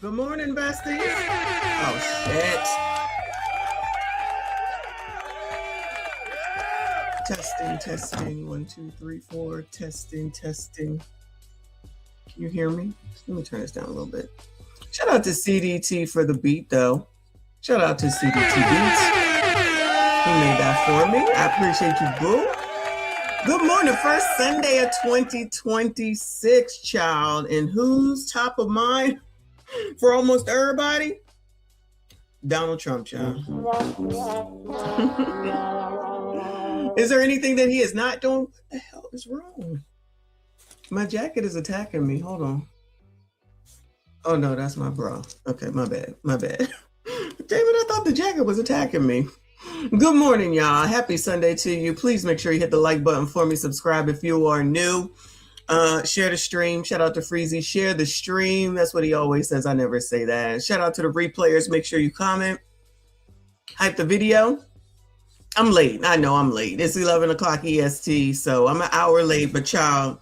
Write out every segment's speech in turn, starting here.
Good morning, besties. Oh, shit. Testing. 1, 2, 3, 4. Testing. Can you hear me? Let me turn this down a little bit. Shout out to CDT for the beat, though. Shout out to CDT Beats. He made that for me. I appreciate you, boo. Good morning. First Sunday of 2026, child. And who's top of mind for almost everybody? Donald Trump, child. Is there anything that he is not doing? What the hell is wrong? My jacket is attacking me. Hold on. Oh, no, that's my bra. Okay, my bad. David, I thought the jacket was attacking me. Good morning, y'all. Happy Sunday to you. Please make sure you hit the like button for me. Subscribe if you are new. Share the stream. Shout out to Freezy. Share the stream. That's what he always says. I never say that. Shout out to the replayers. Make sure you comment. Hype the video. I'm late. I know I'm late. It's 11 o'clock EST, so I'm an hour late. But y'all,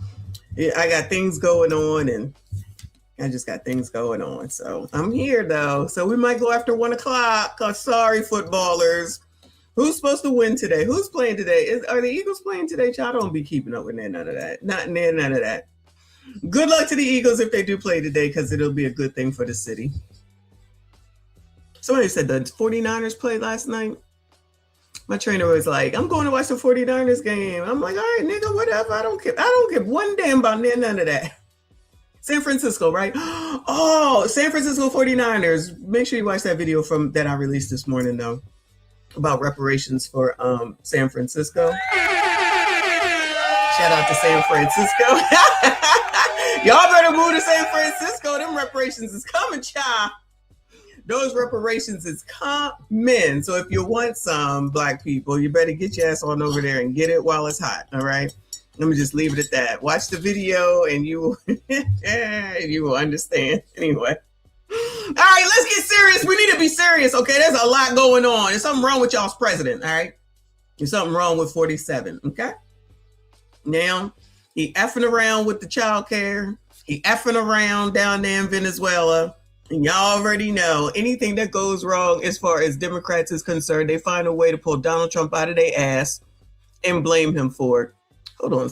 I got things going on, and I just got things going on. So I'm here, though. So we might go after 1 o'clock. Sorry, footballers. Who's supposed to win today? Who's playing today? Are the Eagles playing today? Child, I don't be keeping up with none of that. None of that. Good luck to the Eagles if they do play today, because it'll be a good thing for the city. Somebody said the 49ers played last night. My trainer was like, I'm going to watch the 49ers game. I'm like, all right, nigga, whatever. I don't care. I don't give one damn about none of that. San Francisco, right? Oh, San Francisco 49ers. Make sure you watch that video that I released this morning, though, about reparations for San Francisco. Shout out to San Francisco. Y'all better move to San Francisco. Them reparations is coming, child. Those reparations is coming. So if you want some, black people, you better get your ass on over there and get it while it's hot. All right. Let me just leave it at that. Watch the video and you will understand. Anyway. All right, let's get serious. We need to be serious, okay? There's a lot going on. There's something wrong with y'all's president, all right? There's something wrong with 47, okay? Now, he effing around with the childcare. He effing around down there in Venezuela. And y'all already know anything that goes wrong as far as Democrats is concerned, they find a way to pull Donald Trump out of their ass and blame him for it. Hold on,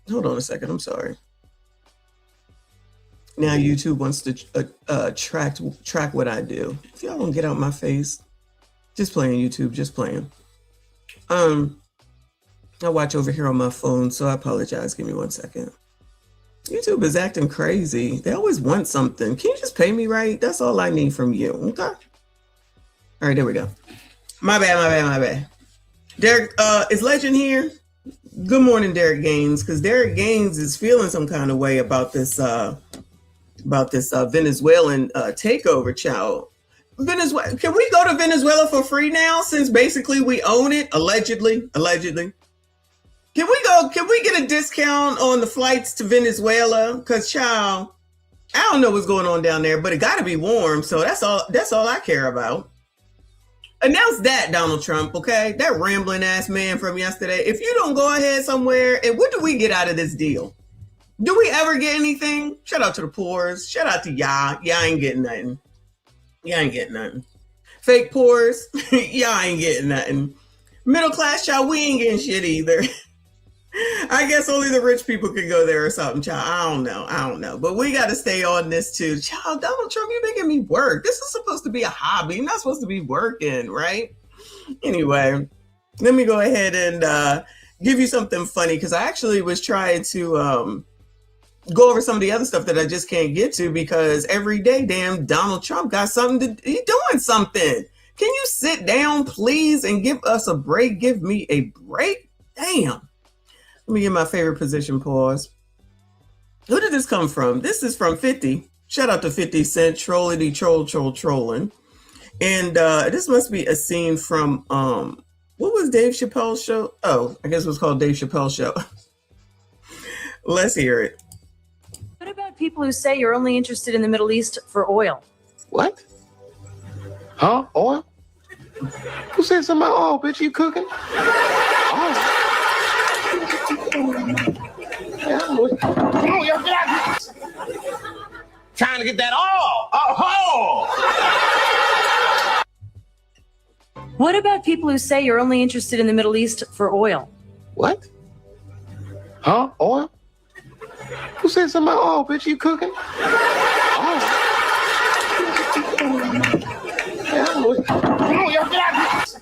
hold on a second, I'm sorry. Now YouTube wants to track what I do. If y'all don't get out my face, just playing YouTube, just playing. I watch over here on my phone, so I apologize. Give me 1 second. YouTube is acting crazy. They always want something. Can you just pay me right? That's all I need from you, okay? All right, there we go. My bad. Derek, is Legend here? Good morning, Derek Gaines, because Derek Gaines is feeling some kind of way about this Venezuelan takeover, child. Venezuela, can we go to Venezuela for free now, since basically we own it, allegedly? Can we get a discount on the flights to Venezuela? Because, child, I don't know what's going on down there, but it got to be warm, so that's all I care about. Announce that, Donald Trump, okay? That rambling ass man from yesterday. If you don't go ahead somewhere, and what do we get out of this deal? Do we ever get anything? Shout out to the poors. Shout out to y'all. Y'all ain't getting nothing. Fake poors. Y'all ain't getting nothing. Middle class, y'all, we ain't getting shit either. I guess only the rich people can go there or something, child. I don't know. But we got to stay on this too. Child, Donald Trump, you're making me work. This is supposed to be a hobby. You're not supposed to be working, right? Anyway, let me go ahead and give you something funny, because I actually was trying to go over some of the other stuff that I just can't get to, because every day, damn, Donald Trump got something he's doing something. Can you sit down, please, and give us a break? Give me a break. Damn. Let me get my favorite position, pause. Who did this come from? This is from 50. Shout out to 50 Cent, trolling. And this must be a scene from, what was Dave Chappelle's show? Oh, I guess it was called Dave Chappelle's Show. Let's hear it. What about people who say you're only interested in the Middle East for oil? What? Huh? Oil? Who said something about oil, bitch? You cooking? Oh. Trying to get that oil. What about people who say you're only interested in the Middle East for oil? What? Huh? Oil? Who said something about oil, bitch? You cooking? Oil. Come on, yo, get out.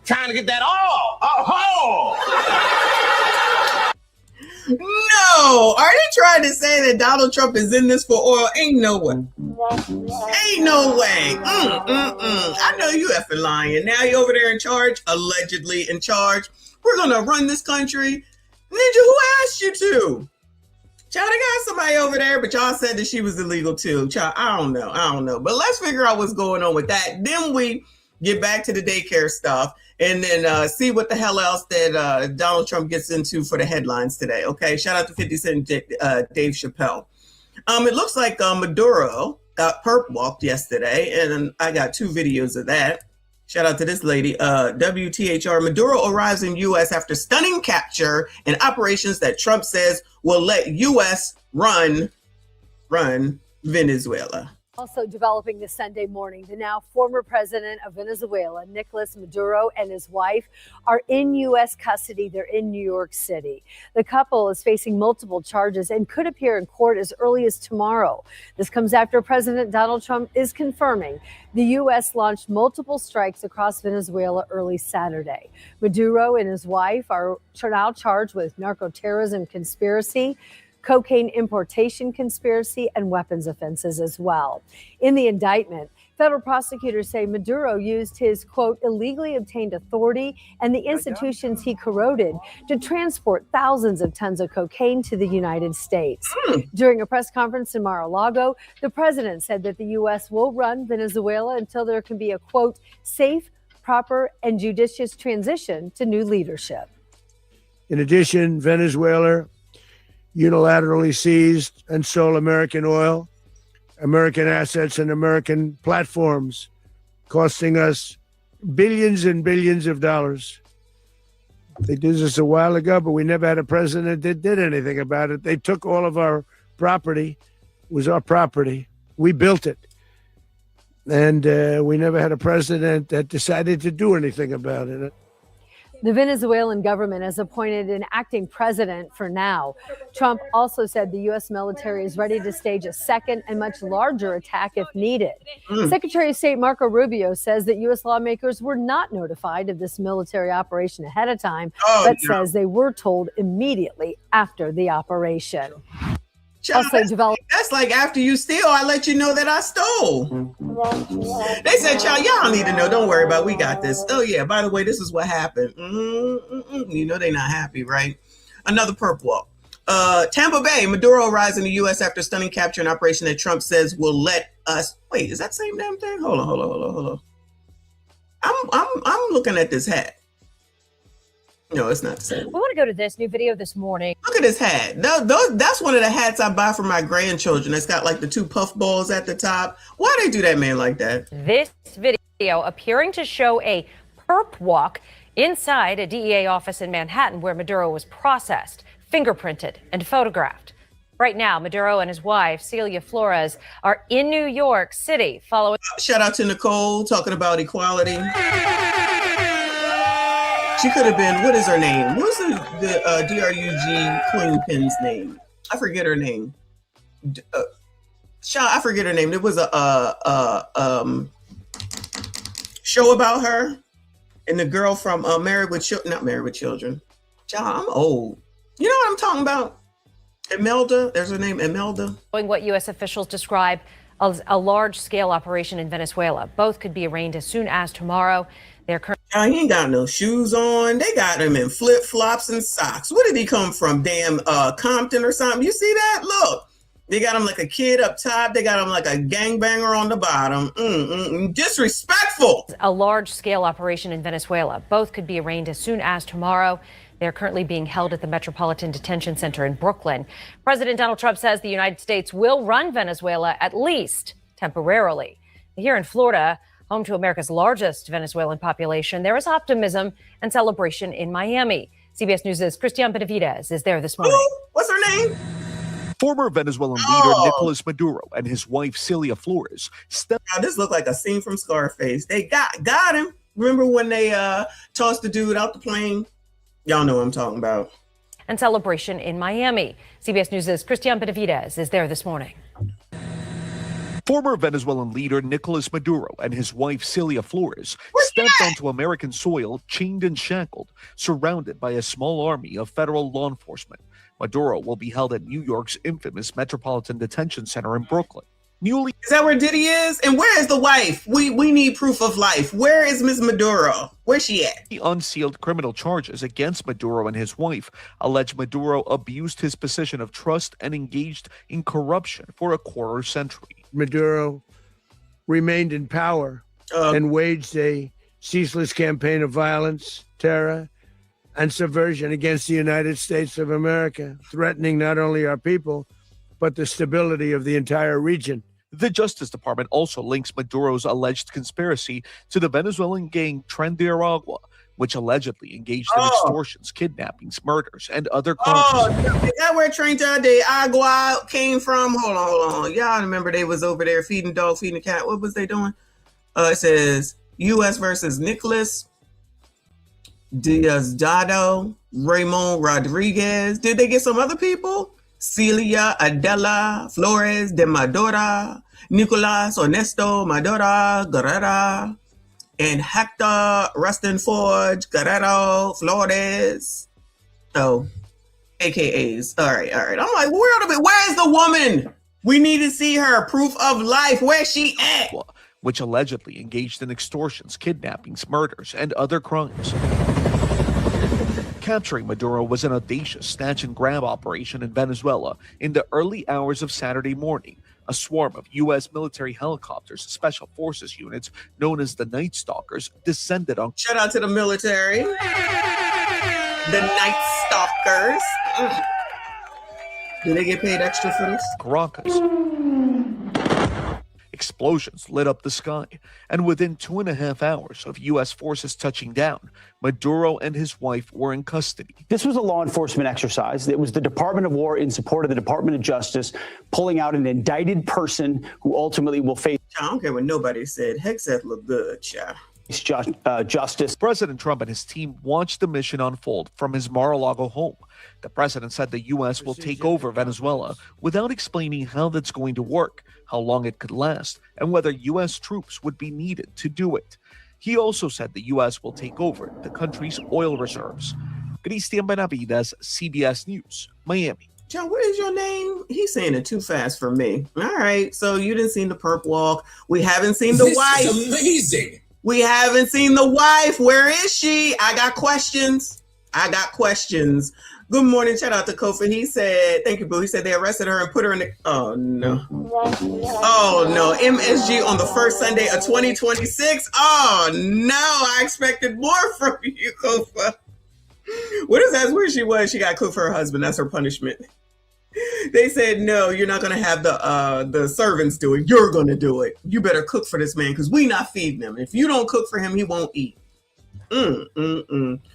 Trying to get that oil. No, are you trying to say that Donald Trump is in this for oil? Ain't no way. Ain't no way. I know you effing lying. Now you're over there in charge, allegedly in charge. We're gonna run this country. Ninja, who asked you to? Child, they got somebody over there, but y'all said that she was illegal too. Child, I don't know. But let's figure out what's going on with that. Then we get back to the daycare stuff and then see what the hell else that Donald Trump gets into for the headlines today. Okay, shout out to 50 Cent Dave Chappelle. It looks like Maduro got perp walked yesterday, and I got 2 videos of that. Shout out to this lady. WTHR, Maduro arrives in U.S. after stunning capture and operations that Trump says will let U.S. run Venezuela. Also developing this Sunday morning, the now former president of Venezuela, Nicolas Maduro, and his wife are in U.S. custody. They're in New York City. The couple is facing multiple charges and could appear in court as early as tomorrow. This comes after President Donald Trump is confirming the U.S. launched multiple strikes across Venezuela early Saturday. Maduro and his wife are now charged with narco-terrorism conspiracy, cocaine importation conspiracy, and weapons offenses as well. In the indictment, federal prosecutors say Maduro used his, quote, illegally obtained authority and the institutions he corroded to transport thousands of tons of cocaine to the United States. During a press conference in Mar-a-Lago, the president said that the U.S. will run Venezuela until there can be a, quote, safe, proper, and judicious transition to new leadership. In addition, Venezuela unilaterally seized and sold American oil, American assets, and American platforms, costing us billions and billions of dollars. They did this a while ago, but we never had a president that did anything about it. They took all of our property. It was our property. We built it. And we never had a president that decided to do anything about it. The Venezuelan government has appointed an acting president for now. Trump also said the U.S. military is ready to stage a second and much larger attack if needed. Secretary of State Marco Rubio says that U.S. lawmakers were not notified of this military operation ahead of time, says they were told immediately after the operation. Child, that's like after you steal, I let you know that I stole. They said, child, y'all need to know. Don't worry about it. We got this. Oh, yeah, by the way, this is what happened. You know they're not happy, right? Another perp walk. Tampa Bay, Maduro arrives in the U.S. after stunning capture and operation that Trump says will let us. Wait, is that the same damn thing? Hold on. I'm looking at this hat. No, it's not the same. We want to go to this new video this morning. Look at this hat. That's one of the hats I buy for my grandchildren. It's got like the 2 puff balls at the top. Why they do that man like that? This video appearing to show a perp walk inside a DEA office in Manhattan where Maduro was processed, fingerprinted, and photographed. Right now, Maduro and his wife, Celia Flores, are in New York City following. Shout out to Nicole talking about equality. She could have been, what is her name? What's the DRUG Queen Pin's name? I forget her name. I forget her name. There was a show about her and the girl from not Married with Children. Child, I'm old. You know what I'm talking about? Imelda, there's her name, Imelda. What U.S. officials describe as a large-scale operation in Venezuela. Both could be arraigned as soon as tomorrow. They're currently. He ain't got no shoes on. They got him in flip-flops and socks. Where did he come from? Damn Compton or something. You see that? Look. They got him like a kid up top. They got him like a gangbanger on the bottom. Disrespectful. A large-scale operation in Venezuela. Both could be arraigned as soon as tomorrow. They're currently being held at the Metropolitan Detention Center in Brooklyn. President Donald Trump says the United States will run Venezuela, at least temporarily. Here in Florida, home to America's largest Venezuelan population, there is optimism and celebration in Miami. CBS News' Christian Benavidez is there this morning. What's her name? Former Venezuelan leader Nicolas Maduro and his wife Celia Flores Now, this looked like a scene from Scarface. They got him. Remember when they tossed the dude out the plane? Y'all know what I'm talking about. And celebration in Miami. CBS News' Christian Benavidez is there this morning. Former Venezuelan leader Nicolas Maduro and his wife Celia Flores stepped onto American soil, chained and shackled, surrounded by a small army of federal law enforcement. Maduro will be held at New York's infamous Metropolitan Detention Center in Brooklyn. Is that where Diddy is? And where is the wife? We need proof of life. Where is Ms. Maduro? Where's she at? The unsealed criminal charges against Maduro and his wife allege Maduro abused his position of trust and engaged in corruption for a quarter century. Maduro remained in power and waged a ceaseless campaign of violence, terror, and subversion against the United States of America, threatening not only our people, but the stability of the entire region. The Justice Department also links Maduro's alleged conspiracy to the Venezuelan gang Tren de Aragua, which allegedly engaged in extortions, kidnappings, murders, and other crimes. Is that where Tren de Aragua came from? Hold on. Y'all remember they was over there feeding dog, feeding the cat. What was they doing? It says U.S. versus Nicholas Diosdado, Ramon Rodriguez. Did they get some other people? Celia Adela Flores de Madura, Nicolas Ernesto Madura Guerrera, and Hector Rustin Forge Guerrero Flores. AKAs. All right. I'm like, where's the woman? We need to see her. Proof of life. Where's she at? Which allegedly engaged in extortions, kidnappings, murders, and other crimes. Capturing Maduro was an audacious snatch and grab operation in Venezuela in the early hours of Saturday morning. A swarm of U.S. military helicopters, special forces units known as the Night Stalkers, descended on. Shout out to the military. The Night Stalkers. Do they get paid extra for this? Caracas. Explosions lit up the sky, and within 2.5 hours of U.S. forces touching down, Maduro and his wife were in custody. This was a law enforcement exercise. It was the Department of War in support of the Department of Justice pulling out an indicted person who ultimately will face. I don't care what nobody said. Hegseth looked good, child. Justice. President Trump and his team watched the mission unfold from his Mar-a-Lago home. The president said the U.S. will take over Venezuela without explaining how that's going to work, how long it could last, and whether U.S. troops would be needed to do it. He also said the U.S. will take over the country's oil reserves. Christian Benavidez, CBS News, Miami. John, what is your name? He's saying it too fast for me. All right, so you didn't see the perp walk. We haven't seen the wife. This is amazing. We haven't seen the wife. Where is she? I got questions. Good morning. Shout out to Kofi. He said, thank you, boo. He said they arrested her and put her in the, oh no. MSG on the first Sunday of 2026. Oh no, I expected more from you, Kofa. What is that? Where she was? She got cooked for her husband. That's her punishment. They said, no, you're not going to have the servants do it. You're going to do it. You better cook for this man because we not feeding him. If you don't cook for him, he won't eat.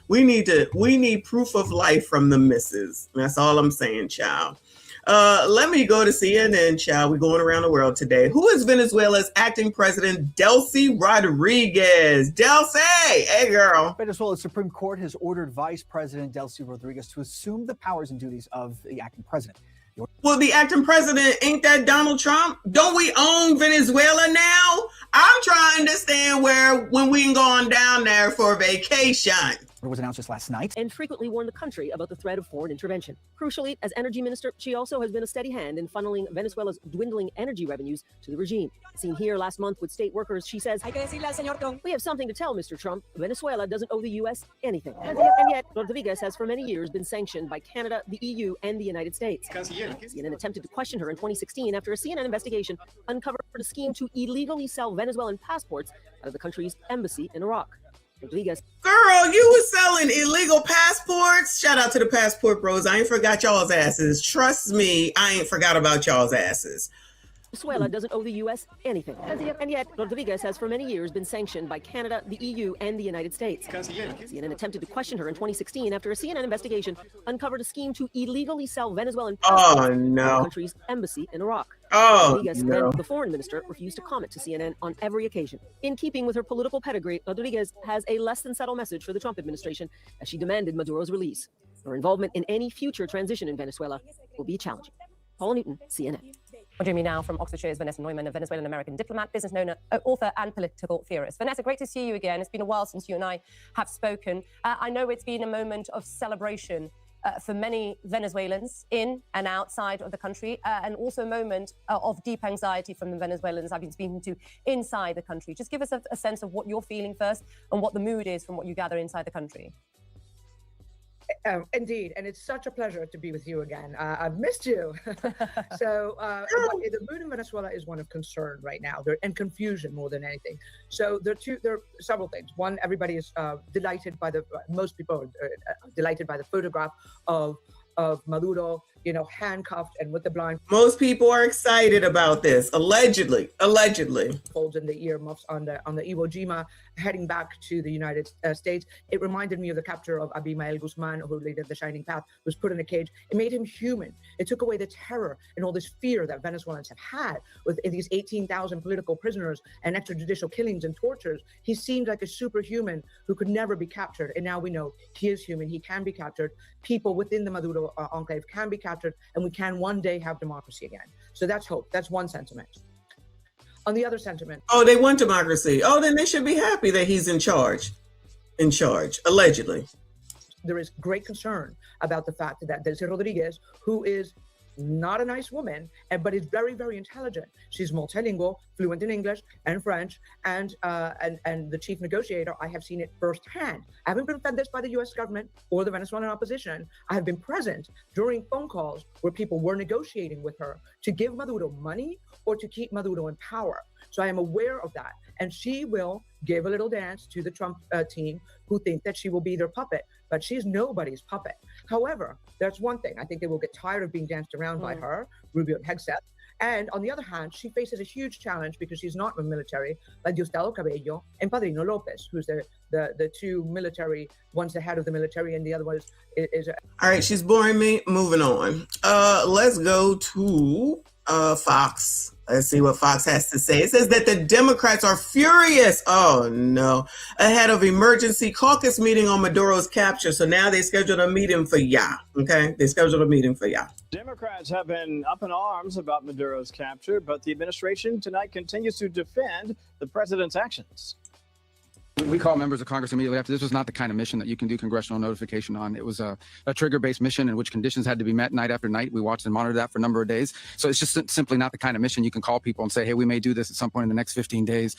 We need proof of life from the missus. That's all I'm saying, child. Let me go to CNN, child. We're going around the world today. Who is Venezuela's acting president, Delcy Rodriguez? Delcy, hey girl. Venezuela's Supreme Court has ordered Vice President Delcy Rodriguez to assume the powers and duties of the acting president. Well, the acting president, ain't that Donald Trump? Don't we own Venezuela now? I'm trying to understand when we gone down there for vacation. It was announced just last night. And frequently warned the country about the threat of foreign intervention. Crucially, as energy minister, she also has been a steady hand in funneling Venezuela's dwindling energy revenues to the regime. Seen here last month with state workers, she says, we have something to tell Mr. Trump. Venezuela doesn't owe the U.S. anything. And yet, Rodriguez has for many years been sanctioned by Canada, the EU, and the United States. CNN attempted to question her in 2016 after a CNN investigation uncovered a scheme to illegally sell Venezuelan passports out of the country's embassy in Iraq. Rodriguez. Girl, you was selling illegal passports. Shout out to the passport bros. I ain't forgot y'all's asses. Trust me, I ain't forgot about y'all's asses. Venezuela doesn't owe the U.S. anything. And yet, Rodriguez has for many years been sanctioned by Canada, the EU, and the United States. CNN attempted to question her in 2016 after a CNN investigation uncovered a scheme to illegally sell Venezuelan passports to the country's embassy in Iraq. Rodriguez, then the foreign minister, refused to comment to CNN on every occasion. In keeping with her political pedigree, Rodriguez has a less than subtle message for the Trump administration as she demanded Maduro's release. Her involvement in any future transition in Venezuela will be challenging. Paula Newton, CNN. Joining me now from Oxfordshire is Vanessa Neumann, a Venezuelan-American diplomat, business owner, author, and political theorist. Vanessa, great to see you again. It's been a while since you and I have spoken. I know it's been a moment of celebration for many Venezuelans in and outside of the country, and also a moment of deep anxiety from the Venezuelans I've been speaking to inside the country. Just give us a sense of what you're feeling first and what the mood is from what you gather inside the country. Indeed, and it's such a pleasure to be with you again. I've missed you. The mood in Venezuela is one of concern right now, and confusion more than anything. So there are several things. One, everybody is delighted by most people are delighted by the photograph of Maduro, handcuffed and with the blind. Most people are excited about this. Allegedly. Folds in the earmuffs on the Iwo Jima, heading back to the United States. It reminded me of the capture of Abimael Guzman, who later the Shining Path was put in a cage. It made him human. It took away the terror and all this fear that Venezuelans have had with these 18,000 political prisoners and extrajudicial killings and tortures. He seemed like a superhuman who could never be captured. And now we know he is human. He can be captured. People within the Maduro enclave can be captured, and we can one day have democracy again. So that's hope. That's one sentiment. On the other sentiment. Oh, they want democracy. Oh, then they should be happy that he's in charge, allegedly. There is great concern about the fact that Delcy Rodriguez, who is not a nice woman, but is very, very intelligent. She's multilingual, fluent in English and French, and the chief negotiator, I have seen it firsthand. I haven't been fed this by the U.S. government or the Venezuelan opposition. I have been present during phone calls where people were negotiating with her to give Maduro money or to keep Maduro in power. So I am aware of that. And she will give a little dance to the Trump team who think that she will be their puppet, but she's nobody's puppet. However, that's one thing. I think they will get tired of being danced around by her, Rubio and Hegseth. And on the other hand, she faces a huge challenge because she's not in the military, like Diosdado Cabello and Padrino Lopez, who's the two military, one's the head of the military and the other one is All right, she's boring me. Moving on. Let's go to Fox. Let's see what Fox has to say. It says that the Democrats are furious. Oh, no. Ahead of emergency caucus meeting on Maduro's capture. So now they scheduled a meeting for okay? They scheduled a meeting for Democrats have been up in arms about Maduro's capture, but the administration tonight continues to defend the president's actions. We call members of Congress immediately after. This was not the kind of mission that you can do congressional notification on. It was a trigger-based mission in which conditions had to be met night after night. We watched and monitored that for a number of days. So it's just simply not the kind of mission you can call people and say, hey, we may do this at some point in the next 15 days.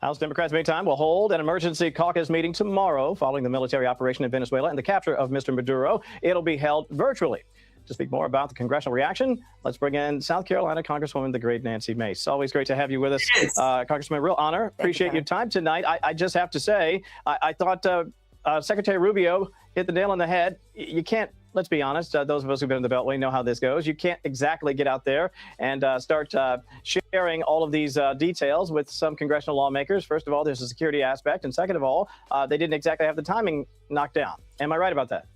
House Democrats, meantime, will hold an emergency caucus meeting tomorrow following the military operation in Venezuela and the capture of Mr. Maduro. It'll be held virtually. To speak more about the congressional reaction, let's bring in South Carolina Congresswoman, the great Nancy Mace. Always great to have you with us, Congressman. Real honor. Appreciate your time tonight. I just have to say, I thought Secretary Rubio hit the nail on the head. You can't, let's be honest, those of us who've been in the Beltway know how this goes. You can't exactly get out there and start sharing all of these details with some congressional lawmakers. First of all, there's a security aspect. And second of all, they didn't exactly have the timing knocked down. Am I right about that?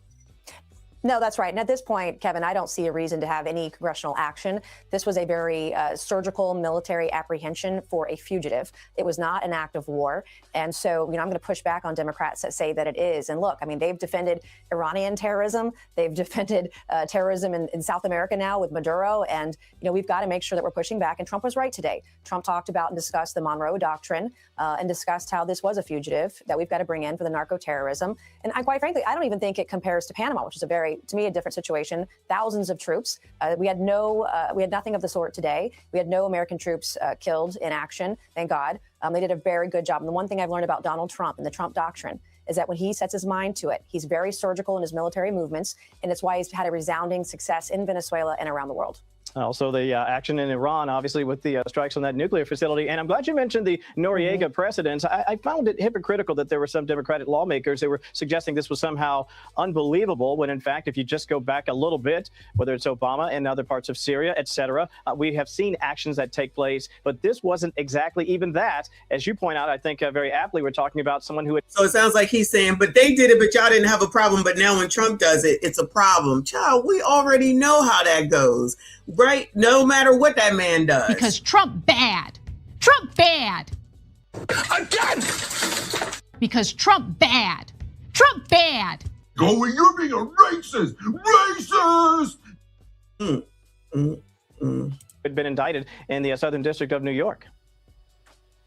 No, that's right. And at this point, Kevin, I don't see a reason to have any congressional action. This was a very surgical military apprehension for a fugitive. It was not an act of war. And so, I'm going to push back on Democrats that say that it is. And look, they've defended Iranian terrorism. They've defended terrorism in South America now with Maduro. And, we've got to make sure that we're pushing back. And Trump was right today. Trump talked about and discussed the Monroe Doctrine and discussed how this was a fugitive that we've got to bring in for the narco-terrorism. And quite frankly, I don't even think it compares to Panama, which is to me, a different situation. Thousands of troops. We had nothing of the sort today. We had no American troops killed in action. Thank God. They did a very good job. And the one thing I've learned about Donald Trump and the Trump doctrine is that when he sets his mind to it, he's very surgical in his military movements. And it's why he's had a resounding success in Venezuela and around the world. Also, the action in Iran, obviously, with the strikes on that nuclear facility. And I'm glad you mentioned the Noriega precedents. I found it hypocritical that there were some Democratic lawmakers that were suggesting this was somehow unbelievable, when, in fact, if you just go back a little bit, whether it's Obama and other parts of Syria, et cetera, we have seen actions that take place. But this wasn't exactly even that. As you point out, I think very aptly, we're talking about someone who... So it sounds like he's saying, but they did it, but y'all didn't have a problem. But now when Trump does it, it's a problem. Child, we already know how that goes. Right? No matter what that man does. Because Trump bad. Trump bad. Again! Because Trump bad. Trump bad. Going, you're being a racist! Racist! Had been indicted in the Southern District of New York.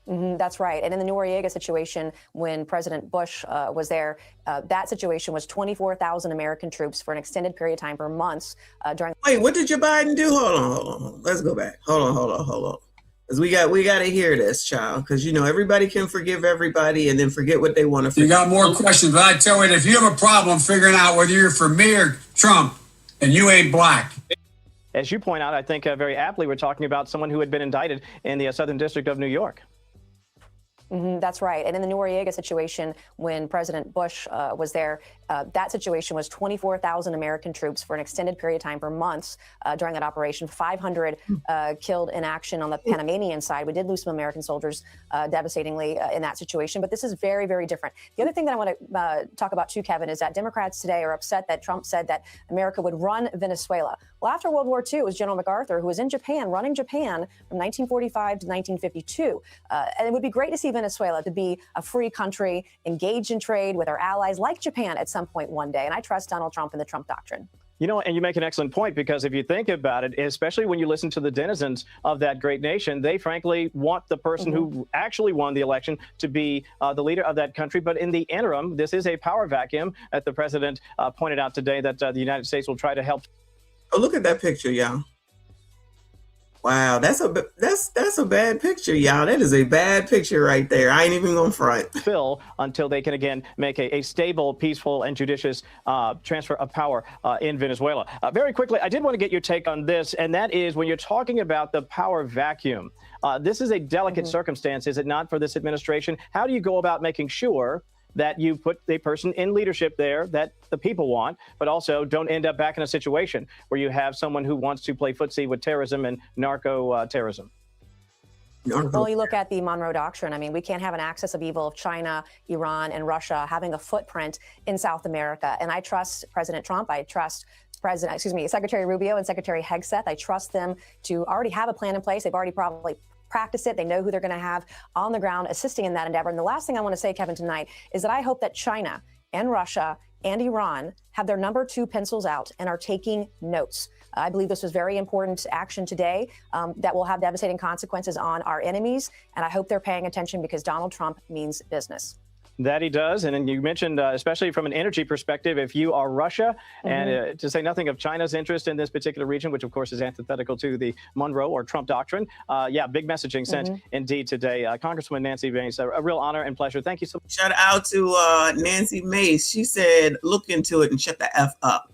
That's right. And in the Noriega situation, when President Bush was there, that situation was 24,000 American troops for an extended period of time for months during. Wait, what did Joe Biden do? Hold on. Let's go back. Hold on. Because we got to hear this, child. Because, you know, everybody can forgive everybody and then forget what they want to forget. You got more questions, but I tell you, if you have a problem figuring out whether you're for me or Trump, and you ain't black. As you point out, I think very aptly, we're talking about someone who had been indicted in the Southern District of New York. That's right. And in the Noriega situation, when President Bush was there, that situation was 24,000 American troops for an extended period of time for months during that operation. 500 killed in action on the Panamanian side. We did lose some American soldiers devastatingly in that situation. But this is very, very different. The other thing that I want to talk about too, Kevin, is that Democrats today are upset that Trump said that America would run Venezuela. Well, after World War II, it was General MacArthur who was in Japan, running Japan from 1945 to 1952. And it would be great to see Venezuela to be a free country, engaged in trade with our allies like Japan at some point one day. And I trust Donald Trump and the Trump doctrine. You know, and you make an excellent point, because if you think about it, especially when you listen to the denizens of that great nation, they frankly want the person who actually won the election to be the leader of that country. But in the interim, this is a power vacuum that the president pointed out today, that the United States will try to help. Oh, look at that picture, y'all. Wow, that's a bad picture, y'all. That is a bad picture right there. I ain't even gonna front. Fill until they can again make a stable, peaceful, and judicious transfer of power in Venezuela. Very quickly, I did want to get your take on this, and that is when you're talking about the power vacuum. This is a delicate circumstance, is it not, for this administration? How do you go about making sure that you put a person in leadership there that the people want, but also don't end up back in a situation where you have someone who wants to play footsie with terrorism and narco-terrorism? Well, you look at the Monroe Doctrine. I mean, we can't have an axis of evil of China, Iran, and Russia having a footprint in South America. And I trust President Trump. I trust Secretary Rubio and Secretary Hegseth. I trust them to already have a plan in place. They've already probably practice it. They know who they're going to have on the ground assisting in that endeavor. And the last thing I want to say, Kevin, tonight is that I hope that China and Russia and Iran have their number 2 pencils out and are taking notes. I believe this was very important action today that will have devastating consequences on our enemies. And I hope they're paying attention, because Donald Trump means business. That he does. And then you mentioned, especially from an energy perspective, if you are Russia, and to say nothing of China's interest in this particular region, which of course is antithetical to the Monroe or Trump doctrine. Yeah, big messaging sent indeed today. Congresswoman Nancy Mace, a real honor and pleasure. Thank you so much. Shout out to Nancy Mace. She said, look into it and shut the F up.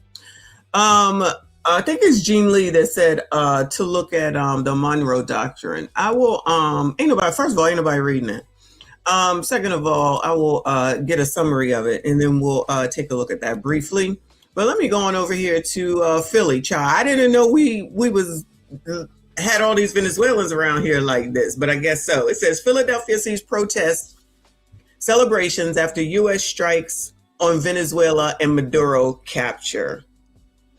I think it's Gene Lee that said to look at the Monroe doctrine. I will, first of all, ain't nobody reading it. Second of all, I will get a summary of it, and then we'll take a look at that briefly. But let me go on over here to Philly, child. I didn't know we had all these Venezuelans around here like this, but I guess so. It says Philadelphia sees protests, celebrations after U.S. strikes on Venezuela and Maduro capture.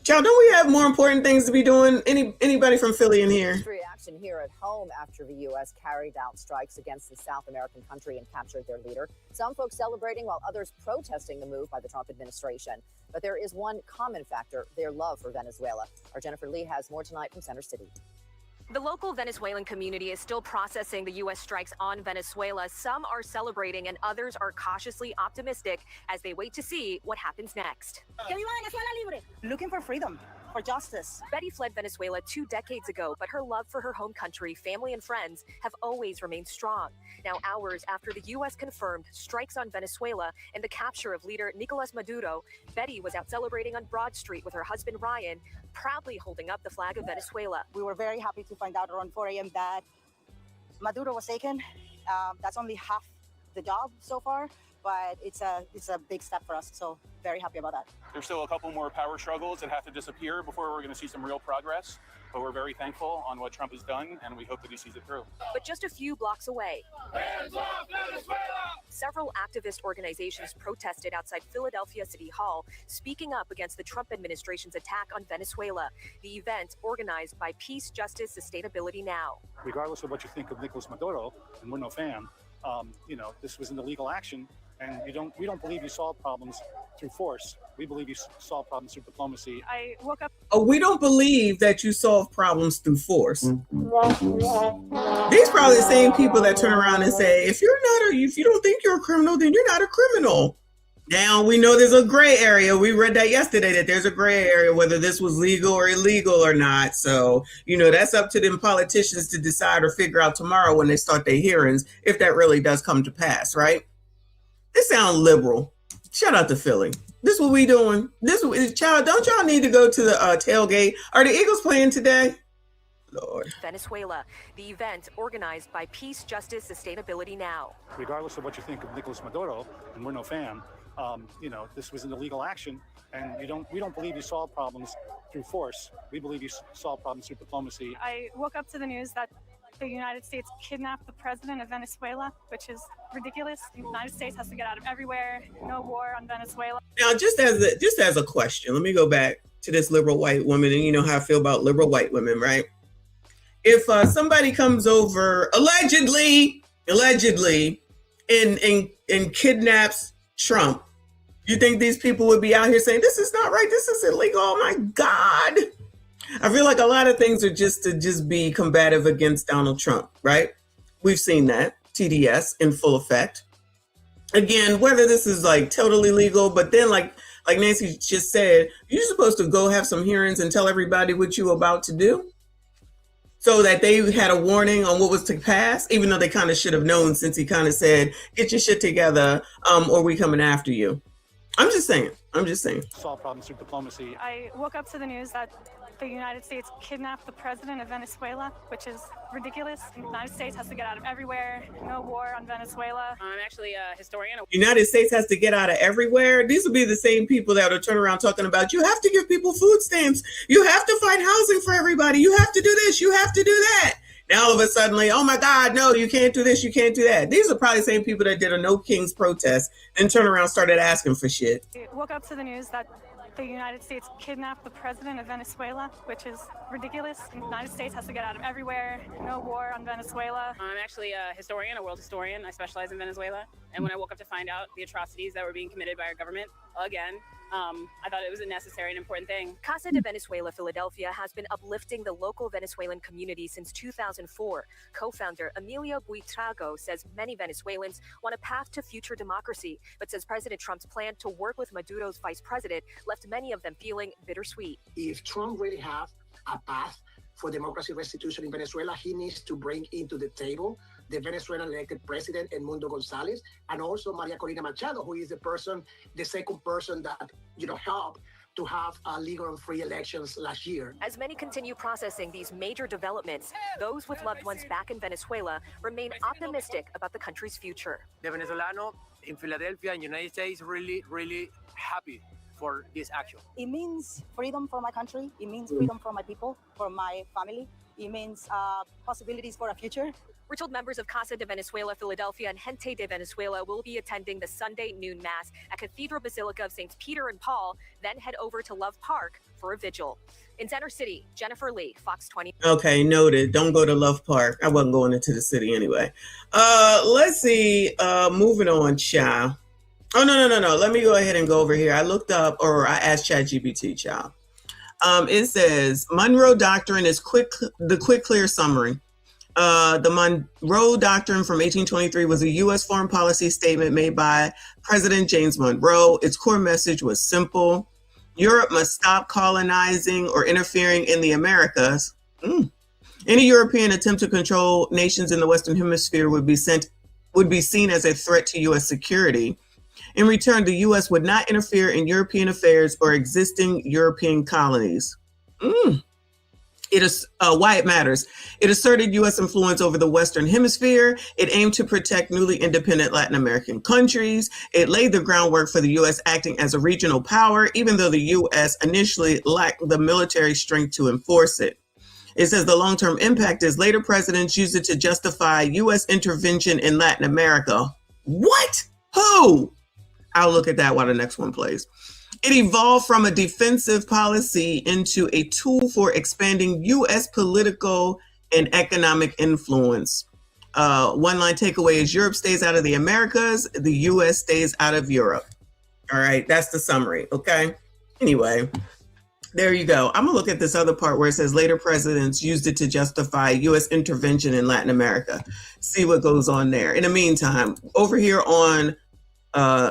Child, don't we have more important things to be doing? Anybody from Philly in here? Reaction here at home after the U.S. carried out strikes against the South American country and captured their leader. Some folks celebrating while others protesting the move by the Trump administration. But there is one common factor: their love for Venezuela. Our Jennifer Lee has more tonight from Center City. The local Venezuelan community is still processing the U.S. strikes on Venezuela. Some are celebrating and others are cautiously optimistic as they wait to see what happens next. Que viva Venezuela libre. Looking for freedom. for justice. Betty fled Venezuela 2 decades ago, but her love for her home country, family, and friends have always remained strong. Now, hours after the U.S. confirmed strikes on Venezuela and the capture of leader Nicolas Maduro, Betty was out celebrating on Broad Street with her husband Ryan, proudly holding up the flag of Venezuela. We were very happy to find out around 4 a.m. that Maduro was taken. That's only half the job so far, but it's a big step for us. So very happy about that. There's still a couple more power struggles that have to disappear before we're going to see some real progress. But we're very thankful on what Trump has done, and we hope that he sees it through. But just a few blocks away, several activist organizations protested outside Philadelphia City Hall, speaking up against the Trump administration's attack on Venezuela. The event, organized by Peace, Justice, Sustainability Now. Regardless of what you think of Nicolas Maduro, and we're no fan, this was an illegal action, and we don't believe you solve problems through force. We believe you solve problems through diplomacy. I woke up. Oh, we don't believe that you solve problems through force. These probably the same people that turn around and say, if you don't think you're a criminal, then you're not a criminal. Now we know there's a gray area. We read that yesterday, that there's a gray area, whether this was legal or illegal or not. So, that's up to them politicians to decide or figure out tomorrow when they start their hearings, if that really does come to pass, right? This sounds liberal. Shout out to Philly. This what we doing. Child, don't y'all need to go to the tailgate? Are the Eagles playing today? Lord. Venezuela, the event organized by Peace, Justice, Sustainability Now. Regardless of what you think of Nicolas Maduro, and we're no fan, this was an illegal action, and we don't believe you solve problems through force. We believe you solve problems through diplomacy. I woke up to the news that the United States kidnapped the president of Venezuela, which is ridiculous. The United States has to get out of everywhere. No war on Venezuela. Now, just as a question, let me go back to this liberal white woman, and you know how I feel about liberal white women, right? If somebody comes over allegedly, and kidnaps Trump, you think these people would be out here saying, this is not right, this is illegal, oh my God. I feel like a lot of things are just to be combative against Donald Trump, right? We've seen that, TDS in full effect. Again, whether this is like totally legal, but then like Nancy just said, you're supposed to go have some hearings and tell everybody what you're about to do, so that they had a warning on what was to pass, even though they kind of should have known, since he kind of said, get your shit together, or we coming after you. I'm just saying. Solve problems through diplomacy. I woke up to the news that the United States kidnapped the president of Venezuela, which is ridiculous. The United States has to get out of everywhere. No war on Venezuela. I'm actually a historian. United States has to get out of everywhere. These will be the same people that will turn around talking about, you have to give people food stamps. You have to find housing for everybody. You have to do this. You have to do that. Now all of a sudden, oh my God, no, you can't do this. You can't do that. These are probably the same people that did a No Kings protest and turned around and started asking for shit. I woke up to the news that the United States kidnapped the president of Venezuela, which is ridiculous. The United States has to get out of everywhere. No war on Venezuela. I'm actually a historian, a world historian. I specialize in Venezuela. And when I woke up to find out the atrocities that were being committed by our government, again, I thought it was a necessary and important thing. Casa de Venezuela Philadelphia has been uplifting the local Venezuelan community since 2004. Co-founder Emilio Buitrago says many Venezuelans want a path to future democracy, but says President Trump's plan to work with Maduro's vice president left many of them feeling bittersweet. If Trump really has a path for democracy restitution in Venezuela, he needs to bring into the table the Venezuelan elected president, Edmundo Gonzalez, and also Maria Corina Machado, who is the second person that, helped to have legal and free elections last year. As many continue processing these major developments, those with loved ones back in Venezuela remain optimistic about the country's future. The Venezolano in Philadelphia and United States really, really happy for this action. It means freedom for my country. It means freedom for my people, for my family. It means possibilities for a future. We're told members of Casa de Venezuela Philadelphia and Gente de Venezuela will be attending the Sunday noon mass at Cathedral Basilica of Saints Peter and Paul, then head over to Love Park for a vigil. In Center City, Jennifer Lee, Fox 20. Okay, noted. Don't go to Love Park. I wasn't going into the city anyway. Let's see. Moving on, child. Oh, no. Let me go ahead and go over here. I looked up, or I asked ChatGPT, child. It says Monroe Doctrine is the quick, clear summary. The Monroe Doctrine from 1823 was a U.S. foreign policy statement made by President James Monroe. Its core message was simple. Europe must stop colonizing or interfering in the Americas. Any European attempt to control nations in the Western Hemisphere would be seen as a threat to U.S. security. In return, the U.S. would not interfere in European affairs or existing European colonies. It is why it matters. It asserted U.S. influence over the Western Hemisphere. It aimed to protect newly independent Latin American countries. It laid the groundwork for the U.S. acting as a regional power, even though the U.S. initially lacked the military strength to enforce it. It says the long-term impact is later presidents used it to justify U.S. intervention in Latin America. What? Who? I'll look at that while the next one plays. It evolved from a defensive policy into a tool for expanding U.S. political and economic influence. One-line takeaway is Europe stays out of the Americas, the U.S. stays out of Europe. All right, that's the summary, okay? Anyway, there you go. I'm gonna look at this other part where it says later presidents used it to justify U.S. intervention in Latin America. See what goes on there. In the meantime, over here on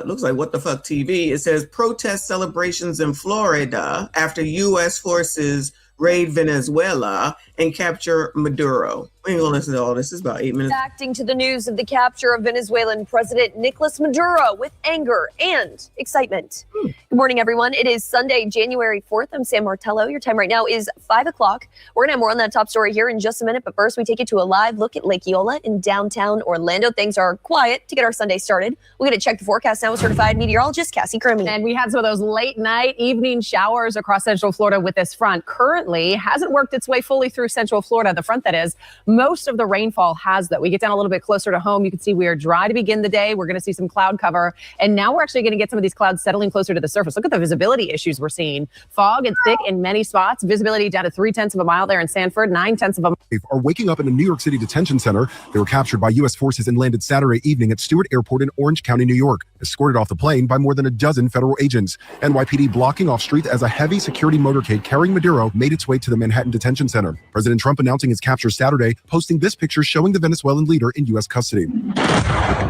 looks like What the Fuck TV, it says protest celebrations in Florida after U.S. forces raid Venezuela and capture Maduro. We ain't gonna listen to all this. It's about 8 minutes. Reacting to the news of the capture of Venezuelan President Nicolas Maduro with anger and excitement. Good morning, everyone. It is Sunday, January 4th. I'm Sam Martello. Your time right now is 5 o'clock. We're going to have more on that top story here in just a minute. But first, we take you to a live look at Lake Eola in downtown Orlando. Things are quiet to get our Sunday started. We're going to check the forecast now with certified meteorologist Cassie Crimmy. And we had some of those late night evening showers across Central Florida with this front. Currently hasn't worked its way fully through Central Florida, the front that is. Most of the rainfall has, though. We get down a little bit closer to home. You can see we are dry to begin the day. We're going to see some cloud cover. And now we're actually going to get some of these clouds settling closer to the surface. Look at the visibility issues we're seeing. Fog and thick in many spots. Visibility down to 0.3 of a mile there in Sanford, 0.9 of a mile. Are waking up in a New York City detention center. They were captured by U.S. forces and landed Saturday evening at Stewart Airport in Orange County, New York, escorted off the plane by more than a dozen federal agents. NYPD blocking off streets as a heavy security motorcade carrying Maduro made its way to the Manhattan Detention Center. President Trump announcing his capture Saturday, posting this picture showing the Venezuelan leader in U.S. custody.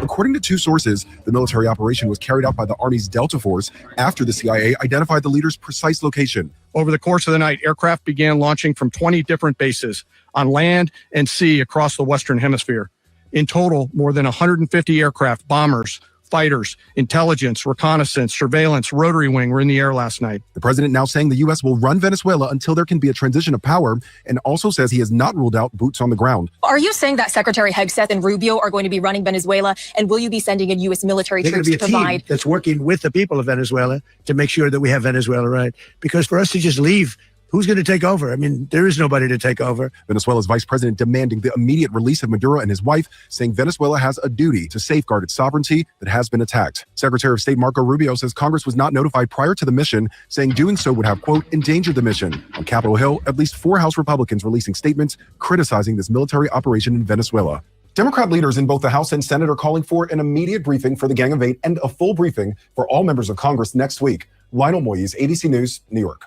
According to two sources, the military operation was carried out by the Army's Delta Force after the CIA identified the leader's precise location. Over the course of the night, aircraft began launching from 20 different bases on land and sea across the Western Hemisphere. In total, more than 150 aircraft, bombers, fighters, intelligence, reconnaissance, surveillance, rotary wing were in the air last night. The president now saying the U.S. will run Venezuela until there can be a transition of power, and also says he has not ruled out boots on the ground. Are you saying that Secretary Hegseth and Rubio are going to be running Venezuela, and will you be sending in U.S. military They're going troops to be to a team provide? that's working with the people of Venezuela to make sure that we have Venezuela right. Because for us to just leave, who's going to take over? I mean, there is nobody to take over. Venezuela's vice president demanding the immediate release of Maduro and his wife, saying Venezuela has a duty to safeguard its sovereignty that has been attacked. Secretary of State Marco Rubio says Congress was not notified prior to the mission, saying doing so would have, quote, endangered the mission. On Capitol Hill, at least 4 House Republicans releasing statements criticizing this military operation in Venezuela. Democrat leaders in both the House and Senate are calling for an immediate briefing for the Gang of Eight and a full briefing for all members of Congress next week. Lionel Moyes, ABC News, New York.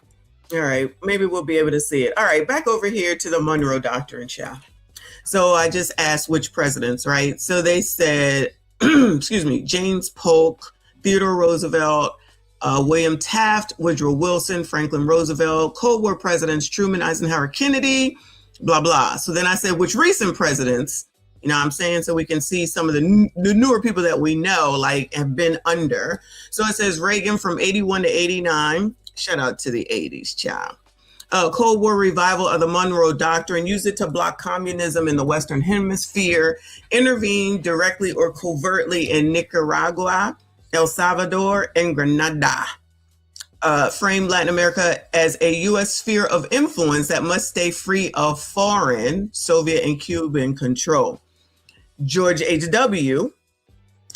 All right, maybe we'll be able to see it. All right, back over here to the Monroe Doctrine, child. So I just asked which presidents, right? So they said, excuse me, James Polk, Theodore Roosevelt, William Taft, Woodrow Wilson, Franklin Roosevelt, Cold War presidents, Truman, Eisenhower, Kennedy, blah, blah. So then I said, which recent presidents, you know what I'm saying? So we can see some of the newer people that we know, like, have been under. So it says Reagan from 81 to 89. Shout out to the 80s, child. Cold War revival of the Monroe Doctrine, use it to block communism in the Western Hemisphere, intervene directly or covertly in Nicaragua, El Salvador, and Grenada. Frame Latin America as a U.S. sphere of influence that must stay free of foreign Soviet and Cuban control. George H.W.,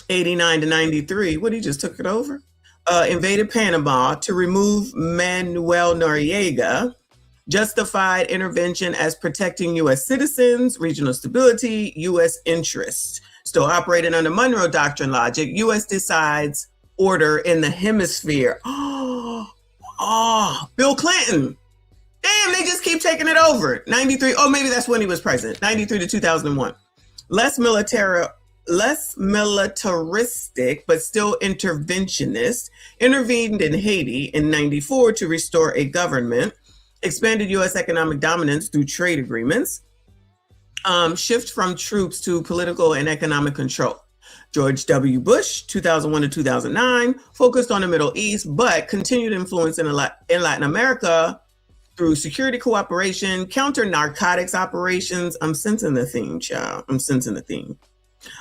89 to 93, he just took it over? Invaded Panama to remove Manuel Noriega, justified intervention as protecting U.S. citizens, regional stability, U.S. interests. Still operating under Monroe Doctrine logic, U.S. decides order in the hemisphere. Bill Clinton. Damn, they just keep taking it over. 93. Oh, maybe that's when he was president. 93 to 2001. Less less militaristic, but still interventionist, intervened in Haiti in 94 to restore a government, expanded U.S. economic dominance through trade agreements, shift from troops to political and economic control. George W. Bush, 2001 to 2009, focused on the Middle East, but continued influence in Latin America through security cooperation, counter-narcotics operations. I'm sensing the theme, child. I'm sensing the theme.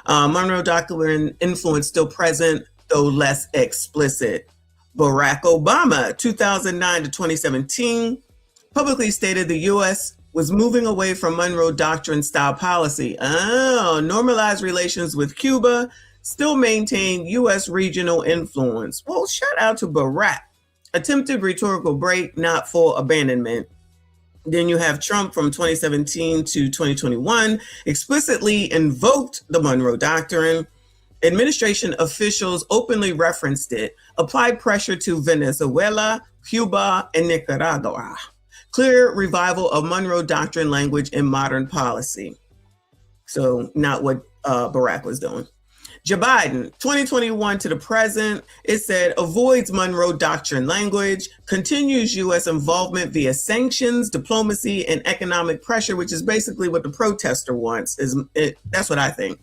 Monroe Doctrine influence still present, though less explicit. Barack Obama, 2009 to 2017, publicly stated the U.S. was moving away from Monroe Doctrine style policy. Normalized relations with Cuba, still maintain U.S. regional influence. Well, shout out to Barack. Attempted rhetorical break, not full abandonment. Then you have Trump from 2017 to 2021, explicitly invoked the Monroe Doctrine. Administration officials openly referenced it, applied pressure to Venezuela, Cuba, and Nicaragua. Clear revival of Monroe Doctrine language in modern policy. So not what Barack was doing. Joe Biden, 2021 to the present, it said avoids Monroe Doctrine language, continues U.S. involvement via sanctions, diplomacy, and economic pressure, which is basically what the protester wants. That's what I think.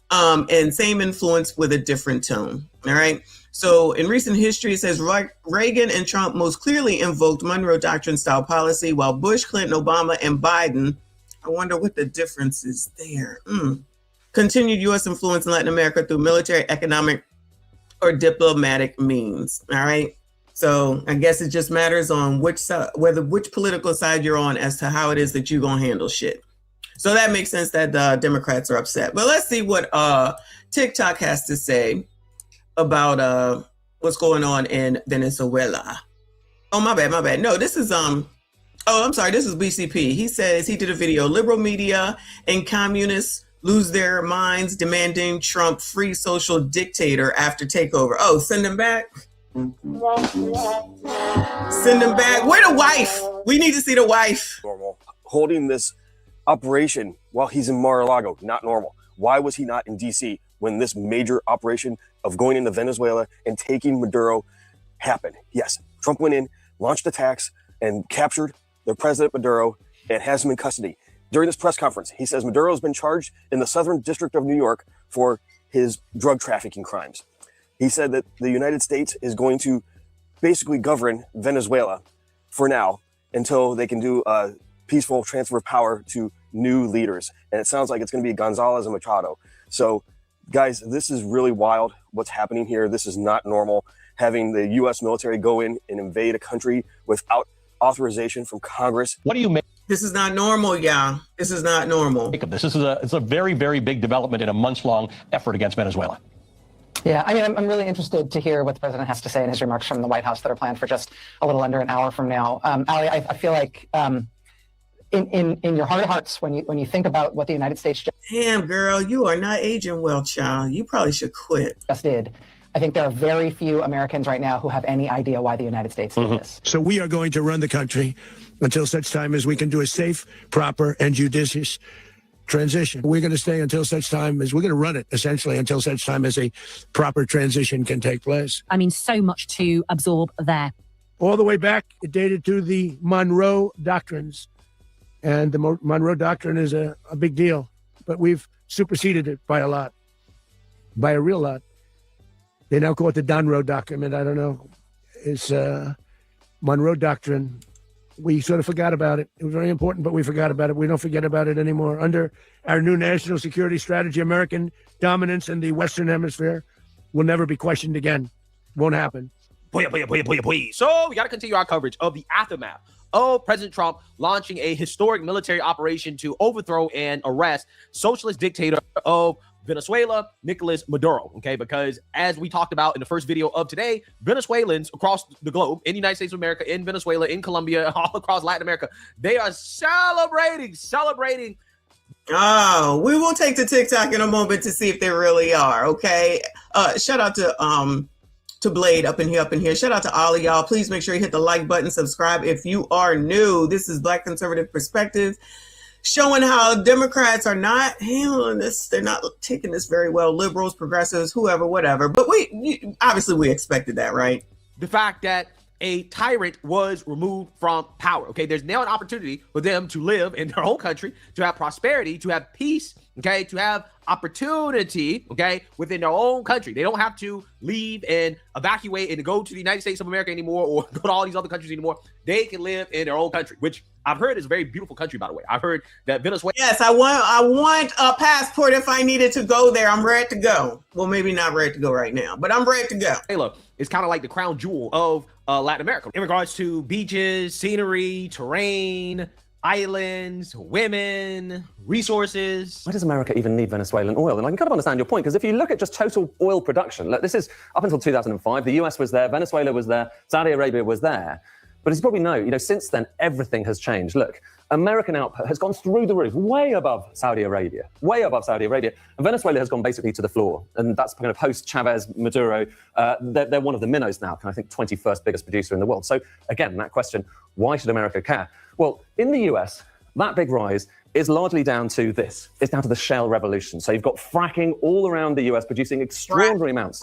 And same influence with a different tone. All right. So in recent history, it says Reagan and Trump most clearly invoked Monroe Doctrine style policy, while Bush, Clinton, Obama, and Biden, I wonder what the difference is there. Continued U.S. influence in Latin America through military, economic, or diplomatic means. All right. So I guess it just matters on which side, which political side you're on as to how it is that you're going to handle shit. So that makes sense that the Democrats are upset. But let's see what TikTok has to say about what's going on in Venezuela. Oh, my bad. No, this is I'm sorry, this is BCP. He says he did a video, liberal media and communists lose their minds demanding Trump free social dictator after takeover. Oh, send him back. Send him back. Where the wife? We need to see the wife. Normal. Holding this operation while he's in Mar-a-Lago, not normal. Why was he not in DC when this major operation of going into Venezuela and taking Maduro happened? Yes, Trump went in, launched attacks, and captured the president Maduro and has him in custody. During this press conference, he says Maduro has been charged in the Southern District of New York for his drug trafficking crimes. He said that the United States is going to basically govern Venezuela for now until they can do a peaceful transfer of power to new leaders. And it sounds like it's going to be Gonzalez and Machado. So, guys, this is really wild what's happening here. This is not normal. Having the U.S. military go in and invade a country without authorization from Congress. What do you make? This is not normal, y'all. This is not normal. This is it's a very, very big development in a months-long effort against Venezuela. Yeah, I mean, I'm really interested to hear what the president has to say in his remarks from the White House that are planned for just a little under an hour from now. Ali, I feel like in your heart of hearts, when you think about what the United States damn girl, you are not aging well, child. You probably should quit. Just did. I think there are very few Americans right now who have any idea why the United States did this. So we are going to run the country until such time as we can do a safe, proper, and judicious transition. We're going to stay until such time as we're going to run it, essentially, until such time as a proper transition can take place. I mean, so much to absorb there. All the way back, it dated to the Monroe Doctrines. And the Monroe Doctrine is a big deal, but we've superseded it by a lot, by a real lot. They now call it the Donroe Document. I don't know. It's Monroe Doctrine. We sort of forgot about it. It was very important, but we forgot about it. We don't forget about it anymore. Under our new national security strategy, American dominance in the Western Hemisphere will never be questioned again. Won't happen. So we got to continue our coverage of the aftermath of President Trump launching a historic military operation to overthrow and arrest socialist dictator of Venezuela, Nicolas Maduro, okay? Because as we talked about in the first video of today, Venezuelans across the globe, in the United States of America, in Venezuela, in Colombia, all across Latin America, they are celebrating. Oh, we will take to TikTok in a moment to see if they really are, okay? Shout out to Blade up in here. Shout out to all of y'all. Please make sure you hit the like button, subscribe if you are new. This is Black Conservative Perspective. showing how Democrats are not handling this. They're not taking this very well. Liberals, progressives, whoever, whatever. But obviously we expected that, right? The fact that a tyrant was removed from power. Okay, there's now an opportunity for them to live in their own country, to have prosperity, to have peace, okay, to have opportunity, okay, within their own country. They don't have to leave and evacuate and go to the United States of America anymore, or go to all these other countries anymore. They can live in their own country, which I've heard is a very beautiful country, by the way. I've heard that Venezuela. Yes, I want a passport if I needed to go there. I'm ready to go. Well, maybe not ready to go right now, but I'm ready to go. Venezuela is kind of like the crown jewel of Latin America in regards to beaches, scenery, terrain, islands, women, resources. Why does America even need Venezuelan oil? And I can kind of understand your point, because if you look at just total oil production, look, this is up until 2005, the US was there, Venezuela was there, Saudi Arabia was there. But as you probably know, since then, everything has changed. Look, American output has gone through the roof, way above Saudi Arabia. And Venezuela has gone basically to the floor. And that's kind of post-Chavez, Maduro. They're one of the minnows now, I think 21st biggest producer in the world. So again, that question, why should America care? Well, in the US, that big rise is largely down to this. It's down to the shale revolution. So you've got fracking all around the US producing extraordinary amounts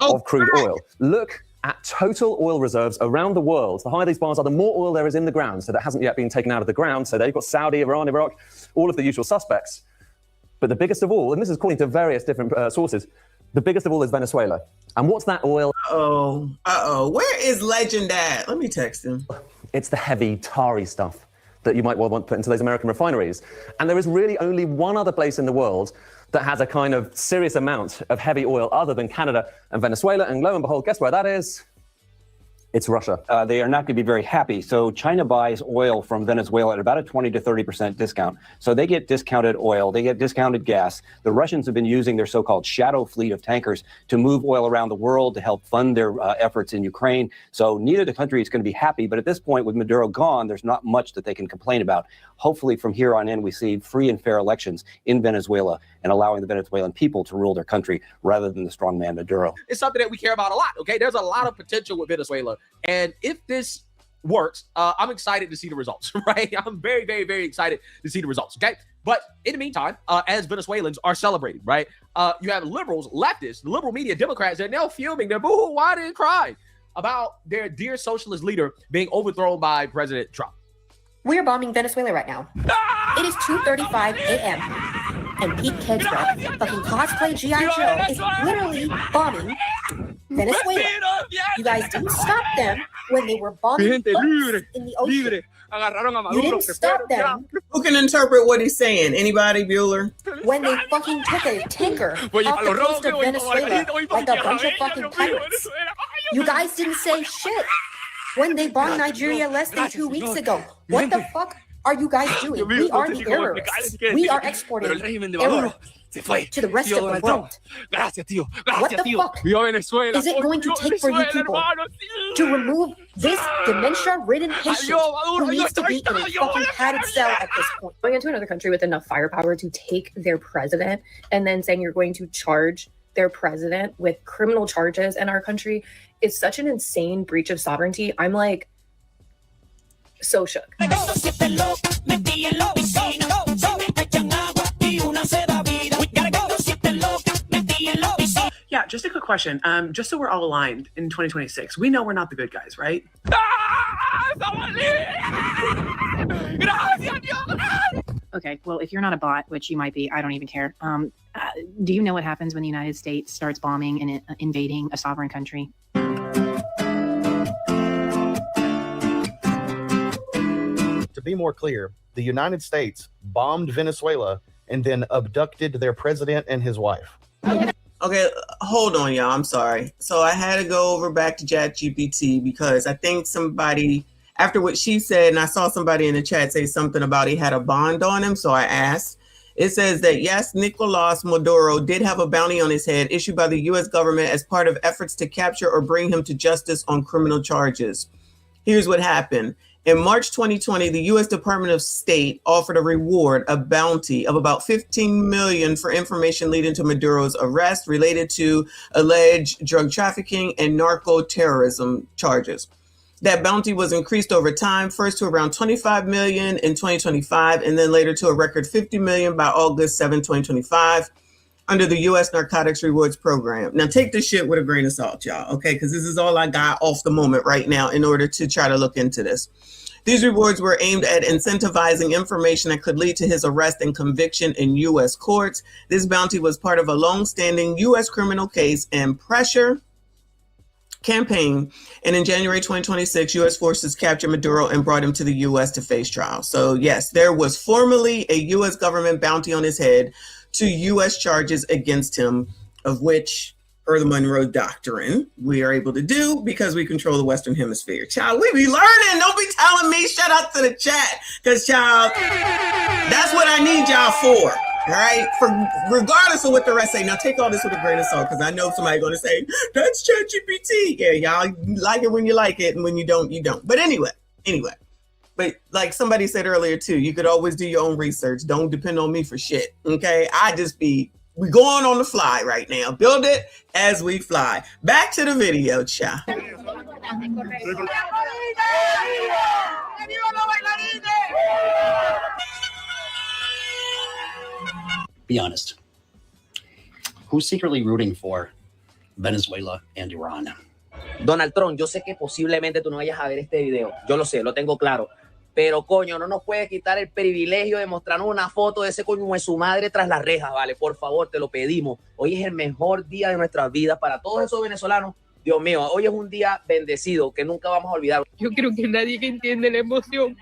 of crude oil. Look at total oil reserves around the world. The higher these bars are, the more oil there is in the ground, so that hasn't yet been taken out of the ground. So they've got Saudi, Iran, Iraq, all of the usual suspects. But the biggest of all, and this is according to various different sources, the biggest of all is Venezuela. And what's that oil? Where is Legend at? Let me text him. It's the heavy, tarry stuff that you might well want to put into those American refineries. And there is really only one other place in the world that has a kind of serious amount of heavy oil other than Canada and Venezuela. And lo and behold, guess where that is? It's Russia. They are not going to be very happy. So China buys oil from Venezuela at about a 20 to 30% discount. So they get discounted oil, they get discounted gas. The Russians have been using their so-called shadow fleet of tankers to move oil around the world to help fund their efforts in Ukraine. So neither the country is going to be happy. But at this point, with Maduro gone, there's not much that they can complain about. Hopefully from here on in, we see free and fair elections in Venezuela and allowing the Venezuelan people to rule their country rather than the strongman Maduro. It's something that we care about a lot, okay? There's a lot of potential with Venezuela. And if this works, I'm excited to see the results, right? I'm very, very, very excited to see the results, okay? But in the meantime, as Venezuelans are celebrating, right? You have liberals, leftists, the liberal media, Democrats, they're now fuming, they're boo-hoo, whining and crying about their dear socialist leader being overthrown by President Trump. We are bombing Venezuela right now. It is 2:35 a.m. and Pete Kedsbro, fucking cosplay G.I. Joe, is literally bombing Venezuela. You guys didn't stop them when they were bombing boats in the ocean. You didn't stop them. Who can interpret what he's saying? Anybody, Bueller? When they fucking took a tanker off the coast of Venezuela like a bunch of fucking pirates. You guys didn't say shit. When they bombed Nigeria less than 2 weeks ago. What the fuck are you guys doing? We are the terrorists. We are exporting terror to the rest of the world. What the fuck is it going to take for you people to remove this dementia-ridden patient who needs to be in a fucking padded cell at this point? Going into another country with enough firepower to take their president and then saying you're going to charge their president with criminal charges in our country is such an insane breach of sovereignty. I'm like so shook. Yeah, just a quick question. Just so we're all aligned in 2026, we know we're not the good guys, right? Okay, well, if you're not a bot, which you might be, I don't even care. Do you know what happens when the United States starts bombing and invading a sovereign country? To be more clear, the United States bombed Venezuela and then abducted their president and his wife. Okay, hold on, y'all. I'm sorry. So I had to go over back to ChatGPT because I think somebody, after what she said, and I saw somebody in the chat say something about he had a bond on him. So I asked. It says that, yes, Nicolas Maduro did have a bounty on his head issued by the U.S. government as part of efforts to capture or bring him to justice on criminal charges. Here's what happened. In March 2020, the U.S. Department of State offered a reward, a bounty of about $15 million for information leading to Maduro's arrest related to alleged drug trafficking and narco-terrorism charges. That bounty was increased over time, first to around 25 million in 2025, and then later to a record 50 million by August 7, 2025, under the U.S. Narcotics Rewards Program. Now, take this shit with a grain of salt, y'all, okay? Because this is all I got off the moment right now in order to try to look into this. These rewards were aimed at incentivizing information that could lead to his arrest and conviction in U.S. courts. This bounty was part of a long-standing U.S. criminal case and pressure campaign. And in January 2026, U.S. forces captured Maduro and brought him to the U.S. to face trial. So yes, there was formerly a U.S. government bounty on his head to U.S. charges against him, of which, per the Monroe Doctrine, we are able to do because we control the Western Hemisphere. Child, we be learning. Don't be telling me. Shout out to the chat. Because, child, that's what I need y'all for. All right, regardless of what the rest say. Now take all this with a grain of salt, because I know somebody's going to say that's ChatGPT. Yeah, y'all like it when you like it, and when you don't, you don't. But anyway. But like somebody said earlier too, you could always do your own research. Don't depend on me for shit. Okay, we going on the fly right now. Build it as we fly. Back to the video, cha. Be honest. Who's secretly rooting for Venezuela and Iran? Donald Trump, yo sé que posiblemente tú no vayas a ver este video. Yo lo sé, lo tengo claro. Pero, coño, no nos puedes quitar el privilegio de mostrarnos una foto de ese coño de su madre tras las rejas, ¿vale? Por favor, te lo pedimos. Hoy es el mejor día de nuestras vidas para todos esos venezolanos. Dios mío, hoy es un día bendecido que nunca vamos a olvidar. Yo creo que nadie entiende la emoción.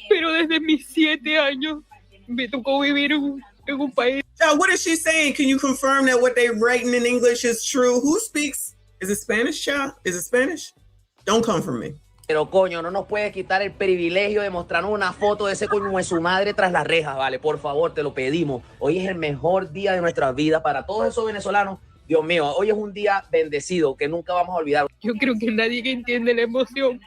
Pero desde mis 7 años me tocó vivir en un país. So what is she saying? Can you confirm that what they're writing in English is true? Who speaks? Is it Spanish, child? Is it Spanish? Don't come for me. Pero, coño, no nos puedes quitar el privilegio de mostrarnos una foto de ese coño de su madre tras las rejas, ¿vale? Por favor, te lo pedimos. Hoy es el mejor día de nuestras vidas para todos esos venezolanos. Dios mío, hoy es un día bendecido que nunca vamos a olvidar. Yo creo que nadie entiende la emoción.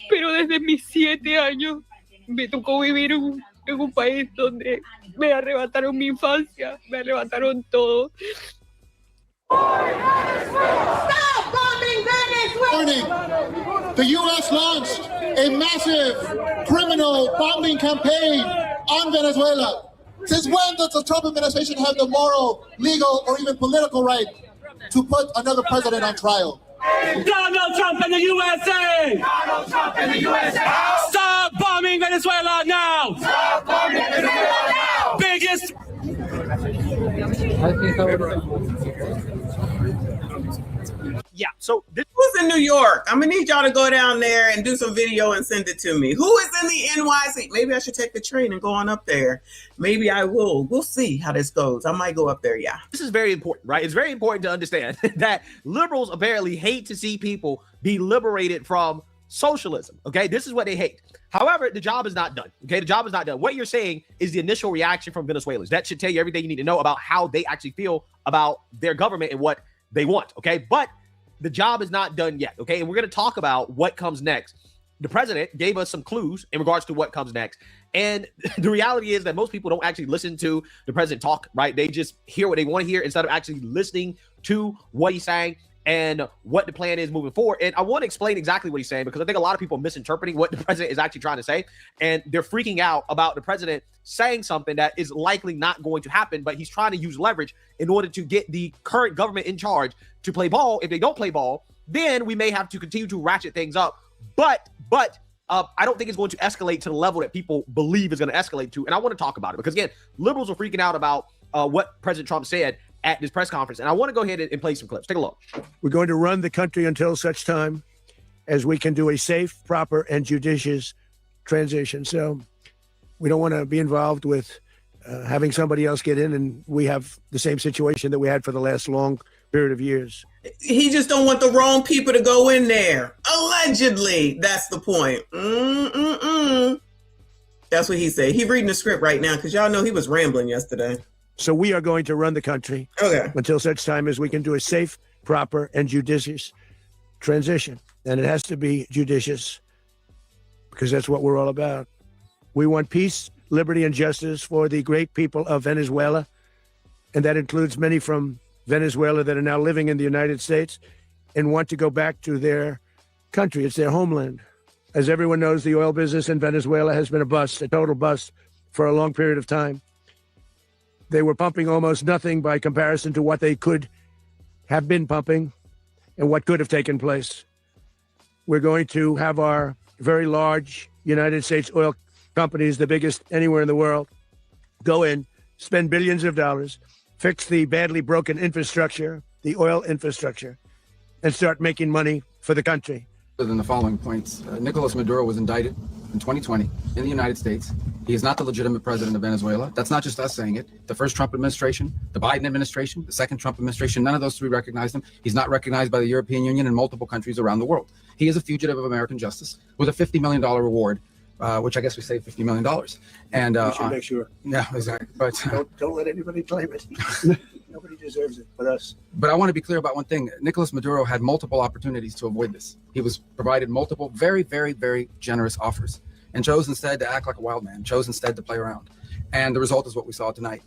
Pero desde mis 7 años me tocó vivir en un país donde me arrebataron mi infancia, me arrebataron todo. Stop bombing Venezuela! The U.S. launched a massive criminal bombing campaign on Venezuela. Since when does the Trump administration have the moral, legal, or even political right to put another president on trial? Donald Trump in the USA! Donald Trump in the USA! Stop bombing Venezuela now! Stop bombing Venezuela now! Biggest... Yeah, so who's in New York? I'm gonna need y'all to go down there and do some video and send it to me. Who is in the NYC? Maybe I should take the train and go on up there. Maybe I will. We'll see how this goes. I might go up there, yeah. This is very important, right? It's very important to understand that liberals apparently hate to see people be liberated from socialism, okay? This is what they hate. However, the job is not done, okay? The job is not done. What you're saying is the initial reaction from Venezuelans. That should tell you everything you need to know about how they actually feel about their government and what they want, okay? But the job is not done yet, okay? And we're going to talk about what comes next. The president gave us some clues in regards to what comes next. And the reality is that most people don't actually listen to the president talk, right? They just hear what they want to hear instead of actually listening to what he's saying and what the plan is moving forward. And I want to explain exactly what he's saying, because I think a lot of people are misinterpreting what the president is actually trying to say. And they're freaking out about the president saying something that is likely not going to happen, but he's trying to use leverage in order to get the current government in charge to play ball. If they don't play ball, then we may have to continue to ratchet things up. But I don't think it's going to escalate to the level that people believe is going to escalate to. And I want to talk about it because, again, liberals are freaking out about what President Trump said at this press conference. And I want to go ahead and play some clips. Take a look. We're going to run the country until such time as we can do a safe, proper, and judicious transition. So we don't want to be involved with having somebody else get in, and we have the same situation that we had for the last long period of years. He just don't want the wrong people to go in there. Allegedly, that's the point. That's what he said. He's reading the script right now because y'all know he was rambling yesterday. So we are going to run the country until such time as we can do a safe, proper, and judicious transition. And it has to be judicious because that's what we're all about. We want peace, liberty, and justice for the great people of Venezuela. And that includes many from Venezuela that are now living in the United States and want to go back to their country. It's their homeland. As everyone knows, the oil business in Venezuela has been a bust, a total bust for a long period of time. They were pumping almost nothing by comparison to what they could have been pumping and what could have taken place. We're going to have our very large United States oil companies, the biggest anywhere in the world, go in, spend billions of dollars, fix the badly broken infrastructure, the oil infrastructure, and start making money for the country. Than the following points. Nicolas Maduro was indicted in 2020 in the United States. He is not the legitimate president of Venezuela. That's not just us saying it. The first Trump administration, the Biden administration, the second Trump administration, none of those three recognized him. He's not recognized by the European Union and multiple countries around the world. He is a fugitive of American justice with a $50 million reward, which I guess we saved $50 million. And We should make sure. Yeah, exactly. But Don't let anybody claim it. Nobody deserves it but us. But I want to be clear about one thing. Nicolas Maduro had multiple opportunities to avoid this. He was provided multiple very, very, very generous offers and chose instead to act like a wild man, chose instead to play around. And the result is what we saw tonight.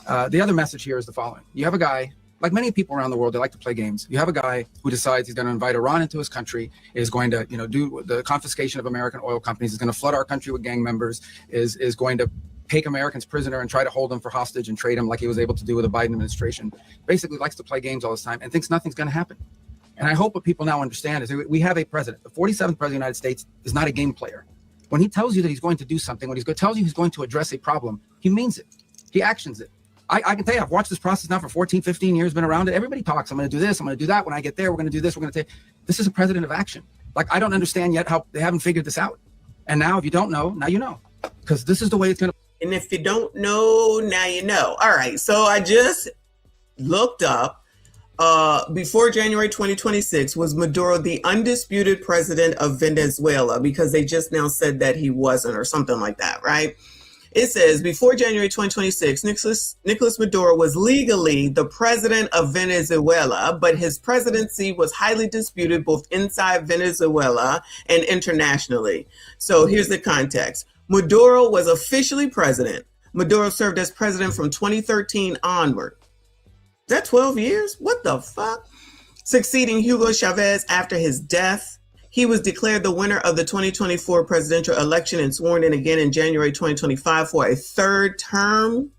The other message here is the following. You have a guy, like many people around the world, they like to play games. You have a guy who decides he's going to invite Iran into his country, is going to, do the confiscation of American oil companies, is going to flood our country with gang members, is going to take Americans prisoner and try to hold them for hostage and trade them like he was able to do with the Biden administration. Basically likes to play games all this time and thinks nothing's going to happen. And I hope what people now understand is that we have a president. The 47th president of the United States is not a game player. When he tells you that he's going to do something, when he tells you he's going to address a problem, he means it. He actions it. I can tell you, I've watched this process now for 14, 15 years, been around it. Everybody talks. I'm going to do this. I'm going to do that. When I get there, we're going to do this. We're going to take. This is a president of action. Like, I don't understand yet how they haven't figured this out. And now if you don't know, now you know. Because this is the way it's going to. And if you don't know, now you know. All right. So I just looked up before January 2026, was Maduro the undisputed president of Venezuela? Because they just now said that he wasn't or something like that, right? It says before January 2026, Nicolas Maduro was legally the president of Venezuela, but his presidency was highly disputed both inside Venezuela and internationally. So here's the context. Maduro was officially president. Maduro served as president from 2013 onward. Is that 12 years? What the fuck? Succeeding Hugo Chavez after his death. He was declared the winner of the 2024 presidential election and sworn in again in January 2025 for a third term,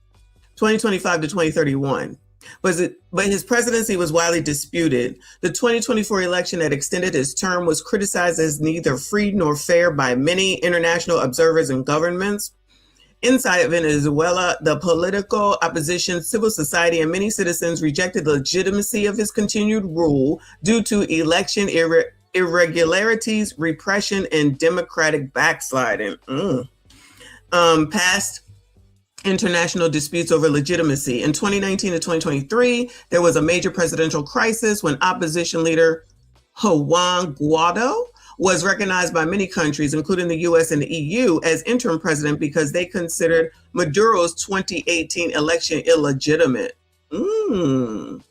2025 to 2031. But his presidency was widely disputed. The 2024 election that extended his term was criticized as neither free nor fair by many international observers and governments. Inside Venezuela, the political opposition, civil society, and many citizens rejected the legitimacy of his continued rule due to election irregularities, repression, and democratic backsliding. Past international disputes over legitimacy. In 2019 to 2023, there was a major presidential crisis when opposition leader Juan Guaido was recognized by many countries, including the US and the EU, as interim president because they considered Maduro's 2018 election illegitimate. Okay.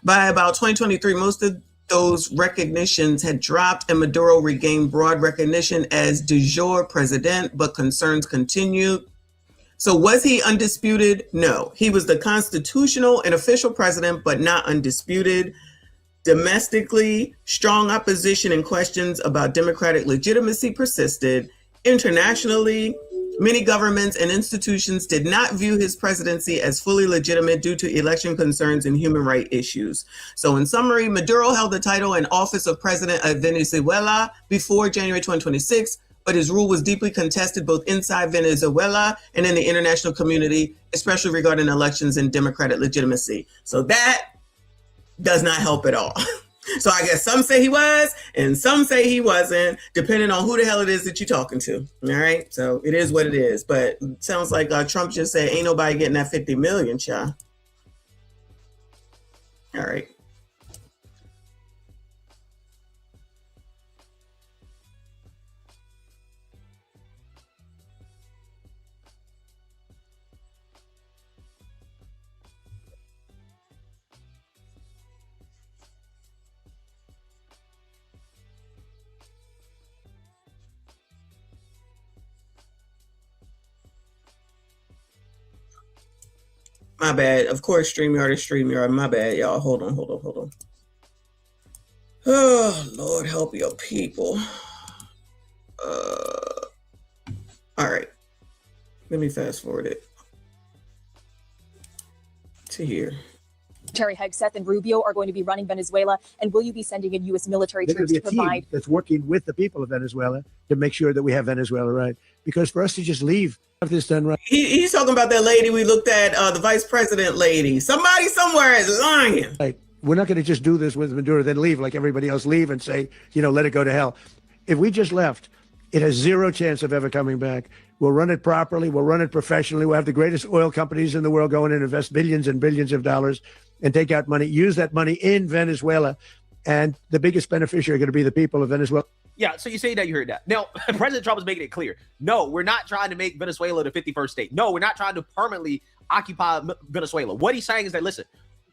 By about 2023, most of those recognitions had dropped and Maduro regained broad recognition as de jure president, but concerns continued. So was he undisputed? No, he was the constitutional and official president, but not undisputed. Domestically, strong opposition and questions about democratic legitimacy persisted. Internationally, many governments and institutions did not view his presidency as fully legitimate due to election concerns and human rights issues. So in summary, Maduro held the title and office of president of Venezuela before January 2026, but his rule was deeply contested both inside Venezuela and in the international community, especially regarding elections and democratic legitimacy. So that does not help at all. So I guess some say he was and some say he wasn't, depending on who the hell it is that you're talking to. All right. So it is what it is. But it sounds like Trump just said, ain't nobody getting that 50 million, child. All right. My bad. Of course, StreamYard is StreamYard. My bad, y'all. Hold on. Oh, Lord, help your people. All right. Let me fast forward it to here. Secretary Hegseth and Rubio are going to be running Venezuela, and will you be sending in U.S. military There's going troops to to be a provide? team that's working with the people of Venezuela to make sure that we have Venezuela right. Because for us to just leave, have this done right. He's talking about that lady we looked at, the vice president lady. Somebody somewhere is lying. Right. We're not going to just do this with Maduro, then leave like everybody else, leave and say, let it go to hell. If we just left, it has zero chance of ever coming back. We'll run it properly. We'll run it professionally. We'll have the greatest oil companies in the world go in and invest billions and billions of dollars and take out money, use that money in Venezuela. And the biggest beneficiary are going to be the people of Venezuela. Yeah, so you say that you heard that. Now, President Trump is making it clear. No, we're not trying to make Venezuela the 51st state. No, we're not trying to permanently occupy Venezuela. What he's saying is that, listen,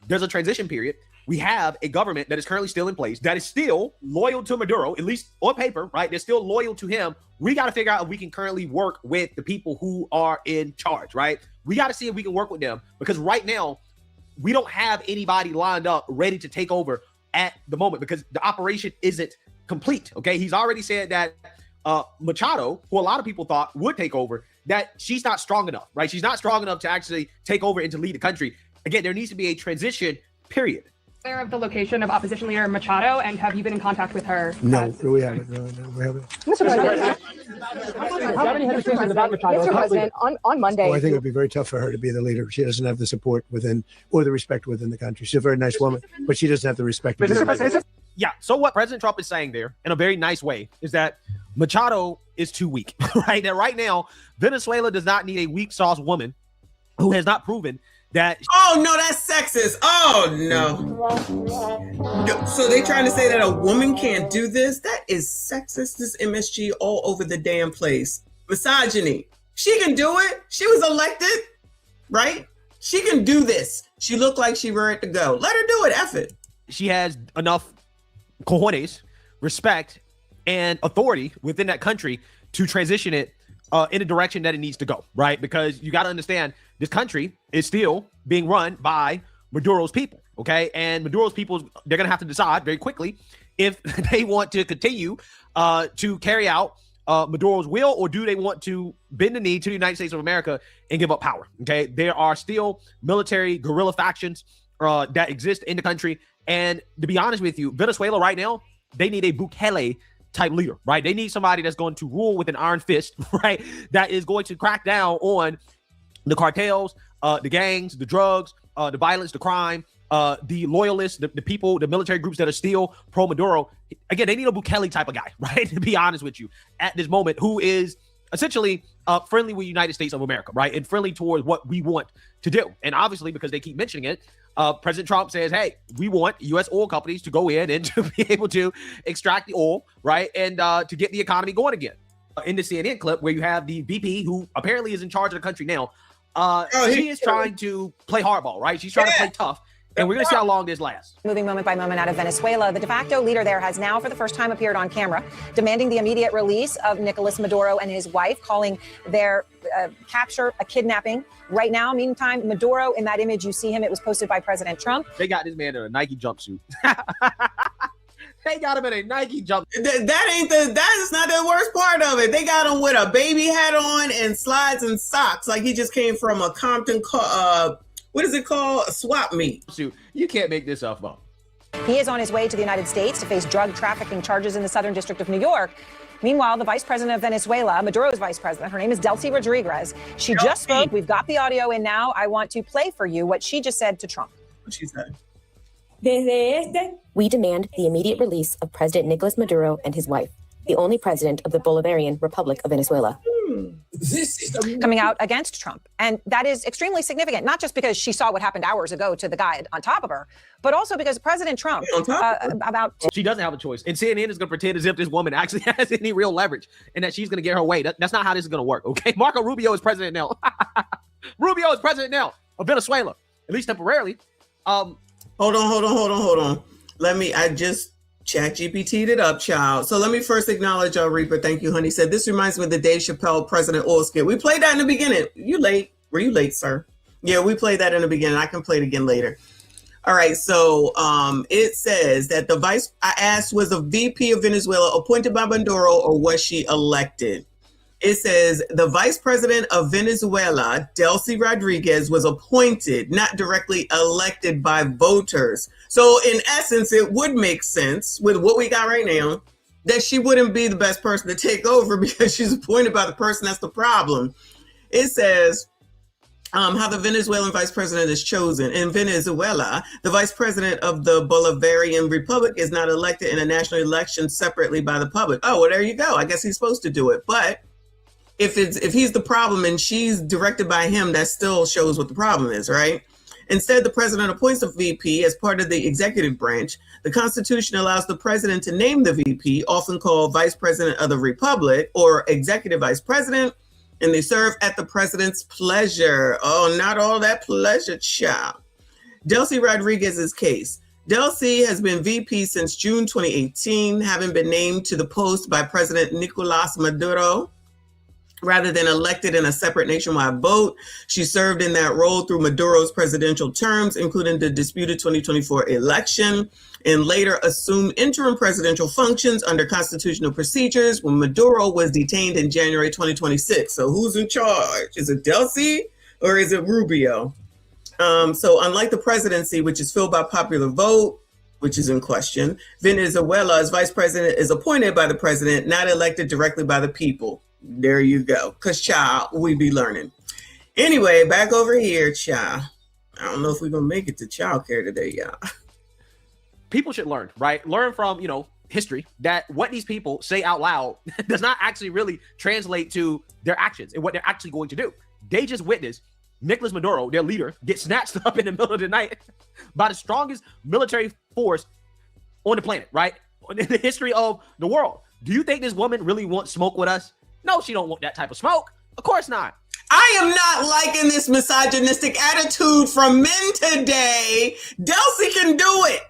there's a transition period. We have a government that is currently still in place, that is still loyal to Maduro, at least on paper, right? They're still loyal to him. We got to figure out if we can currently work with the people who are in charge, right? We got to see if we can work with them, because right now, we don't have anybody lined up ready to take over at the moment because the operation isn't complete, okay? He's already said that Machado, who a lot of people thought would take over, that she's not strong enough, right? She's not strong enough to actually take over and to lead the country. Again, there needs to be a transition period. Aware of the location of opposition leader Machado, and have you been in contact with her? No, we haven't. No, we haven't. Mr. President, on Monday. Well, I think it would be very tough for her to be the leader. She doesn't have the support within or the respect within the country. She's a very nice woman, but she doesn't have the respect. Yeah, so what President Trump is saying there, in a very nice way, is that Machado is too weak, right? That right now, Venezuela does not need a weak sauce woman who has not proven that. Oh no, that's sexist. Oh no. So they trying to say that a woman can't do this? That is sexist. This MSG all over the damn place. Misogyny. She can do it. She was elected, right? She can do this. She looked like she ready to go. Let her do it. F it. She has enough cojones, respect, and authority within that country to transition it in a direction that it needs to go, right? Because you got to understand, this country is still being run by Maduro's people, okay? And Maduro's people, they're going to have to decide very quickly if they want to continue to carry out Maduro's will, or do they want to bend the knee to the United States of America and give up power, okay? There are still military guerrilla factions that exist in the country. And to be honest with you, Venezuela right now, they need a Bukele type leader, right? They need somebody that's going to rule with an iron fist, right? That is going to crack down on the cartels, the gangs, the drugs, the violence, the crime, the loyalists, the people, the military groups that are still pro-Maduro. Again, they need a Bukele type of guy, right? To be honest with you, at this moment, who is essentially friendly with the United States of America, right? And friendly towards what we want to do. And obviously, because they keep mentioning it, President Trump says, hey, we want U.S. oil companies to go in and to be able to extract the oil, right? And to get the economy going again. In the CNN clip where you have the VP, who apparently is in charge of the country now, she is trying to play hardball, right? She's trying to play tough. And we're going to see how long this lasts. Moving moment by moment out of Venezuela, the de facto leader there has now for the first time appeared on camera, demanding the immediate release of Nicolas Maduro and his wife, calling their capture a kidnapping. Right now, meantime, Maduro, in that image, you see him. It was posted by President Trump. They got this man in a Nike jumpsuit. They got him in a Nike jumpsuit. That is not the worst part of it. They got him with a baby hat on and slides and socks, like he just came from a Compton what is it called? A swap meet. You can't make this up. He is on his way to the United States to face drug trafficking charges in the Southern District of New York. Meanwhile, the vice president of Venezuela, Maduro's vice president, her name is Delcy Rodriguez. She just spoke. We've got the audio in now. I want to play for you what she just said to Trump. What she said? We demand the immediate release of President Nicolas Maduro and his wife, the only president of the Bolivarian Republic of Venezuela. This is coming out against Trump. And that is extremely significant, not just because she saw what happened hours ago to the guy on top of her, but also because President Trump She doesn't have a choice. And CNN is going to pretend as if this woman actually has any real leverage and that she's going to get her way. That's not how this is going to work, okay? Marco Rubio is president now. Rubio is president now of Venezuela, at least temporarily. Hold on. I just ChatGPT'd it up, child. So let me first acknowledge Reaper. Thank you, honey. Said this reminds me of the Dave Chappelle President Oil skit. We played that in the beginning. You late? Were you late, sir? Yeah, we played that in the beginning. I can play it again later. All right, so it says that I asked, was a VP of Venezuela appointed by Maduro or was she elected? It says the vice president of Venezuela, Delcy Rodriguez, was appointed, not directly elected by voters. So in essence, it would make sense with what we got right now that she wouldn't be the best person to take over because she's appointed by the person that's the problem. It says how the Venezuelan vice president is chosen. In Venezuela, the vice president of the Bolivarian Republic is not elected in a national election separately by the public. Oh, well, there you go. I guess he's supposed to do it. But if he's the problem and she's directed by him, that still shows what the problem is, right? Instead, the president appoints a VP as part of the executive branch. The Constitution allows the president to name the VP, often called vice president of the republic or executive vice president, and they serve at the president's pleasure. Oh, not all that pleasure, child. Delcy Rodriguez's case. Delcy has been VP since June 2018, having been named to the post by President Nicolas Maduro rather than elected in a separate nationwide vote. She served in that role through Maduro's presidential terms, including the disputed 2024 election, and later assumed interim presidential functions under constitutional procedures when Maduro was detained in January 2026. So who's in charge? Is it Delcy or is it Rubio? So unlike the presidency, which is filled by popular vote, which is in question, Venezuela's vice president is appointed by the president, not elected directly by the people. There you go. Because, child, we be learning. Anyway, back over here, child. I don't know if we're going to make it to childcare today, y'all. People should learn, right? Learn from, history, that what these people say out loud does not actually really translate to their actions and what they're actually going to do. They just witnessed Nicolas Maduro, their leader, get snatched up in the middle of the night by the strongest military force on the planet, right? In the history of the world. Do you think this woman really wants smoke with us? No, she don't want that type of smoke. Of course not. I am not liking this misogynistic attitude from men today. Delcy can do it.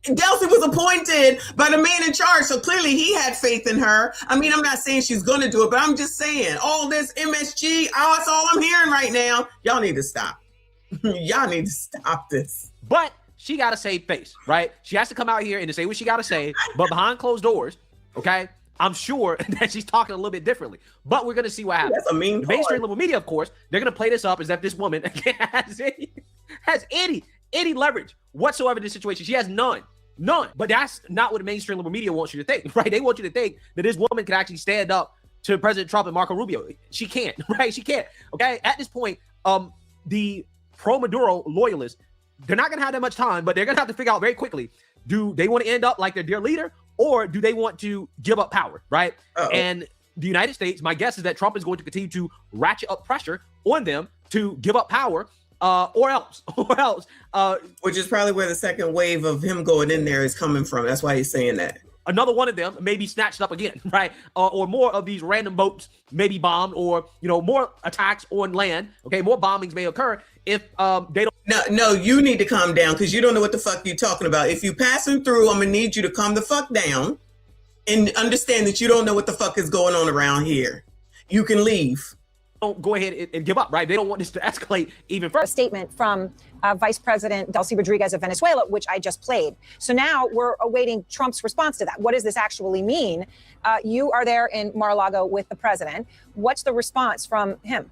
Delcy was appointed by the man in charge, so clearly he had faith in her. I mean, I'm not saying she's going to do it, but I'm just saying all this MSG, that's all I'm hearing right now. Y'all need to stop. Y'all need to stop this. But she got to save face, right? She has to come out here and to say what she got to say, but behind closed doors, okay? I'm sure that she's talking a little bit differently, but we're going to see what happens. That's a mean The mainstream liberal media, of course, they're going to play this up as if this woman has any leverage whatsoever in this situation. She has none. But that's not what the mainstream liberal media wants you to think, right? They want you to think that this woman can actually stand up to President Trump and Marco Rubio. She can't, right? She can't, okay? At this point, the pro-Maduro loyalists, they're not going to have that much time, but they're going to have to figure out very quickly, do they want to end up like their dear leader, or do they want to give up power, right? And the United States, my guess is that Trump is going to continue to ratchet up pressure on them to give up power, or else, which is probably where the second wave of him going in there is coming from. That's why he's saying that. Another one of them may be snatched up again, right? Or more of these random boats may be bombed, or more attacks on land. Okay, more bombings may occur if they don't. No, you need to calm down because you don't know what the fuck you're talking about. If you passing through, I'm gonna need you to calm the fuck down and understand that you don't know what the fuck is going on around here. You can leave. Don't go ahead and give up, right? They don't want this to escalate even further. A statement from Vice President Delcy Rodriguez of Venezuela, which I just played. So now we're awaiting Trump's response to that. What does this actually mean? You are there in Mar-a-Lago with the president. What's the response from him?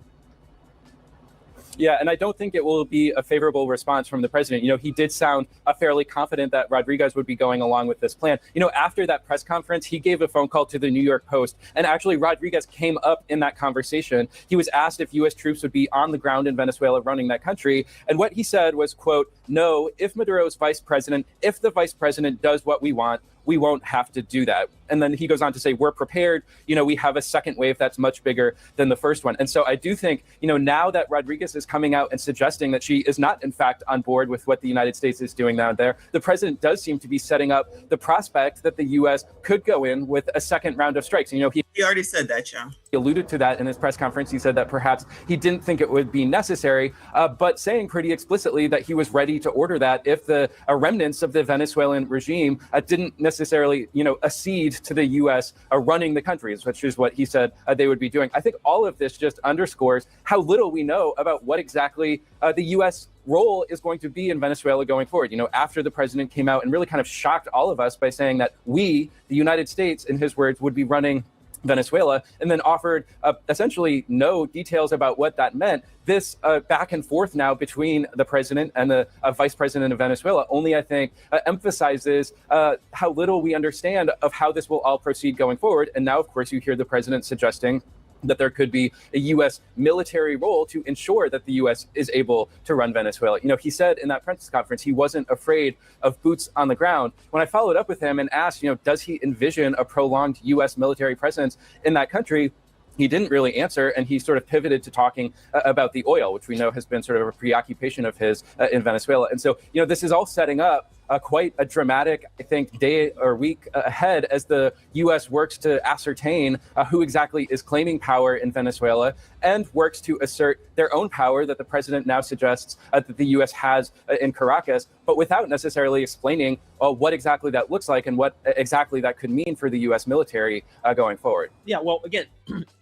Yeah, and I don't think it will be a favorable response from the president. He did sound fairly confident that Rodriguez would be going along with this plan. After that press conference, he gave a phone call to the New York Post, and actually Rodriguez came up in that conversation. He was asked if U.S. troops would be on the ground in Venezuela running that country, and what he said was, quote, "No, if Maduro's vice president, if the vice president does what we want, we won't have to do that." And then he goes on to say, we're prepared. We have a second wave that's much bigger than the first one. And so I do think, now that Rodriguez is coming out and suggesting that she is not, in fact, on board with what the United States is doing down there, the president does seem to be setting up the prospect that the U.S. could go in with a second round of strikes. He already said that, John. He alluded to that in his press conference. He said that perhaps he didn't think it would be necessary, but saying pretty explicitly that he was ready to order that if the remnants of the Venezuelan regime didn't necessarily, accede to the U.S. Running the country, which is what he said they would be doing. I think all of this just underscores how little we know about what exactly the U.S. role is going to be in Venezuela going forward. After the president came out and really kind of shocked all of us by saying that we, the United States, in his words, would be running Venezuela, and then offered essentially no details about what that meant. This back and forth now between the president and the vice president of Venezuela only, I think, emphasizes how little we understand of how this will all proceed going forward. And now, of course, you hear the president suggesting that there could be a U.S. military role to ensure that the U.S. is able to run Venezuela. He said in that press conference he wasn't afraid of boots on the ground. When I followed up with him and asked, does he envision a prolonged U.S. military presence in that country, he didn't really answer, and he sort of pivoted to talking about the oil, which we know has been sort of a preoccupation of his in Venezuela. And so, this is all setting up quite a dramatic, I think, day or week ahead as the U.S. works to ascertain who exactly is claiming power in Venezuela and works to assert their own power that the president now suggests that the U.S. has in Caracas, but without necessarily explaining what exactly that looks like and what exactly that could mean for the U.S. military going forward. Yeah, well, again,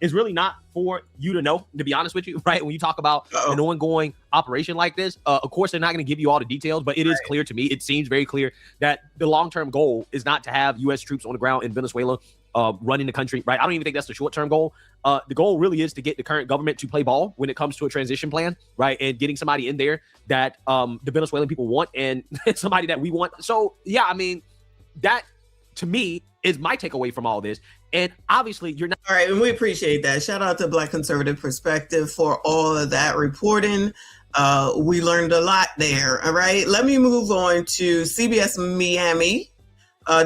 it's really not for you to know, to be honest with you, right? When you talk about an ongoing operation like this, of course, they're not going to give you all the details, but it is clear to me, it seems very clear that the long-term goal is not to have U.S. troops on the ground in Venezuela running the country, right? I don't even think that's the short-term goal. The goal really is to get the current government to play ball when it comes to a transition plan, right? And getting somebody in there that the Venezuelan people want and somebody that we want. So, yeah, I mean, that to me is my takeaway from all this. And obviously you're not. All right. And we appreciate that. Shout out to Black Conservative Perspective for all of that reporting. We learned a lot there. All right. Let me move on to CBS Miami.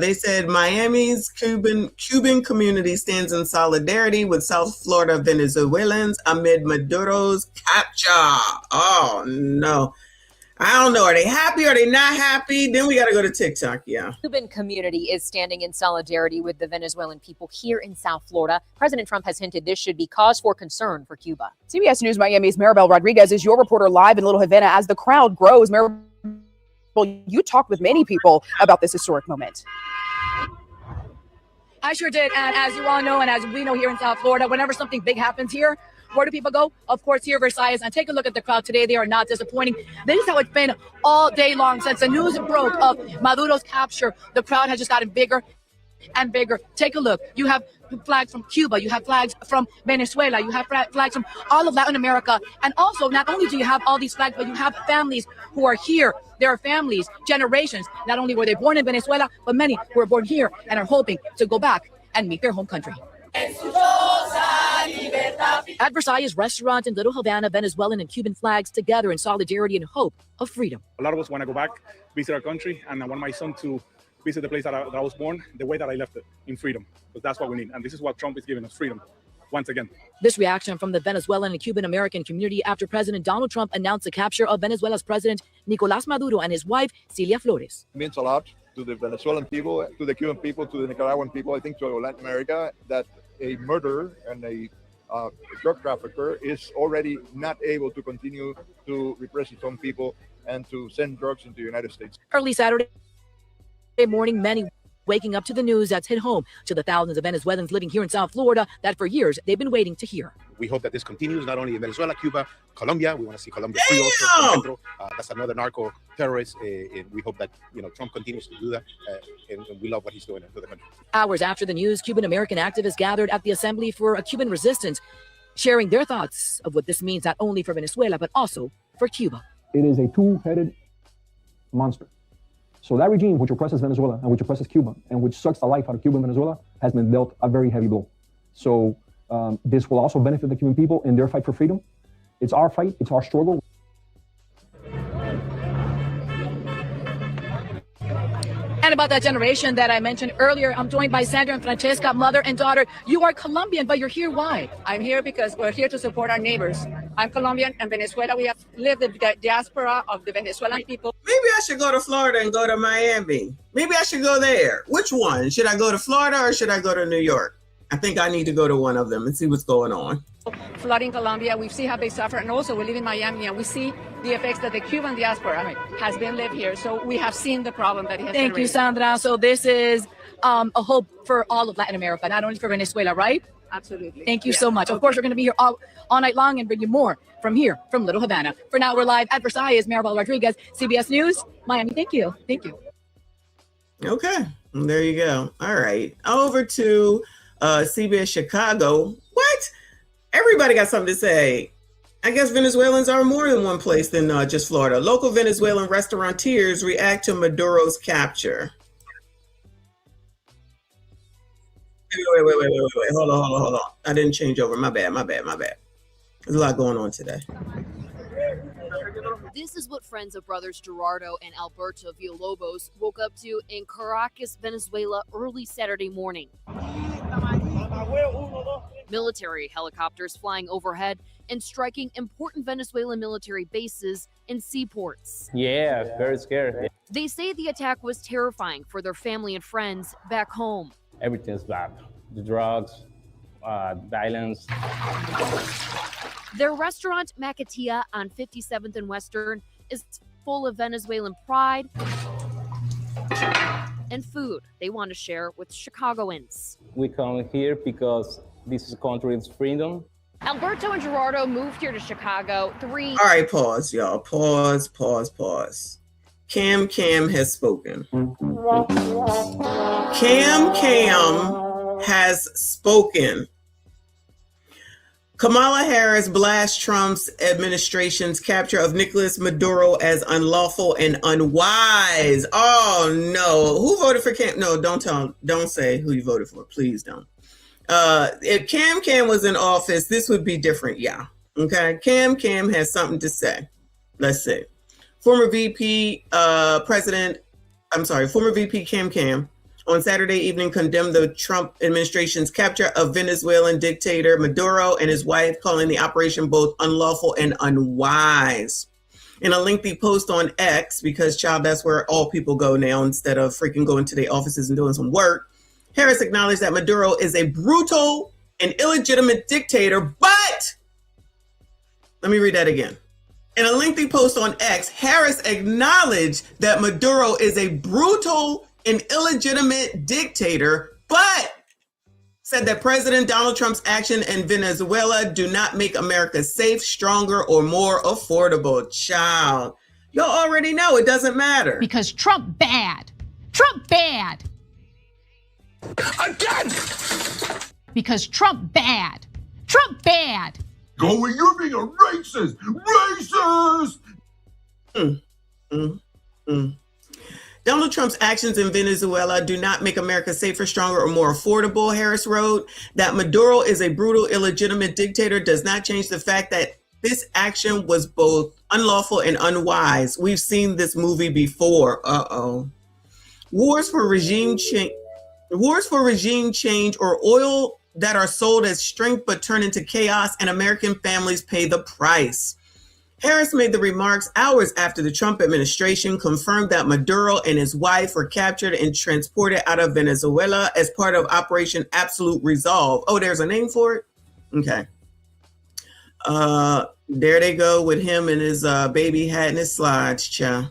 They said Miami's Cuban community stands in solidarity with South Florida Venezuelans amid Maduro's capture. Oh, no. I don't know. Are they happy? Are they not happy? Then we got to go to TikTok. Yeah. Cuban community is standing in solidarity with the Venezuelan people here in South Florida. President Trump has hinted this should be cause for concern for Cuba. CBS News Miami's Maribel Rodriguez is your reporter live in Little Havana as the crowd grows. Maribel, you talked with many people about this historic moment. I sure did. And as you all know, and as we know here in South Florida, whenever something big happens here, where do people go? Of course, here, Versailles. And take a look at the crowd today. They are not disappointing. This is how it's been all day long since the news broke of Maduro's capture. The crowd has just gotten bigger and bigger. Take a look. You have flags from Cuba. You have flags from Venezuela. You have flags from all of Latin America. And also, not only do you have all these flags, but you have families who are here. There are families, generations. Not only were they born in Venezuela, but many were born here and are hoping to go back and meet their home country. At Versailles restaurant in Little Havana, Venezuelan and Cuban flags together in solidarity and hope of freedom. A lot of us want to go back, visit our country, and I want my son to visit the place that I was born the way that I left it, in freedom, because that's what we need. And this is what Trump is giving us, freedom, once again. This reaction from the Venezuelan and Cuban American community after President Donald Trump announced the capture of Venezuela's President Nicolás Maduro and his wife, Celia Flores. It means a lot to the Venezuelan people, to the Cuban people, to the Nicaraguan people, I think to Latin America, that a murderer and a drug trafficker is already not able to continue to repress his own people and to send drugs into the United States. Early Saturday morning, many waking up to the news that's hit home to the thousands of Venezuelans living here in South Florida that for years they've been waiting to hear. We hope that this continues, not only in Venezuela, Cuba, Colombia. We want to see Colombia free also. That's another narco terrorist. And we hope that Trump continues to do that. And we love what he's doing to the country. Hours after the news, Cuban American activists gathered at the Assembly for a Cuban Resistance, sharing their thoughts of what this means not only for Venezuela, but also for Cuba. It is a two-headed monster. So that regime, which oppresses Venezuela and which oppresses Cuba and which sucks the life out of Cuba and Venezuela, has been dealt a very heavy blow. So this will also benefit the Cuban people in their fight for freedom. It's our fight. It's our struggle. And about that generation that I mentioned earlier, I'm joined by Sandra and Francesca, mother and daughter. You are Colombian, but you're here. Why? I'm here because we're here to support our neighbors. I'm Colombian, and Venezuela, we have lived in the diaspora of the Venezuelan people. Maybe I should go to Florida and go to Miami. Maybe I should go there. Which one? Should I go to Florida or should I go to New York? I think I need to go to one of them and see what's going on. Flooding Colombia, we see how they suffer, and also we live in Miami, and we see the effects that the Cuban diaspora has been lived here. So we have seen the problem that it has Thank you, generated. Sandra. So this is a hope for all of Latin America, not only for Venezuela, right? Absolutely. Thank you so much. Of course, we're going to be here all night long and bring you more from here, from Little Havana. For now, we're live at Versailles. Maribel Rodriguez, CBS News, Miami. Thank you. Thank you. Okay, there you go. All right, over to CBS Chicago. What? Everybody got something to say. I guess Venezuelans are more than one place than just Florida. Local Venezuelan restaurateurs react to Maduro's capture. Wait. Hold on. I didn't change over. My bad. There's a lot going on today. This is what friends of brothers Gerardo and Alberto Villalobos woke up to in Caracas, Venezuela early Saturday morning. Military helicopters flying overhead and striking important Venezuelan military bases and seaports. Yeah, very scary. They say the attack was terrifying for their family and friends back home. Everything's bad. The drugs, violence. Their restaurant, Macatia, on 57th and Western, is full of Venezuelan pride and food they want to share with Chicagoans. We come here because this country is freedom. Alberto and Gerardo moved here to Chicago All right, pause, y'all. Pause. Cam has spoken. Cam has spoken. Kamala Harris blasts Trump's administration's capture of Nicolas Maduro as unlawful and unwise. Oh no. Who voted for Cam? No, don't say who you voted for. Please don't. If Cam was in office, this would be different. Yeah. Okay. Cam has something to say. Let's see. Former VP Cam on Saturday evening condemned the Trump administration's capture of Venezuelan dictator Maduro and his wife, calling the operation both unlawful and unwise. In a lengthy post on X, because child, that's where all people go now instead of freaking going to their offices and doing some work, Harris acknowledged that Maduro is a brutal and illegitimate dictator, but let me read that again. In a lengthy post on X, Harris acknowledged that Maduro is a brutal and illegitimate dictator, but said that President Donald Trump's action in Venezuela do not make America safe, stronger, or more affordable. Child, y'all already know it doesn't matter. Because Trump bad. Trump bad. Again! Because Trump bad. Trump bad. Going, you're being a racist! Racist! Donald Trump's actions in Venezuela do not make America safer, stronger, or more affordable, Harris wrote. That Maduro is a brutal, illegitimate dictator does not change the fact that this action was both unlawful and unwise. We've seen this movie before. Wars for regime change or oil that are sold as strength but turn into chaos, and American families pay the price. Harris made the remarks hours after the Trump administration confirmed that Maduro and his wife were captured and transported out of Venezuela as part of Operation Absolute Resolve. Oh, there's a name for it? Okay. There they go with him and his baby hat and his slides, child.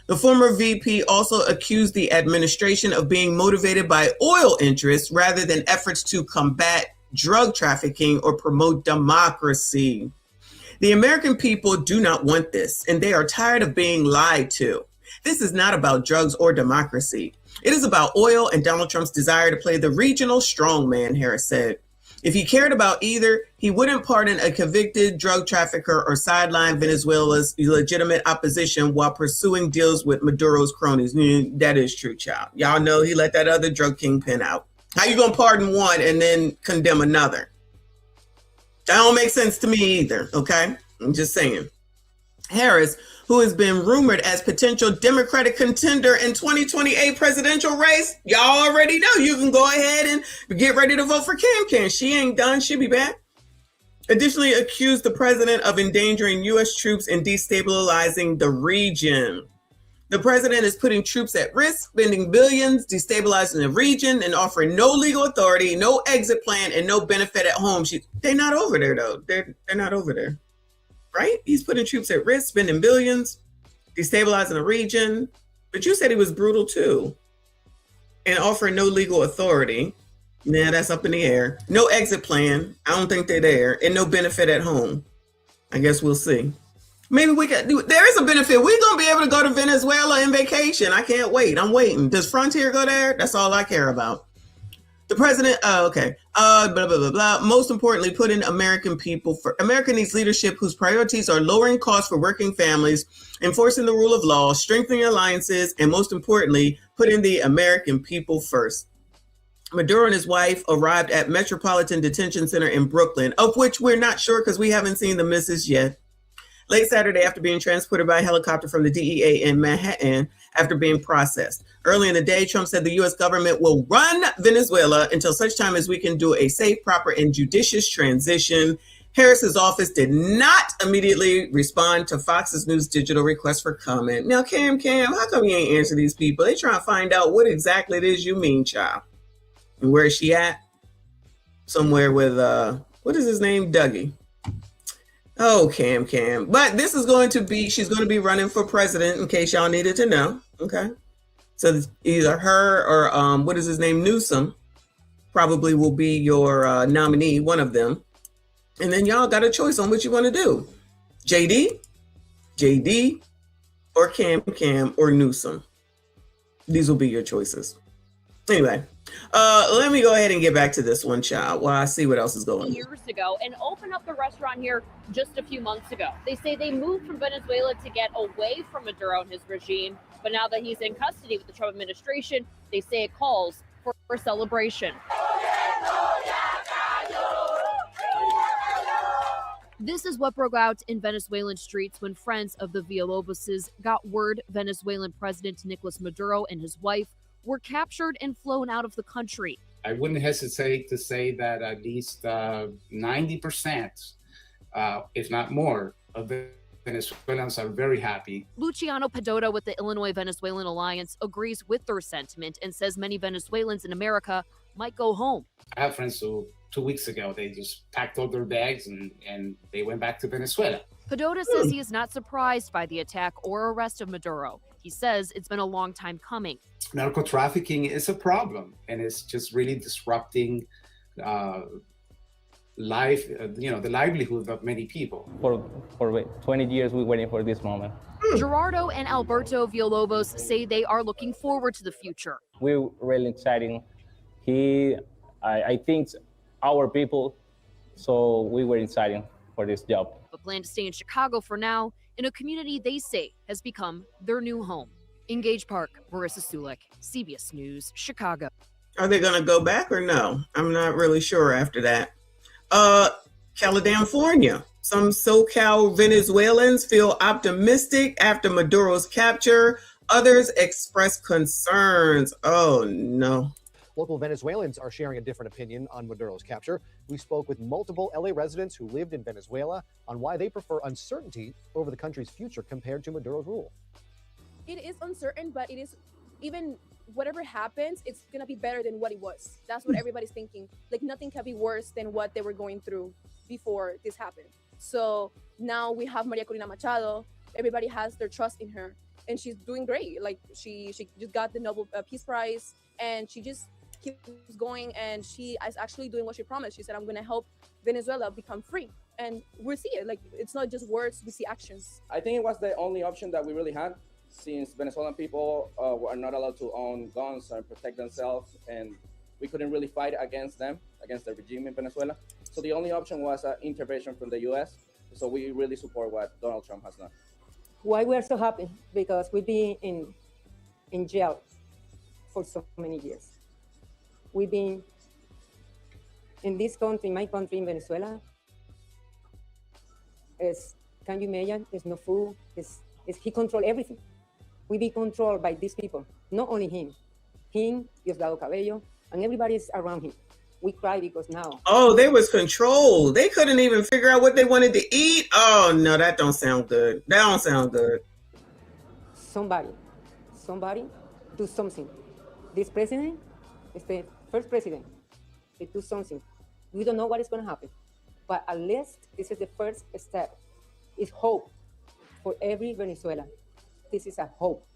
The former VP also accused the administration of being motivated by oil interests rather than efforts to combat drug trafficking or promote democracy. The American people do not want this, and they are tired of being lied to. This is not about drugs or democracy. It is about oil and Donald Trump's desire to play the regional strongman, Harris said. If he cared about either, he wouldn't pardon a convicted drug trafficker or sideline Venezuela's legitimate opposition while pursuing deals with Maduro's cronies. That is true, child. Y'all know he let that other drug kingpin out. How you gonna pardon one and then condemn another? That don't make sense to me either, okay? I'm just saying. Harris, who has been rumored as potential Democratic contender in 2028 presidential race, y'all already know. You can go ahead and get ready to vote for Cam. She ain't done. She'll be back. Additionally, accused the president of endangering U.S. troops and destabilizing the region. The president is putting troops at risk, spending billions, destabilizing the region, and offering no legal authority, no exit plan, and no benefit at home. They're not over there, though. They're not over there, right? He's putting troops at risk, spending billions, destabilizing the region. But you said he was brutal, too. And offering no legal authority. Nah, that's up in the air. No exit plan. I don't think they're there. And no benefit at home. I guess we'll see. Maybe we can do. There is a benefit. We're going to be able to go to Venezuela in vacation. I can't wait. I'm waiting. Does Frontier go there? That's all I care about. The president, okay. Blah, blah, blah, blah. Most importantly, put in American people for America needs leadership whose priorities are lowering costs for working families, enforcing the rule of law, strengthening alliances, and most importantly, putting the American people first. Maduro and his wife arrived at Metropolitan Detention Center in Brooklyn, of which we're not sure because we haven't seen the missus yet. Late Saturday, after being transported by helicopter from the DEA in Manhattan after being processed. Early in the day, Trump said the U.S. government will run Venezuela until such time as we can do a safe, proper, and judicious transition. Harris's office did not immediately respond to Fox's News digital request for comment. Now, Cam, how come you ain't answer these people? They trying to find out what exactly it is you mean, child. And where is she at? Somewhere with, what is his name? Dougie. Oh, Cam. But this is going to be, she's going to be running for president in case y'all needed to know. Okay. So either her or, what is his name? Newsom probably will be your nominee, one of them. And then y'all got a choice on what you want to do. JD, or Cam, or Newsom. These will be your choices. Anyway, let me go ahead and get back to this one, child, while I see what else is going on. Years ago and opened up the restaurant here just a few months ago. They say they moved from Venezuela to get away from Maduro and his regime, but now that he's in custody with the Trump administration, they say it calls for celebration. This is what broke out in Venezuelan streets when friends of the Villaloboses got word Venezuelan President Nicolas Maduro and his wife were captured and flown out of the country. I wouldn't hesitate to say that at least 90%, if not more, of the Venezuelans are very happy. Luciano Pedota with the Illinois Venezuelan Alliance agrees with their sentiment and says many Venezuelans in America might go home. I have friends who 2 weeks ago, they just packed all their bags and they went back to Venezuela. Pedota says he is not surprised by the attack or arrest of Maduro. He says it's been a long time coming. Narco trafficking is a problem, and it's just really disrupting life, the livelihood of many people. For 20 years, we're waiting for this moment. Gerardo and Alberto Villalobos say they are looking forward to the future. We're really exciting. I think our people, so we were excited for this job. But plan to stay in Chicago for now, in a community they say has become their new home. In Gage Park, Marissa Sulik, CBS News, Chicago. Are they going to go back or no? I'm not really sure after that. California. Some SoCal Venezuelans feel optimistic after Maduro's capture. Others express concerns. Oh, no. Local Venezuelans are sharing a different opinion on Maduro's capture. We spoke with multiple LA residents who lived in Venezuela on why they prefer uncertainty over the country's future compared to Maduro's rule. It is uncertain, but it is, even whatever happens, it's going to be better than what it was. That's what everybody's thinking. Like, nothing can be worse than what they were going through before this happened. So now we have Maria Corina Machado. Everybody has their trust in her, and she's doing great. Like, she just got the Nobel Peace Prize, and she just keeps going, and she is actually doing what she promised. She said, I'm going to help Venezuela become free. And we see it. Like, it's not just words, we see actions. I think it was the only option that we really had, since Venezuelan people are not allowed to own guns and protect themselves, and we couldn't really fight against them, against the regime in Venezuela. So the only option was intervention from the U.S. So we really support what Donald Trump has done. Why we are so happy? Because we've been in jail for so many years. We've been in this country, my country, in Venezuela. Can you imagine? There's no food. He controls everything. We be controlled by these people, not only him, Diosdado Cabello, and everybody is around him. We cry because now. Oh, they was controlled. They couldn't even figure out what they wanted to eat. Oh, no, that don't sound good. That don't sound good. Somebody somebody do something. This president is the first president to do something. We don't know what is going to happen, but at least this is the first step. It's hope for every Venezuelan. This is a hope.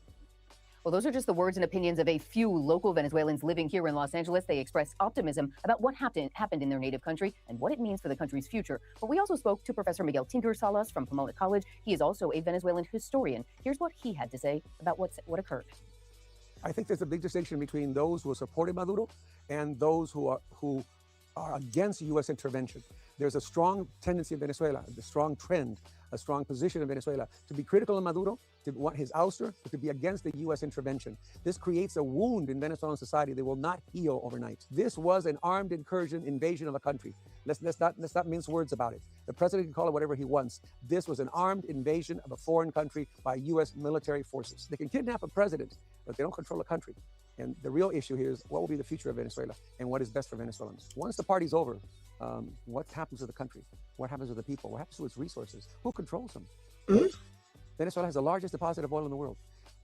Well, those are just the words and opinions of a few local Venezuelans living here in Los Angeles. They expressed optimism about what happened in their native country and what it means for the country's future. But we also spoke to Professor Miguel Tinker Salas from Pomona College. He is also a Venezuelan historian. Here's what he had to say about what occurred. I think there's a big distinction between those who are supporting Maduro and those who are against U.S. intervention. There's a strong tendency in Venezuela, a strong trend, a strong position in Venezuela to be critical of Maduro, to want his ouster, but to be against the U.S. intervention. This creates a wound in Venezuelan society that will not heal overnight. This was an armed invasion of a country. Let's not mince words about it. The president can call it whatever he wants. This was an armed invasion of a foreign country by U.S. military forces. They can kidnap a president, but they don't control a country. And the real issue here is what will be the future of Venezuela and what is best for Venezuelans. Once the party's over, what happens to the country? What happens to the people? What happens to its resources? Who controls them? Mm-hmm. Venezuela has the largest deposit of oil in the world.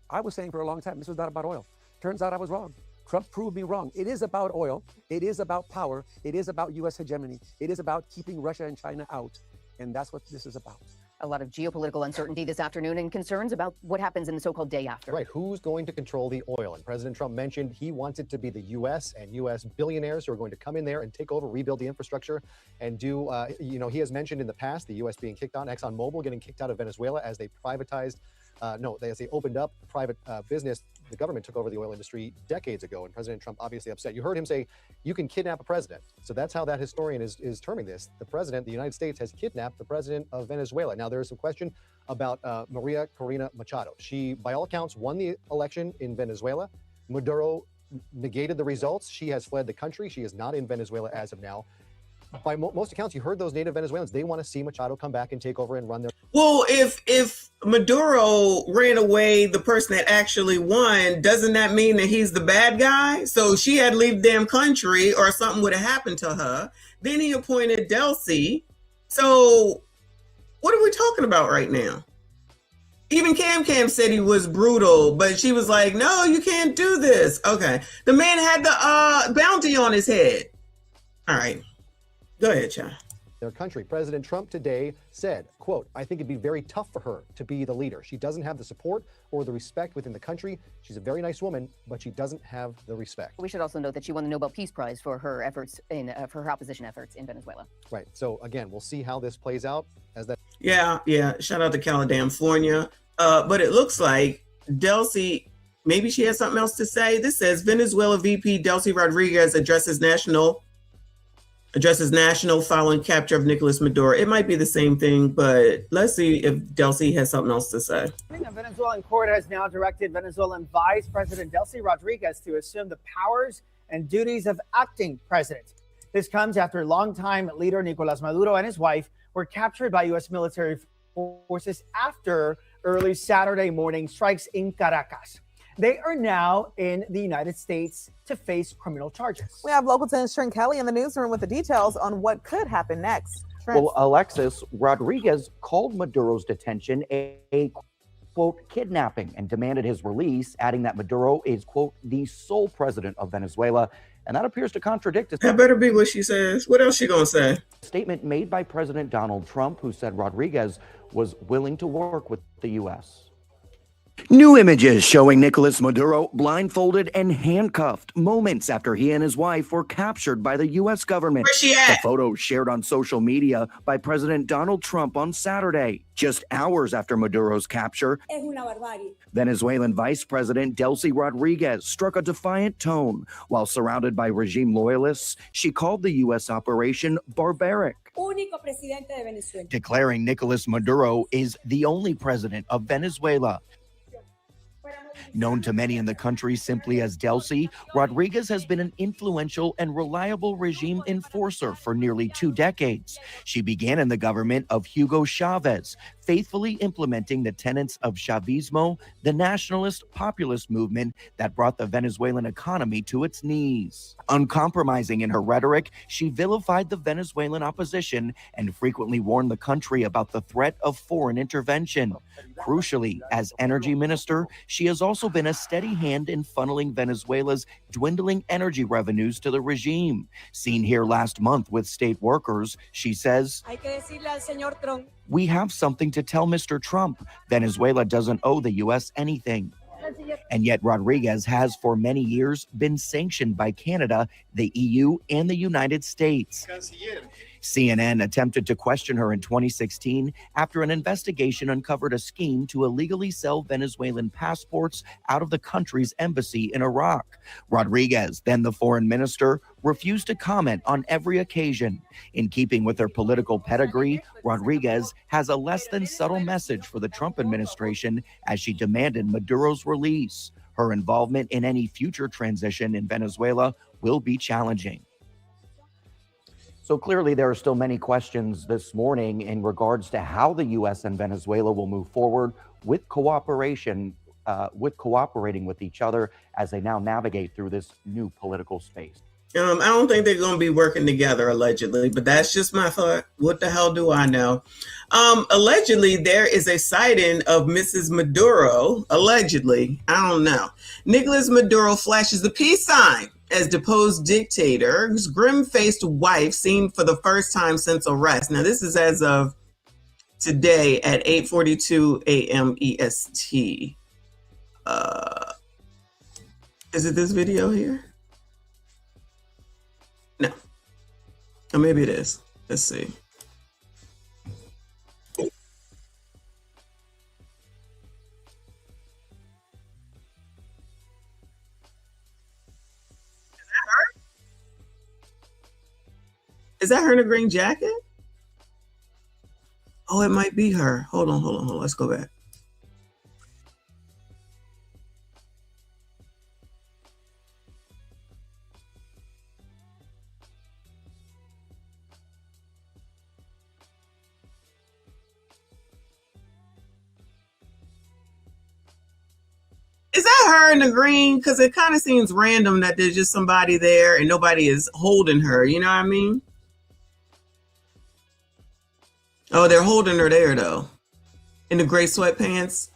I was saying for a long time, this was not about oil. Turns out I was wrong. Trump proved me wrong. It is about oil. It is about power. It is about U.S. hegemony. It is about keeping Russia and China out. And that's what this is about. A lot of geopolitical uncertainty this afternoon and concerns about what happens in the so-called day after. Right. Who's going to control the oil? And President Trump mentioned he wants it to be the U.S. and U.S. billionaires who are going to come in there and take over, rebuild the infrastructure and do, he has mentioned in the past the U.S. being kicked out, ExxonMobil getting kicked out of Venezuela as they privatized, as they opened up private business. The government took over the oil industry decades ago, and President Trump obviously upset. You heard him say, you can kidnap a president. So that's how that historian is terming this. The president, the United States, has kidnapped the president of Venezuela. Now, there is some question about Maria Corina Machado. She, by all accounts, won the election in Venezuela. Maduro negated the results. She has fled the country. She is not in Venezuela as of now. By most accounts, you heard those native Venezuelans, they want to see Machado come back and take over and run their... Well, if Maduro ran away, the person that actually won, doesn't that mean that he's the bad guy? So she had to leave the damn country or something would have happened to her. Then he appointed Delcy. So what are we talking about right now? Even Cam said he was brutal, but she was like, no, you can't do this. Okay. The man had the bounty on his head. All right. Go ahead, Chad. Their country. President Trump today said, quote, I think it'd be very tough for her to be the leader. She doesn't have the support or the respect within the country. She's a very nice woman, but she doesn't have the respect. We should also note that she won the Nobel Peace Prize for her efforts for her opposition efforts in Venezuela. Right. So again, we'll see how this plays out as that. Yeah. Shout out to California. But it looks like Delcy, maybe she has something else to say. This says Venezuela VP Delcy Rodriguez addresses national following capture of Nicolas Maduro. It might be the same thing, but let's see if Delcy has something else to say. A Venezuelan court has now directed Venezuelan Vice President Delcy Rodriguez to assume the powers and duties of acting president. This comes after longtime leader Nicolas Maduro and his wife were captured by U.S. military forces after early Saturday morning strikes in Caracas. They are now in the United States to face criminal charges. We have local 10's Trent Kelly in the newsroom with the details on what could happen next. Trent. Well, Alexis, Rodriguez called Maduro's detention a quote, kidnapping and demanded his release, adding that Maduro is, quote, the sole president of Venezuela. And that appears to contradict. That better be what she says. What else she gonna say? Statement made by President Donald Trump, who said Rodriguez was willing to work with the U.S. New images showing Nicolas Maduro blindfolded and handcuffed moments after he and his wife were captured by the U.S. government. Where's she at? The photo shared on social media by President Donald Trump on Saturday, just hours after Maduro's capture. Venezuelan Vice President Delcy Rodriguez struck a defiant tone. While surrounded by regime loyalists, she called the U.S. operation barbaric, declaring Nicolas Maduro is the only president of Venezuela. Known to many in the country simply as Delcy, Rodriguez has been an influential and reliable regime enforcer for nearly 2 decades. She began in the government of Hugo Chavez, faithfully implementing the tenets of Chavismo, the nationalist populist movement that brought the Venezuelan economy to its knees. Uncompromising in her rhetoric, she vilified the Venezuelan opposition and frequently warned the country about the threat of foreign intervention. Crucially, as energy minister, she has also been a steady hand in funneling Venezuela's dwindling energy revenues to the regime. Seen here last month with state workers, she says, "We have something to tell Mr. Trump. Venezuela doesn't owe the U.S. anything." And yet Rodriguez has for many years been sanctioned by Canada, the EU, and the United States. CNN attempted to question her in 2016 after an investigation uncovered a scheme to illegally sell Venezuelan passports out of the country's embassy in Iraq. Rodriguez, then the foreign minister, refused to comment on every occasion. In keeping with her political pedigree, Rodriguez has a less than subtle message for the Trump administration as she demanded Maduro's release. Her involvement in any future transition in Venezuela will be challenging. So clearly there are still many questions this morning in regards to how the U.S. and Venezuela will move forward with cooperating with each other as they now navigate through this new political space. I don't think they're going to be working together, allegedly, but that's just my thought. What the hell do I know? Allegedly, there is a sighting of Mrs. Maduro. Allegedly, I don't know. Nicolas Maduro flashes the peace sign as deposed dictator's grim-faced wife seen for the first time since arrest. Now, this is as of today at 8:42 a.m. EST. Is it this video here? No. Or maybe it is. Let's see. Is that her in a green jacket? Oh, it might be her. Hold on. Let's go back. Is that her in the green? Because it kind of seems random that there's just somebody there and nobody is holding her. You know what I mean? Oh, they're holding her there, though. In the gray sweatpants.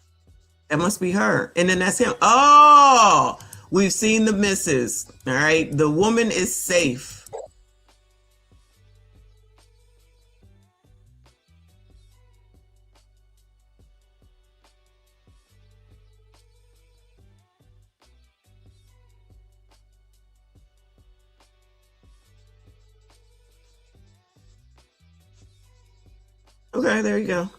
That must be her. And then that's him. Oh, we've seen the misses. All right. The woman is safe. Okay, there you go.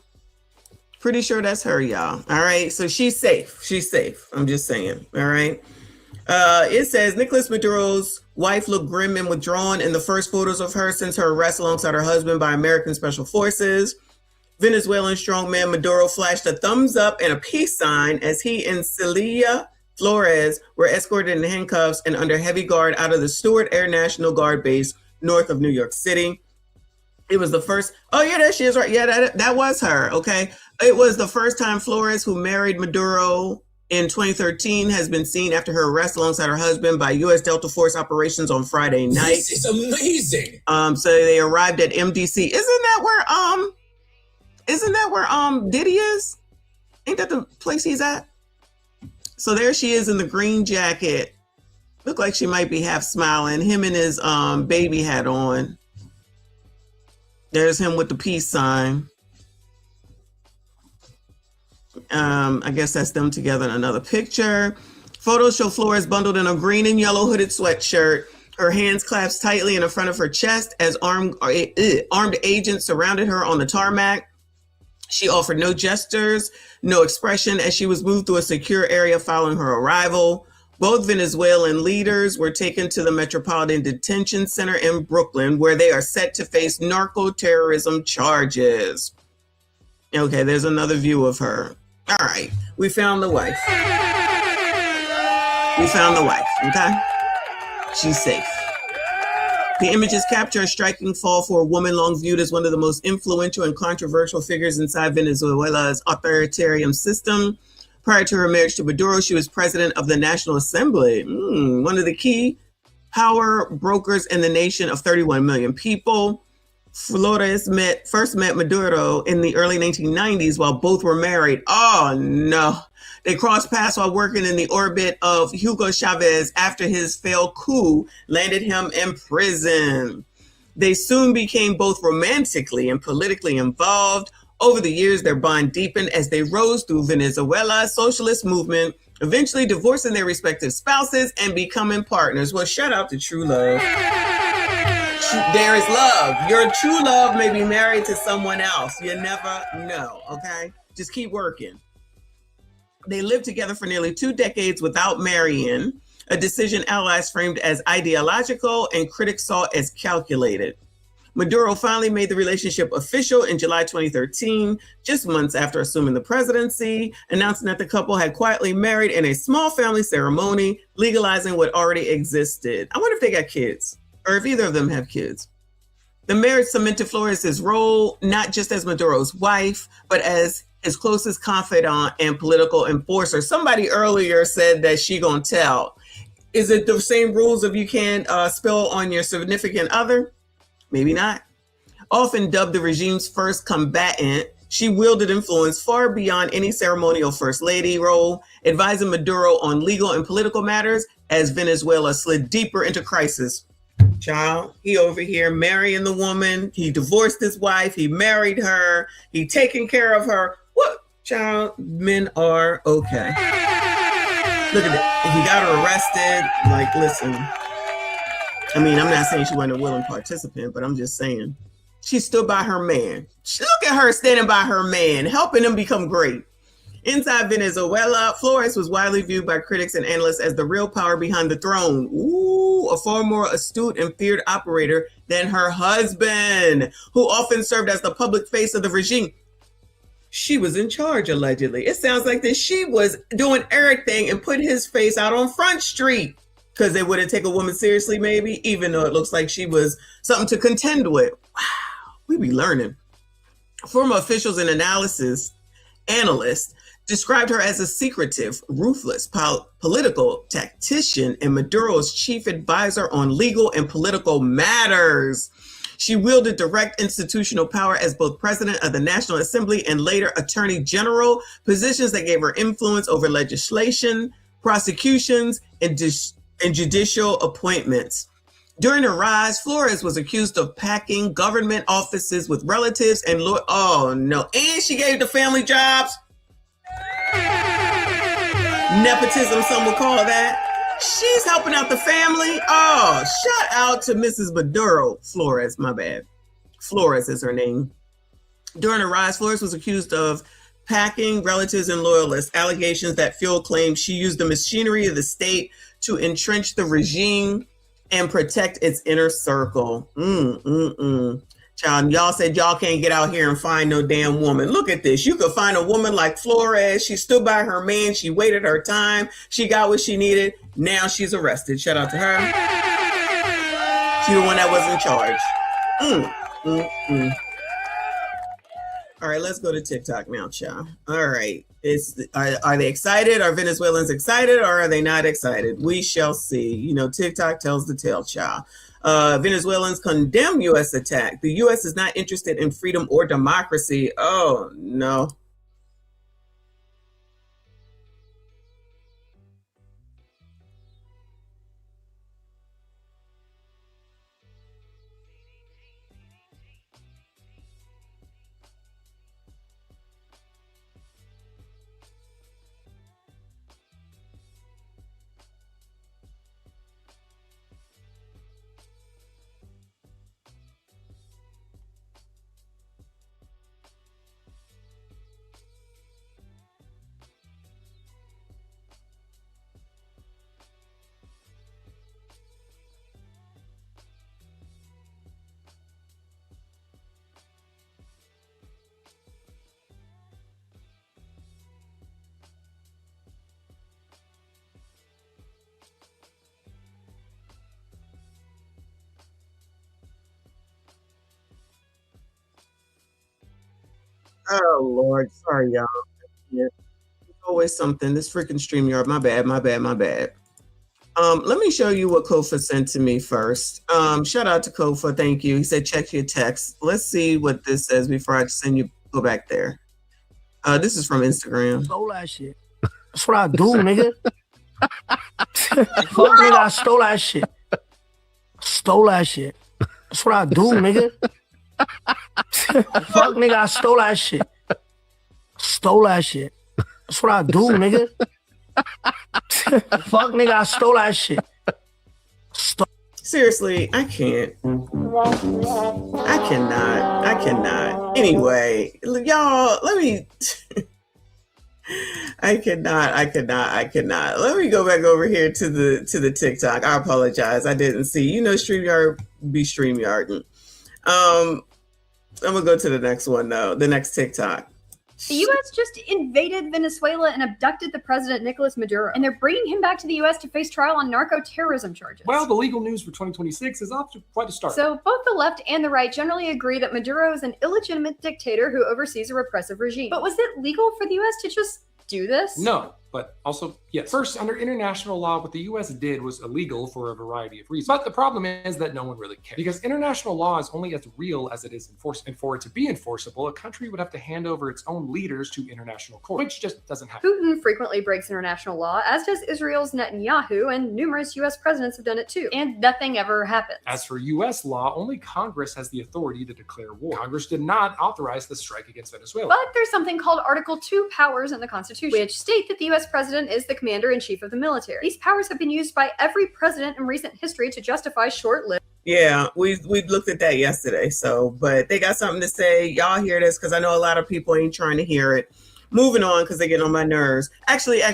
Pretty sure that's her, y'all. All right, so she's safe. She's safe. I'm just saying. All right. It says Nicolas Maduro's wife looked grim and withdrawn in the first photos of her since her arrest alongside her husband by American Special Forces. Venezuelan strongman Maduro flashed a thumbs up and a peace sign as he and Celia Flores were escorted in handcuffs and under heavy guard out of the Stewart Air National Guard base north of New York City. It was the first. Oh, yeah, there she is. Right. Yeah, that was her. OK, it was the first time Flores, who married Maduro in 2013, has been seen after her arrest alongside her husband by U.S. Delta Force operations on Friday night. This is amazing. So they arrived at MDC. Isn't that where Diddy is? Ain't that the place he's at? So there she is in the green jacket. Look like she might be half smiling. Him and his baby hat on. There's him with the peace sign. I guess that's them together in another picture. Photos show Flores bundled in a green and yellow hooded sweatshirt, her hands clasped tightly in the front of her chest as armed agents surrounded her on the tarmac. She offered no gestures, no expression as she was moved through a secure area following her arrival. Both Venezuelan leaders were taken to the Metropolitan Detention Center in Brooklyn, where they are set to face narco-terrorism charges. Okay, there's another view of her. All right, we found the wife. Okay? She's safe. The images capture a striking fall for a woman long viewed as one of the most influential and controversial figures inside Venezuela's authoritarian system. Prior to her marriage to Maduro, she was president of the National Assembly, one of the key power brokers in the nation of 31 million people. Flores first met Maduro in the early 1990s while both were married. Oh, no. They crossed paths while working in the orbit of Hugo Chavez after his failed coup landed him in prison. They soon became both romantically and politically involved. Over the years, their bond deepened as they rose through Venezuela's socialist movement, eventually divorcing their respective spouses and becoming partners. Well, shout out to true love. There is love. Your true love may be married to someone else. You never know, okay? Just keep working. They lived together for nearly 2 decades without marrying, a decision allies framed as ideological and critics saw as calculated. Maduro finally made the relationship official in July 2013, just months after assuming the presidency, announcing that the couple had quietly married in a small family ceremony, legalizing what already existed. I wonder if they got kids, or if either of them have kids. The marriage cemented Flores' role, not just as Maduro's wife, but as his closest confidant and political enforcer. Somebody earlier said that she gonna tell. Is it the same rules if you can't spill on your significant other? Maybe not. Often dubbed the regime's first combatant, she wielded influence far beyond any ceremonial first lady role, advising Maduro on legal and political matters as Venezuela slid deeper into crisis. Child, he over here marrying the woman. He divorced his wife. He married her. He taking care of her. What? Child, men are okay. Look at that. He got her arrested. Like, listen. I mean, I'm not saying she wasn't a willing participant, but I'm just saying. She stood by her man. Look at her standing by her man, helping him become great. Inside Venezuela, Flores was widely viewed by critics and analysts as the real power behind the throne. Ooh, a far more astute and feared operator than her husband, who often served as the public face of the regime. She was in charge, allegedly. It sounds like that she was doing everything and put his face out on Front Street because they wouldn't take a woman seriously, maybe, even though it looks like she was something to contend with. Wow, we be learning. Former officials and analysts described her as a secretive, ruthless political tactician and Maduro's chief advisor on legal and political matters. She wielded direct institutional power as both president of the National Assembly and later attorney general, positions that gave her influence over legislation, prosecutions, and judicial appointments. During her rise, Flores was accused of packing government offices with relatives and oh no, and she gave the family jobs. Nepotism, some would call that. She's helping out the family. Oh, shout out to Mrs. Maduro. Flores, my bad. Flores is her name. During her rise, Flores was accused of packing relatives and loyalists, allegations that fueled claims she used the machinery of the state to entrench the regime and protect its inner circle. Child, y'all said y'all can't get out here and find no damn woman. Look at this. You could find a woman like Flores. She stood by her man. She waited her time. She got what she needed. Now she's arrested. Shout out to her. She the one that was in charge. All right, let's go to TikTok now, child. All right. Are they excited? Are Venezuelans excited or are they not excited? We shall see. You know, TikTok tells the tale, child. Venezuelans condemn U.S. attack. The U.S. is not interested in freedom or democracy. Oh, no. Oh Lord, sorry y'all. Yeah, it's always something. This freaking StreamYard. My bad. My bad. My bad. Let me show you what Kofa sent to me first. Shout out to Kofa. Thank you. He said, check your text. Let's see what this says before I send you. Go back there. This is from Instagram. Stole that shit. That's what I do, nigga. Fuck, nigga, I stole that shit. Stole that shit. That's what I do, nigga. Fuck, nigga, I stole that shit. Stole that shit. That's what I do, nigga. Fuck, nigga, I stole that shit. Seriously, I can't. I cannot. Anyway, y'all, let me. I cannot. Let me go back over here to the TikTok. I apologize. I didn't see. You know, StreamYard be StreamYarding. I'm gonna go to the next one though. The next TikTok. The U.S. just invaded Venezuela and abducted the president, Nicolas Maduro, and they're bringing him back to the U.S. to face trial on narco-terrorism charges. Well, the legal news for 2026 is off to quite a start. So both the left and the right generally agree that Maduro is an illegitimate dictator who oversees a repressive regime. But was it legal for the U.S. to just do this? No, but also, yes. First, under international law, what the U.S. did was illegal for a variety of reasons. But the problem is that no one really cares. Because international law is only as real as it is enforced. And for it to be enforceable, a country would have to hand over its own leaders to international court, which just doesn't happen. Putin frequently breaks international law, as does Israel's Netanyahu, and numerous U.S. presidents have done it too. And nothing ever happens. As for U.S. law, only Congress has the authority to declare war. Congress did not authorize the strike against Venezuela. But there's something called Article 2 powers in the Constitution, which state that the U.S. president is the commander-in-chief of the military. These powers have been used by every president in recent history to justify short-lived. Yeah, we looked at that yesterday. So, but they got something to say. Y'all hear this because I know a lot of people ain't trying to hear it. Moving on because they get on my nerves. Actually, yeah.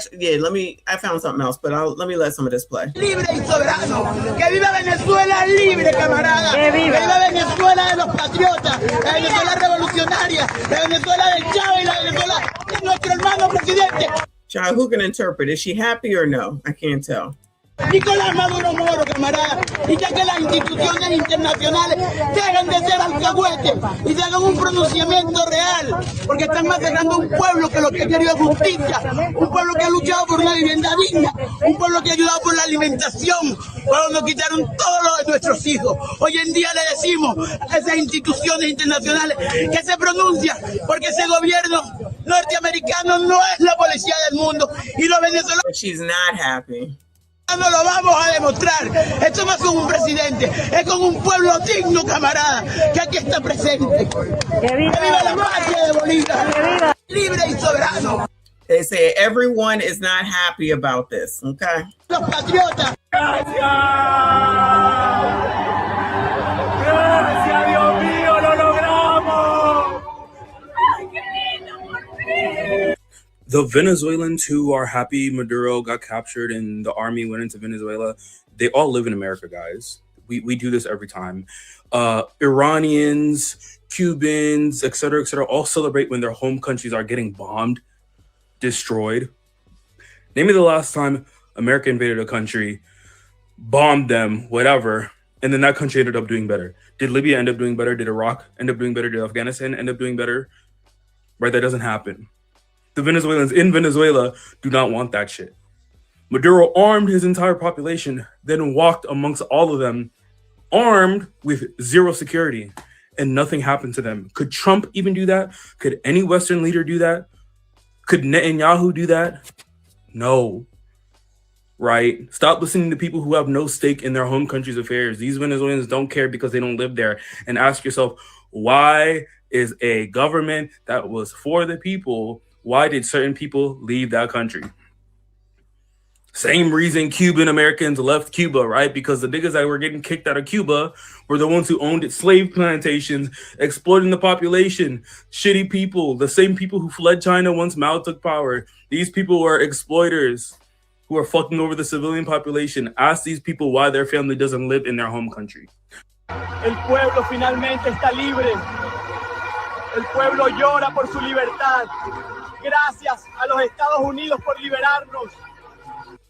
I found something else, but let me let some of this play. Libre y soberano. Que viva Venezuela libre, camarada. Que viva Venezuela de los patriotas. La Venezuela revolucionaria. La Venezuela del Chavo y la Venezuela de nuestro hermano presidente. Child, who can interpret? Is she happy or no? I can't tell. Nicolás Maduro Moro, camarada, y ya que las instituciones internacionales dejen de ser alcahuetes y se hagan un pronunciamiento real, porque están masacrando un pueblo que lo que ha querido es justicia, un pueblo que ha luchado por una vivienda digna, un pueblo que ha ayudado por la alimentación, cuando nos quitaron todo lo de nuestros hijos. Hoy en día le decimos a esas instituciones internacionales que se pronuncian, porque ese gobierno norteamericano no es la policía del mundo y los venezolanos. She's not happy. No lo vamos a demostrar. Esto no es con un presidente, es con un pueblo digno, camarada, que aquí está presente. ¡Que viva la patria de Bolívar! Libre y soberano. They say everyone is not happy about this, okay? Los patriotas. Gracias. Gracias, Dios mío, lo logramos. Ay, qué lindo, por fin. The Venezuelans who are happy Maduro got captured and the army went into Venezuela, they all live in America, guys. We do this every time. Iranians, Cubans, etc., all celebrate when their home countries are getting bombed, destroyed. Name me the last time America invaded a country, bombed them, whatever, and then that country ended up doing better. Did Libya end up doing better? Did Iraq end up doing better? Did Afghanistan end up doing better? Right, that doesn't happen. The Venezuelans in Venezuela do not want that shit. Maduro armed his entire population, then walked amongst all of them, armed with zero security, and nothing happened to them. Could Trump even do that? Could any Western leader do that? Could Netanyahu do that? No. Right? Stop listening to people who have no stake in their home country's affairs. These Venezuelans don't care because they don't live there. And ask yourself, why is a government that was for the people, why did certain people leave that country? Same reason Cuban Americans left Cuba, right? Because the niggas that were getting kicked out of Cuba were the ones who owned its slave plantations, exploiting the population. Shitty people, the same people who fled China once Mao took power. These people were exploiters who are fucking over the civilian population. Ask these people why their family doesn't live in their home country. El pueblo finalmente está libre. El pueblo llora por su libertad. Gracias a los Estados Unidos por liberarnos.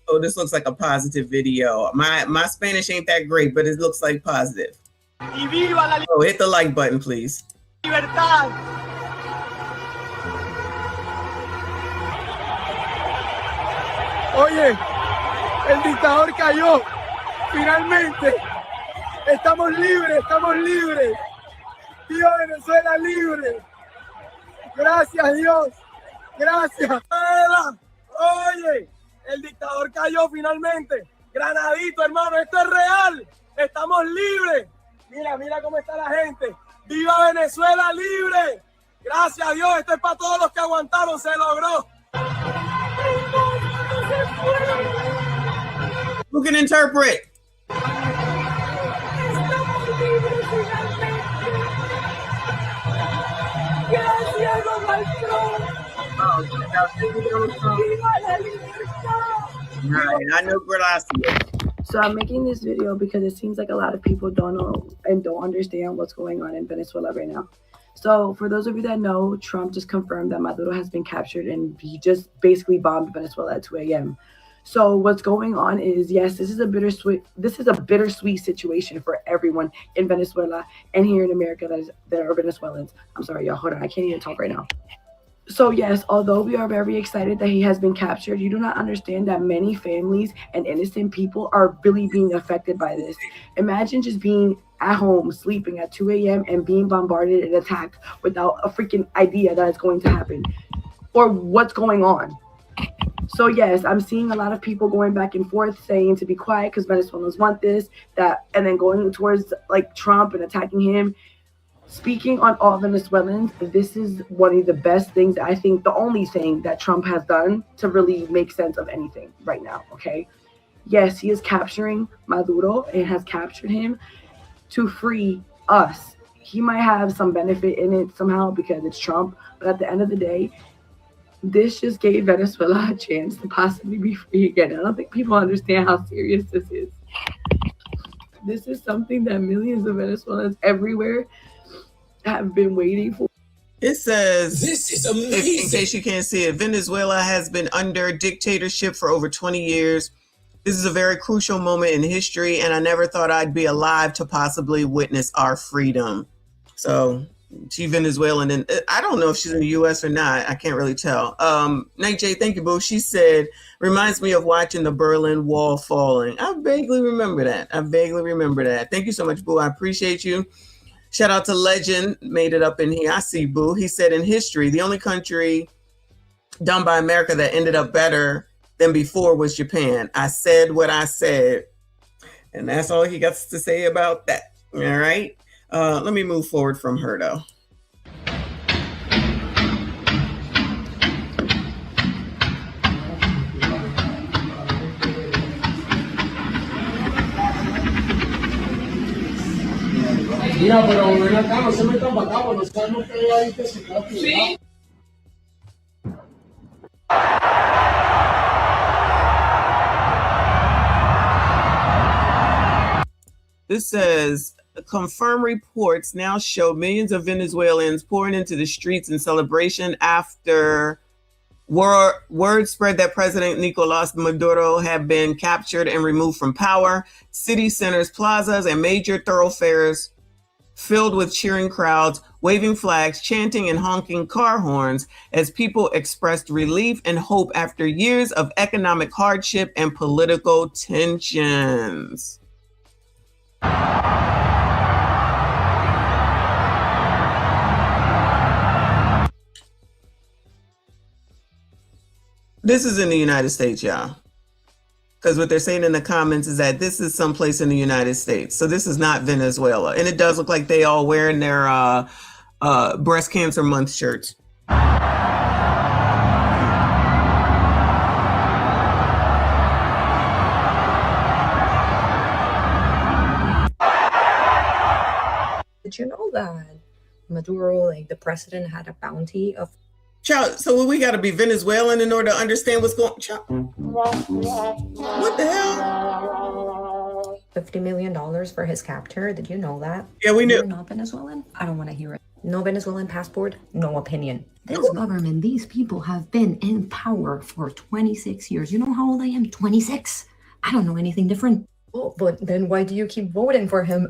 Oh, this looks like a positive video. My Spanish ain't that great, but it looks like positive. Oh, hit the like button, please. Libertad. Oye, el dictador cayó. Finalmente. Estamos libres, estamos libres. Viva Venezuela libre. Gracias, Dios. Gracias. Oye, el dictador cayó finalmente. Granadito, hermano, esto es real. Estamos libres. Mira, mira cómo está la gente. ¡Viva Venezuela libre! Gracias a Dios, esto es para todos los que aguantaron, se logró. Who can interpret? Gracias, Donald Trump. Right, I know Gracias. So I'm making this video because it seems like a lot of people don't know and don't understand what's going on in Venezuela right now. So for those of you that know, Trump just confirmed that Maduro has been captured and he just basically bombed Venezuela at 2 a.m. So what's going on is, yes, this is a bittersweet situation for everyone in Venezuela and here in America that are Venezuelans. I'm sorry, y'all, hold on, I can't even talk right now. So yes, although we are very excited that he has been captured, you do not understand that many families and innocent people are really being affected by this. Imagine just being at home, sleeping at 2 a.m. and being bombarded and attacked without a freaking idea that it's going to happen or what's going on. So yes, I'm seeing a lot of people going back and forth saying to be quiet because Venezuelans want this, that, and then going towards like Trump and attacking him. Speaking on all Venezuelans, this is one of the best things, I think the only thing that Trump has done to really make sense of anything right now, okay? Yes, he is capturing Maduro and has captured him to free us. He might have some benefit in it somehow because it's Trump, but at the end of the day, this just gave Venezuela a chance to possibly be free again. I don't think people understand how serious this is. This is something that millions of Venezuelans everywhere have been waiting for. It says, This is amazing. in case you can't see it, Venezuela has been under dictatorship for over 20 years. This is a very crucial moment in history, and I never thought I'd be alive to possibly witness our freedom. So she Venezuelan, and I don't know if she's in the U.S. or not. I can't really tell. Night J, thank you, boo. She said, reminds me of watching the Berlin Wall falling. I vaguely remember that. Thank you so much, boo. I appreciate you. Shout out to Legend, made it up in here. I see, boo. He said, in history, the only country done by America that ended up better than before was Japan. I said what I said. And that's all he got to say about that. All right. Let me move forward from her, though. Mira, pero ven acá, no se metan para acá, porque no sabemos que hay ahí que se queda pegado. This says, confirmed reports now show millions of Venezuelans pouring into the streets in celebration after word spread that President Nicolas Maduro had been captured and removed from power. City centers, plazas, and major thoroughfares filled with cheering crowds, waving flags, chanting and honking car horns as people expressed relief and hope after years of economic hardship and political tensions. This is in the United States, y'all. Because what they're saying in the comments is that this is someplace in the United States. So this is not Venezuela. And it does look like they all wearing their breast cancer month shirts. Did you know that Maduro, like the president, had a bounty of Child, so we got to be Venezuelan in order to understand what's going on. What the hell? $50 million for his capture. Did you know that? Yeah, we knew. You're not Venezuelan? I don't want to hear it. No Venezuelan passport, no opinion. This government, these people have been in power for 26 years. You know how old I am? 26. I don't know anything different. Oh, but then why do you keep voting for him?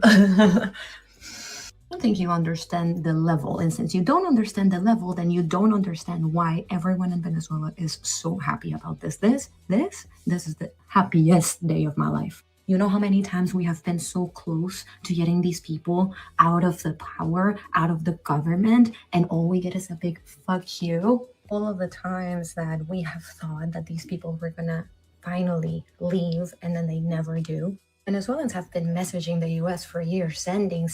think you understand the level. And since you don't understand the level, then you don't understand why everyone in Venezuela is so happy about this. This is the happiest day of my life. You know how many times we have been so close to getting these people out of the power, out of the government, and all we get is a big fuck you? All of the times that we have thought that these people were gonna finally leave and then they never do. Venezuelans have been messaging the US for years, sending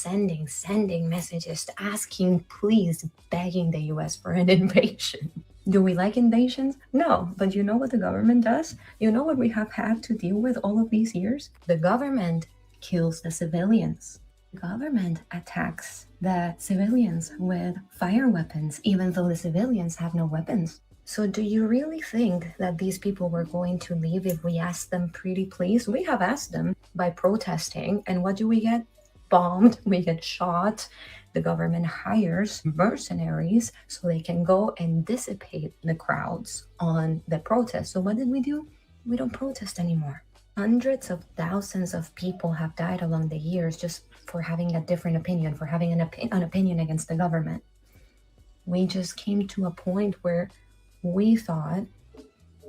messages, asking, please, begging the US for an invasion. Do we like invasions? No, but you know what the government does? You know what we have had to deal with all of these years? The government kills the civilians. The government attacks the civilians with fire weapons, even though the civilians have no weapons. So do you really think that these people were going to leave if we asked them pretty please? We have asked them by protesting, and what do we get? Bombed, we get shot. The government hires mercenaries so they can go and dissipate the crowds on the protest. So what did we do? We don't protest anymore. Hundreds of thousands of people have died along the years just for having a different opinion, for having an opinion against the government. We just came to a point where we thought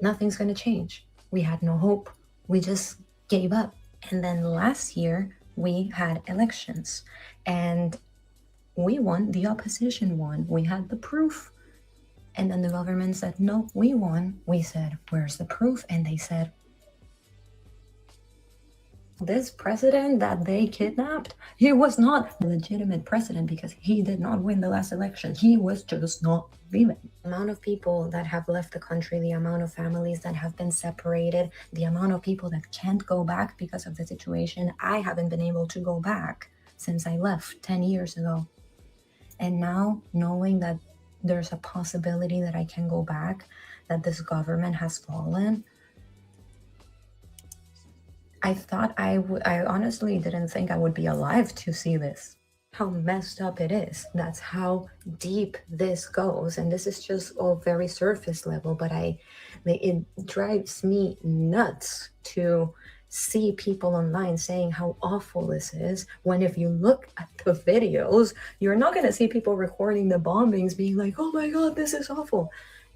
nothing's going to change. We had no hope. We just gave up. And then last year we had elections and we won, the opposition won. We had the proof. And then the government said, no, we won. We said, where's the proof? And they said, this president that they kidnapped, he was not a legitimate president because he did not win the last election. He was just not leaving. The amount of people that have left the country, the amount of families that have been separated, the amount of people that can't go back because of the situation. I haven't been able to go back since I left 10 years ago. And now knowing that there's a possibility that I can go back, that this government has fallen, I thought I honestly didn't think I would be alive to see this. How messed up it is. That's how deep this goes. And this is just all very surface level, but it drives me nuts to see people online saying how awful this is, when if you look at the videos, you're not going to see people recording the bombings being like, oh my God, this is awful.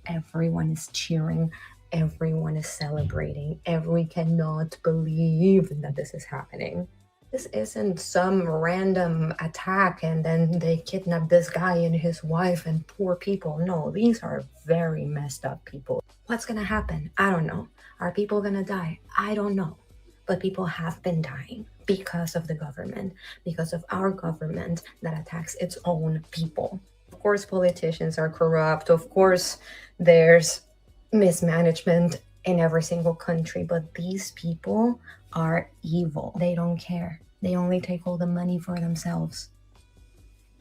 Everyone is cheering. Everyone is celebrating. We cannot believe that this is happening. This isn't some random attack and then they kidnap this guy and his wife and poor people. No, these are very messed up people. What's going to happen? I don't know. Are people going to die? I don't know. But people have been dying because of the government, because of our government that attacks its own people. Of course, politicians are corrupt. Of course, there's mismanagement in every single country, but these people are evil. They don't care. They only take all the money for themselves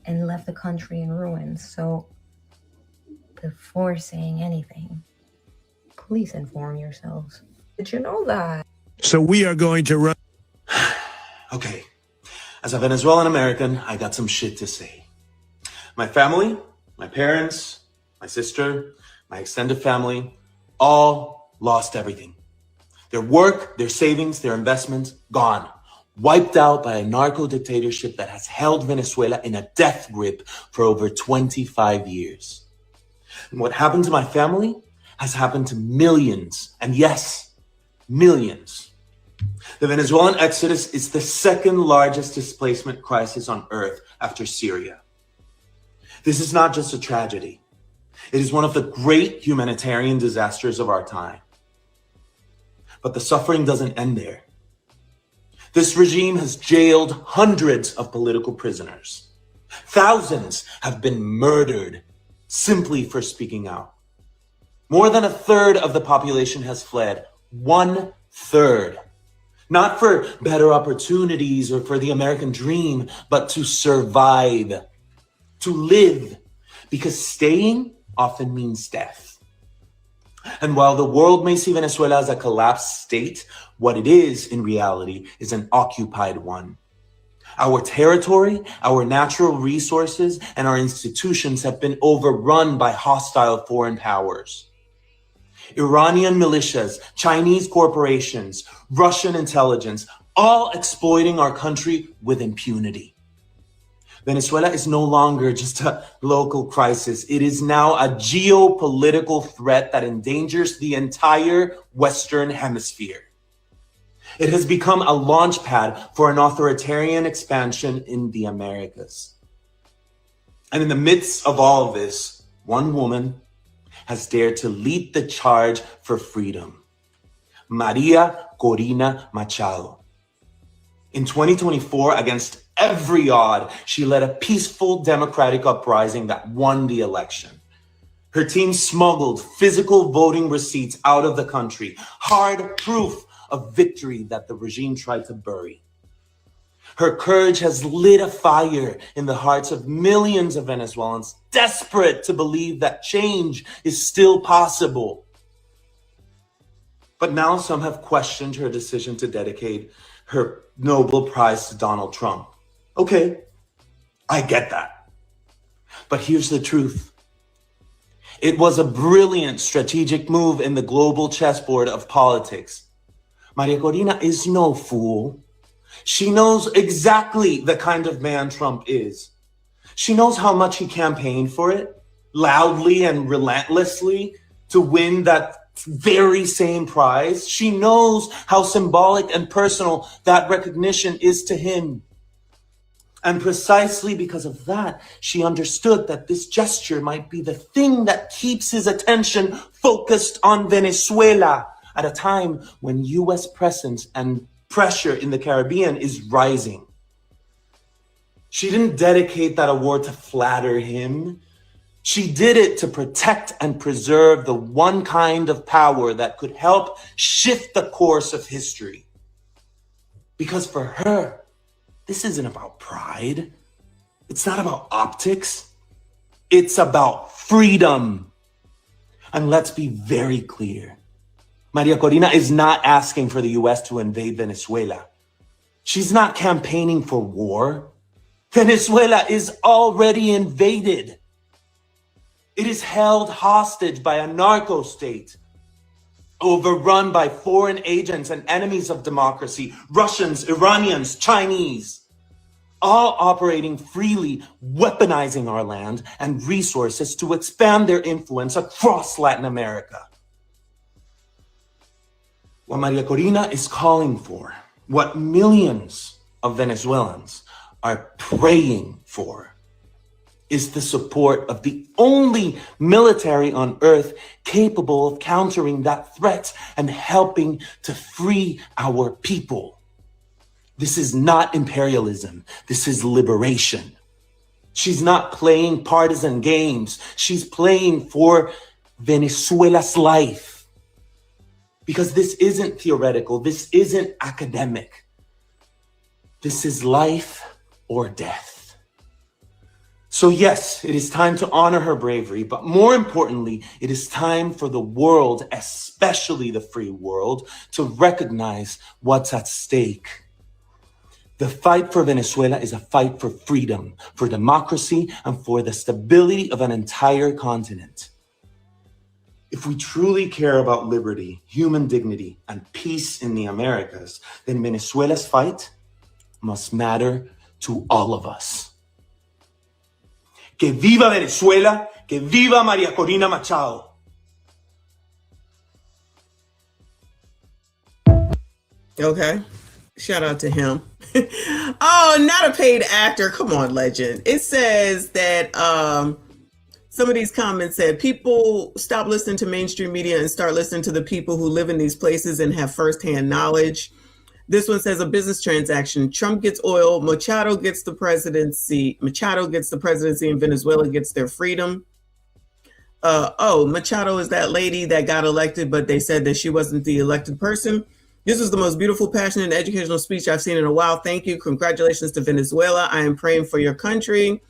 and left the country in ruins. So before saying anything, please inform yourselves. Did you know that? So we are going to run. Okay. As a Venezuelan American, I got some shit to say. My family, my parents, my sister, my extended family, all lost everything. Their work, their savings, their investments, gone. Wiped out by a narco dictatorship that has held Venezuela in a death grip for over 25 years. And what happened to my family has happened to millions, and yes, millions. The Venezuelan exodus is the second largest displacement crisis on earth after Syria. This is not just a tragedy. It is one of the great humanitarian disasters of our time. But the suffering doesn't end there. This regime has jailed hundreds of political prisoners. Thousands have been murdered simply for speaking out. More than a third of the population has fled. 1/3. Not for better opportunities or for the American dream, but to survive, to live, because staying often means death. And while the world may see Venezuela as a collapsed state, what it is in reality is an occupied one. Our territory, our natural resources, and our institutions have been overrun by hostile foreign powers. Iranian militias, Chinese corporations, Russian intelligence, all exploiting our country with impunity. Venezuela is no longer just a local crisis. It is now a geopolitical threat that endangers the entire Western Hemisphere. It has become a launch pad for an authoritarian expansion in the Americas. And in the midst of all of this, one woman has dared to lead the charge for freedom. Maria Corina Machado. In 2024, against every odd, she led a peaceful democratic uprising that won the election. Her team smuggled physical voting receipts out of the country, hard proof of victory that the regime tried to bury. Her courage has lit a fire in the hearts of millions of Venezuelans desperate to believe that change is still possible. But now some have questioned her decision to dedicate her Nobel Prize to Donald Trump. Okay, I get that. But here's the truth. It was a brilliant strategic move in the global chessboard of politics. Maria Corina is no fool. She knows exactly the kind of man Trump is. She knows how much he campaigned for it, loudly and relentlessly, to win that very same prize. She knows how symbolic and personal that recognition is to him. And precisely because of that, she understood that this gesture might be the thing that keeps his attention focused on Venezuela at a time when U.S. presence and pressure in the Caribbean is rising. She didn't dedicate that award to flatter him. She did it to protect and preserve the one kind of power that could help shift the course of history. Because for her, this isn't about pride. It's not about optics. It's about freedom. And let's be very clear. Maria Corina is not asking for the U.S. to invade Venezuela. She's not campaigning for war. Venezuela is already invaded. It is held hostage by a narco state, overrun by foreign agents and enemies of democracy, Russians, Iranians, Chinese, all operating freely, weaponizing our land and resources to expand their influence across Latin America. What Maria Corina is calling for, what millions of Venezuelans are praying for, is the support of the only military on earth capable of countering that threat and helping to free our people. This is not imperialism. This is liberation. She's not playing partisan games. She's playing for Venezuela's life. Because this isn't theoretical. This isn't academic. This is life or death. So yes, it is time to honor her bravery, but more importantly, it is time for the world, especially the free world, to recognize what's at stake. The fight for Venezuela is a fight for freedom, for democracy, and for the stability of an entire continent. If we truly care about liberty, human dignity, and peace in the Americas, then Venezuela's fight must matter to all of us. Que viva Venezuela, que viva Maria Corina Machado. Okay. Shout out to him. Oh, not a paid actor. Come on, legend. It says that some of these comments said people stop listening to mainstream media and start listening to the people who live in these places and have firsthand knowledge. This one says a business transaction. Trump gets oil. Machado gets the presidency. And Venezuela gets their freedom. Machado is that lady that got elected, but they said that she wasn't the elected person. This was the most beautiful, passionate, and educational speech I've seen in a while. Thank you. Congratulations to Venezuela. I am praying for your country.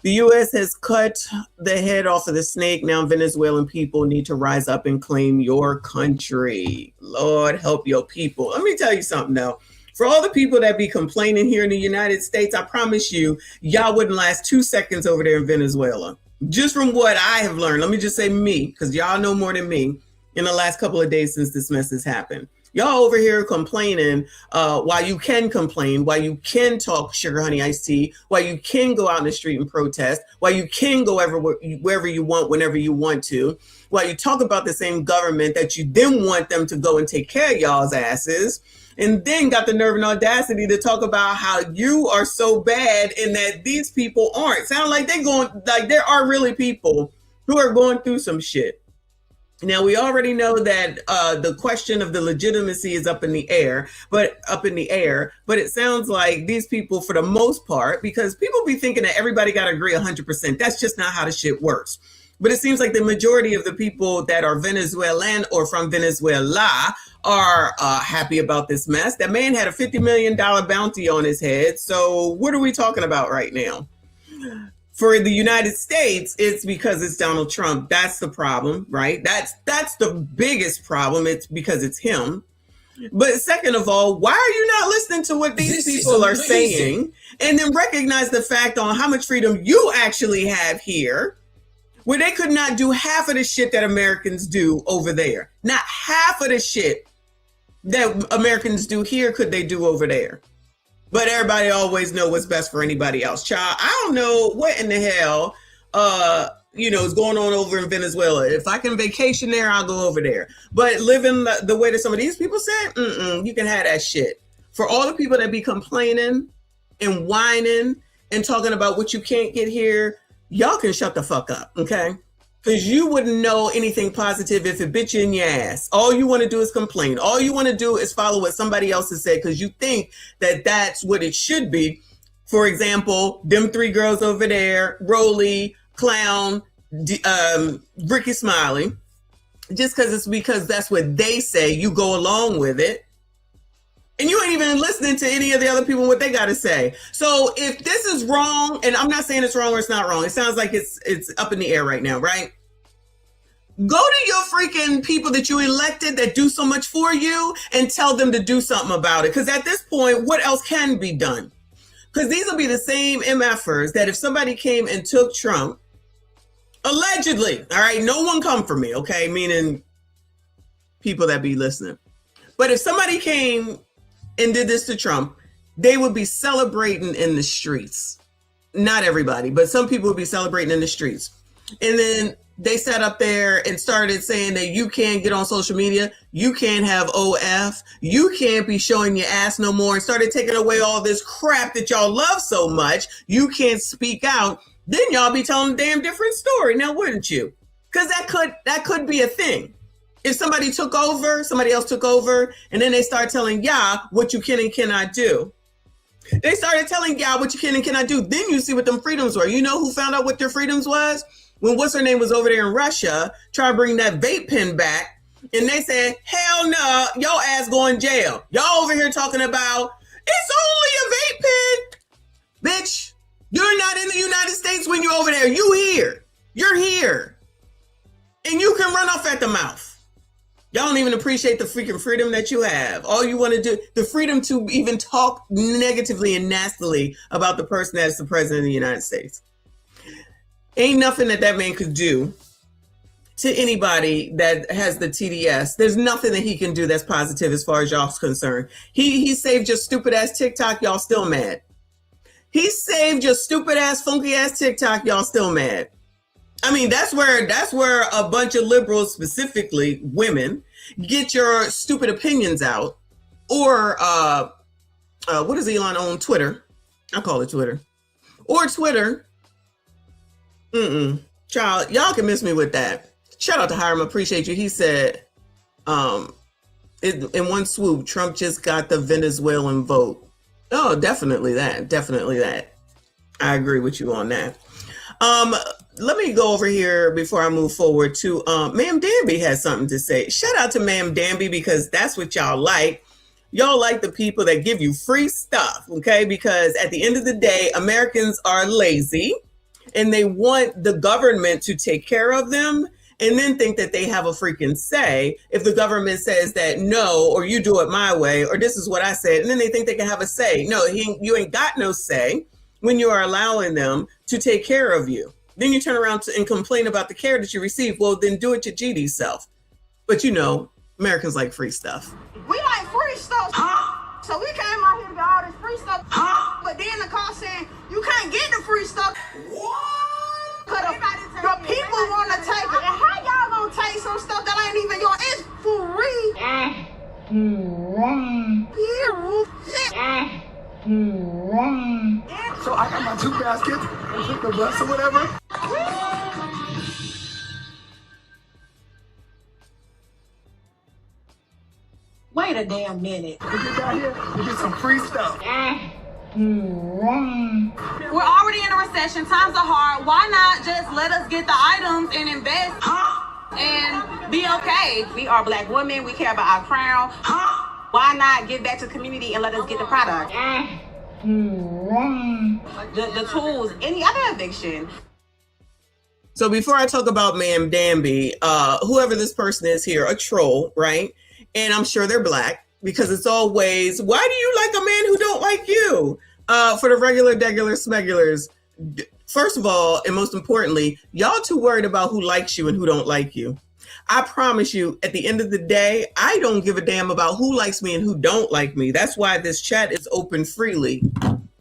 The U.S. has cut the head off of the snake. Now Venezuelan people need to rise up and claim your country. Lord, help your people. Let me tell you something, though. For all the people that be complaining here in the United States, I promise you, y'all wouldn't last 2 seconds over there in Venezuela. Just from what I have learned, let me just say me, because y'all know more than me, in the last couple of days since this mess has happened. Y'all over here complaining while you can complain, while you can talk sugar honey iced tea, while you can go out in the street and protest, while you can go wherever you want, whenever you want to, while you talk about the same government that you then want them to go and take care of y'all's asses, and then got the nerve and audacity to talk about how you are so bad and that these people aren't. Sound like there are really people who are going through some shit. Now, we already know that the question of the legitimacy is up in the air, but it sounds like these people, for the most part, because people be thinking that everybody got to agree 100%. That's just not how the shit works. But it seems like the majority of the people that are Venezuelan or from Venezuela are happy about this mess. That man had a $50 million bounty on his head. So what are we talking about right now? For the United States, it's because it's Donald Trump. That's the problem, right? That's the biggest problem. It's because it's him. But second of all, why are you not listening to what these people are saying and then recognize the fact on how much freedom you actually have here, where they could not do half of the shit that Americans do over there. Not half of the shit that Americans do here could they do over there. But everybody always know what's best for anybody else. Child, I don't know what in the hell, is going on over in Venezuela. If I can vacation there, I'll go over there. But living the way that some of these people said, you can have that shit. For all the people that be complaining and whining and talking about what you can't get here, y'all can shut the fuck up, okay? Because you wouldn't know anything positive if it bit you in your ass. All you want to do is complain. All you want to do is follow what somebody else has said because you think that that's what it should be. For example, them three girls over there, Rolly, Clown, Ricky Smiley. Just because that's what they say, you go along with it. And you ain't even listening to any of the other people, what they got to say. So if this is wrong, and I'm not saying it's wrong or it's not wrong. It sounds like it's up in the air right now, right? Go to your freaking people that you elected that do so much for you and tell them to do something about it. Because at this point, what else can be done? Because these will be the same MFers that if somebody came and took Trump, allegedly, all right, no one come for me, okay? Meaning people that be listening. But if somebody came and did this to Trump, they would be celebrating in the streets. Not everybody, but some people would be celebrating in the streets. And then they sat up there and started saying that you can't get on social media, you can't have OF, you can't be showing your ass no more, and started taking away all this crap that y'all love so much, you can't speak out, then y'all be telling a damn different story, now wouldn't you? Because that could be a thing. If somebody else took over, and then they start telling y'all what you can and cannot do. They started telling y'all what you can and cannot do. Then you see what them freedoms were. You know who found out what their freedoms was? When what's her name was over there in Russia, trying to bring that vape pen back. And they said, hell no, your ass going to jail. Y'all over here talking about, it's only a vape pen. Bitch, you're not in the United States when you're over there. You here. You're here. And you can run off at the mouth. Y'all don't even appreciate the freaking freedom that you have. All you want to do, the freedom to even talk negatively and nastily about the person that's the president of the United States. Ain't nothing that man could do to anybody that has the TDS. There's nothing that he can do that's positive as far as y'all's concerned. He saved your stupid ass TikTok, y'all still mad. He saved your stupid ass, funky ass TikTok, y'all still mad. I mean, that's where a bunch of liberals, specifically women, get your stupid opinions out. Or what does Elon own? Twitter. I call it Twitter. Or Twitter. Child, y'all can miss me with that. Shout out to Hiram, appreciate you. He said, in one swoop, Trump just got the Venezuelan vote. Oh, definitely that. I agree with you on that. Let me go over here before I move forward to Ma'am Danby has something to say. Shout out to Ma'am Danby because that's what y'all like. Y'all like the people that give you free stuff, okay? Because at the end of the day, Americans are lazy and they want the government to take care of them and then think that they have a freaking say if the government says that no, or you do it my way, or this is what I said, and then they think they can have a say. No, you ain't got no say when you are allowing them to take care of you. Then you turn around and complain about the care that you receive. Well, then do it your GD self. But Americans like free stuff. We like free stuff. So we came out here to get all this free stuff. But then the car saying, you can't get the free stuff. What? Cause the people want to take it. And how y'all gonna take some stuff that ain't even yours? It's free. So I got my 2 baskets and took the bus or whatever. Wait a damn minute. We get down here, we get some free stuff. We're already in a recession. Times are hard. Why not just let us get the items and invest and be okay? We are Black women. We care about our crown. Why not give back to the community and let us get the product? The tools, any other eviction. So before I talk about Ma'am Danby, whoever this person is here, a troll, right? And I'm sure they're Black, because it's always, why do you like a man who don't like you? For the regular, degular, smegulars, first of all, and most importantly, y'all too worried about who likes you and who don't like you. I promise you, at the end of the day, I don't give a damn about who likes me and who don't like me. That's why this chat is open freely.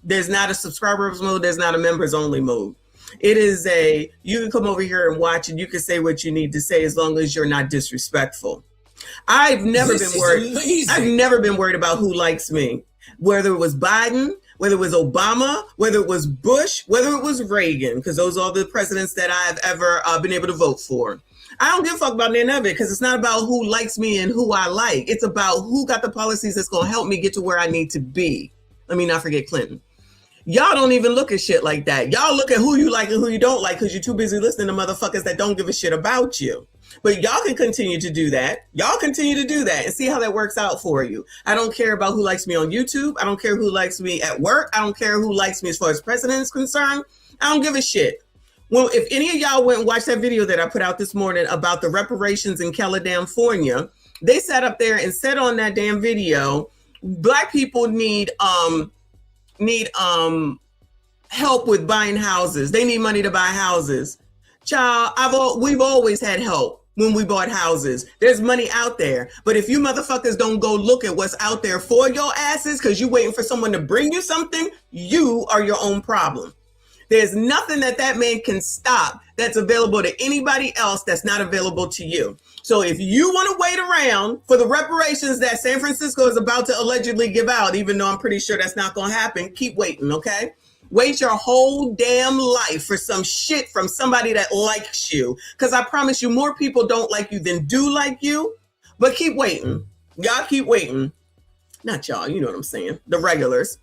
There's not a subscribers mode. There's not a members only mode. It is you can come over here and watch and you can say what you need to say as long as you're not disrespectful. I've never been worried. I've never been worried about who likes me, whether it was Biden, whether it was Obama, whether it was Bush, whether it was Reagan, because those are the presidents that I've ever been able to vote for. I don't give a fuck about none of it, because it's not about who likes me and who I like. It's about who got the policies that's going to help me get to where I need to be. Let me not forget Clinton. Y'all don't even look at shit like that. Y'all look at who you like and who you don't like because you're too busy listening to motherfuckers that don't give a shit about you. But y'all can continue to do that. Y'all continue to do that and see how that works out for you. I don't care about who likes me on YouTube. I don't care who likes me at work. I don't care who likes me as far as president is concerned. I don't give a shit. Well, if any of y'all went and watched that video that I put out this morning about the reparations in California, they sat up there and said on that damn video, Black people need help with buying houses. They need money to buy houses. Child, we've always had help when we bought houses. There's money out there. But if you motherfuckers don't go look at what's out there for your asses because you're waiting for someone to bring you something, you are your own problem. There's nothing that man can stop that's available to anybody else that's not available to you. So if you want to wait around for the reparations that San Francisco is about to allegedly give out, even though I'm pretty sure that's not going to happen, keep waiting, okay? Wait your whole damn life for some shit from somebody that likes you. Because I promise you, more people don't like you than do like you. But keep waiting. Y'all keep waiting. Not y'all, you know what I'm saying. The regulars.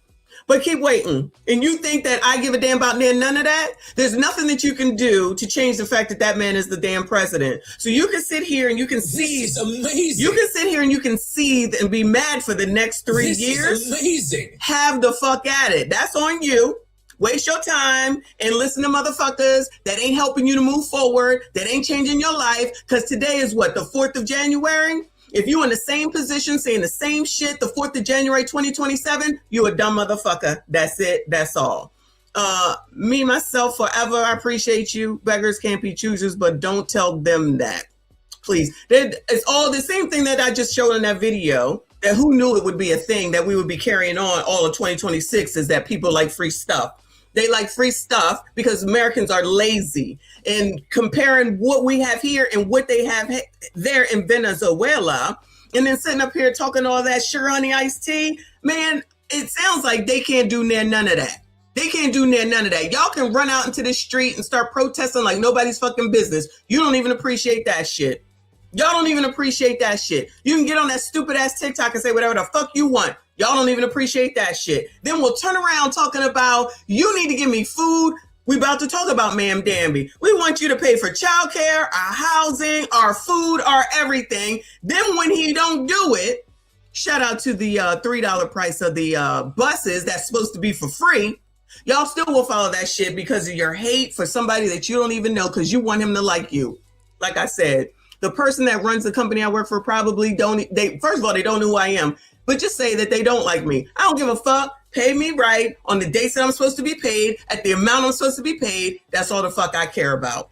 But keep waiting. And you think that I give a damn about none of that? There's nothing that you can do to change the fact that that man is the damn president. So you can sit here and you can seethe. This is amazing. You can sit here and you can seethe and be mad for the next 3 years. This is amazing. Have the fuck at it. That's on you. Waste your time and listen to motherfuckers that ain't helping you to move forward, that ain't changing your life. Because today is what, the 4th of January? If you in the same position saying the same shit the 4th of January 2027, you a dumb motherfucker. That's it. That's all. Me, myself, forever, I appreciate you. Beggars can't be choosers, but don't tell them that. Please. It's all the same thing that I just showed in that video. That who knew it would be a thing that we would be carrying on all of 2026 is that people like free stuff. They like free stuff because Americans are lazy. And comparing what we have here and what they have there in Venezuela, and then sitting up here talking all that sugar honey iced tea, man, it sounds like they can't do none of that. They can't do none of that. Y'all can run out into the street and start protesting like nobody's fucking business. You don't even appreciate that shit. Y'all don't even appreciate that shit. You can get on that stupid ass TikTok and say whatever the fuck you want. Y'all don't even appreciate that shit. Then we'll turn around talking about, you need to give me food. We about to talk about Ma'am Danby. We want you to pay for childcare, our housing, our food, our everything. Then when he don't do it, shout out to the $3 price of the buses that's supposed to be for free. Y'all still will follow that shit because of your hate for somebody that you don't even know because you want him to like you. Like I said, the person that runs the company I work for probably first of all, they don't know who I am. But just say that they don't like me. I don't give a fuck. Pay me right on the dates that I'm supposed to be paid, at the amount I'm supposed to be paid. That's all the fuck I care about.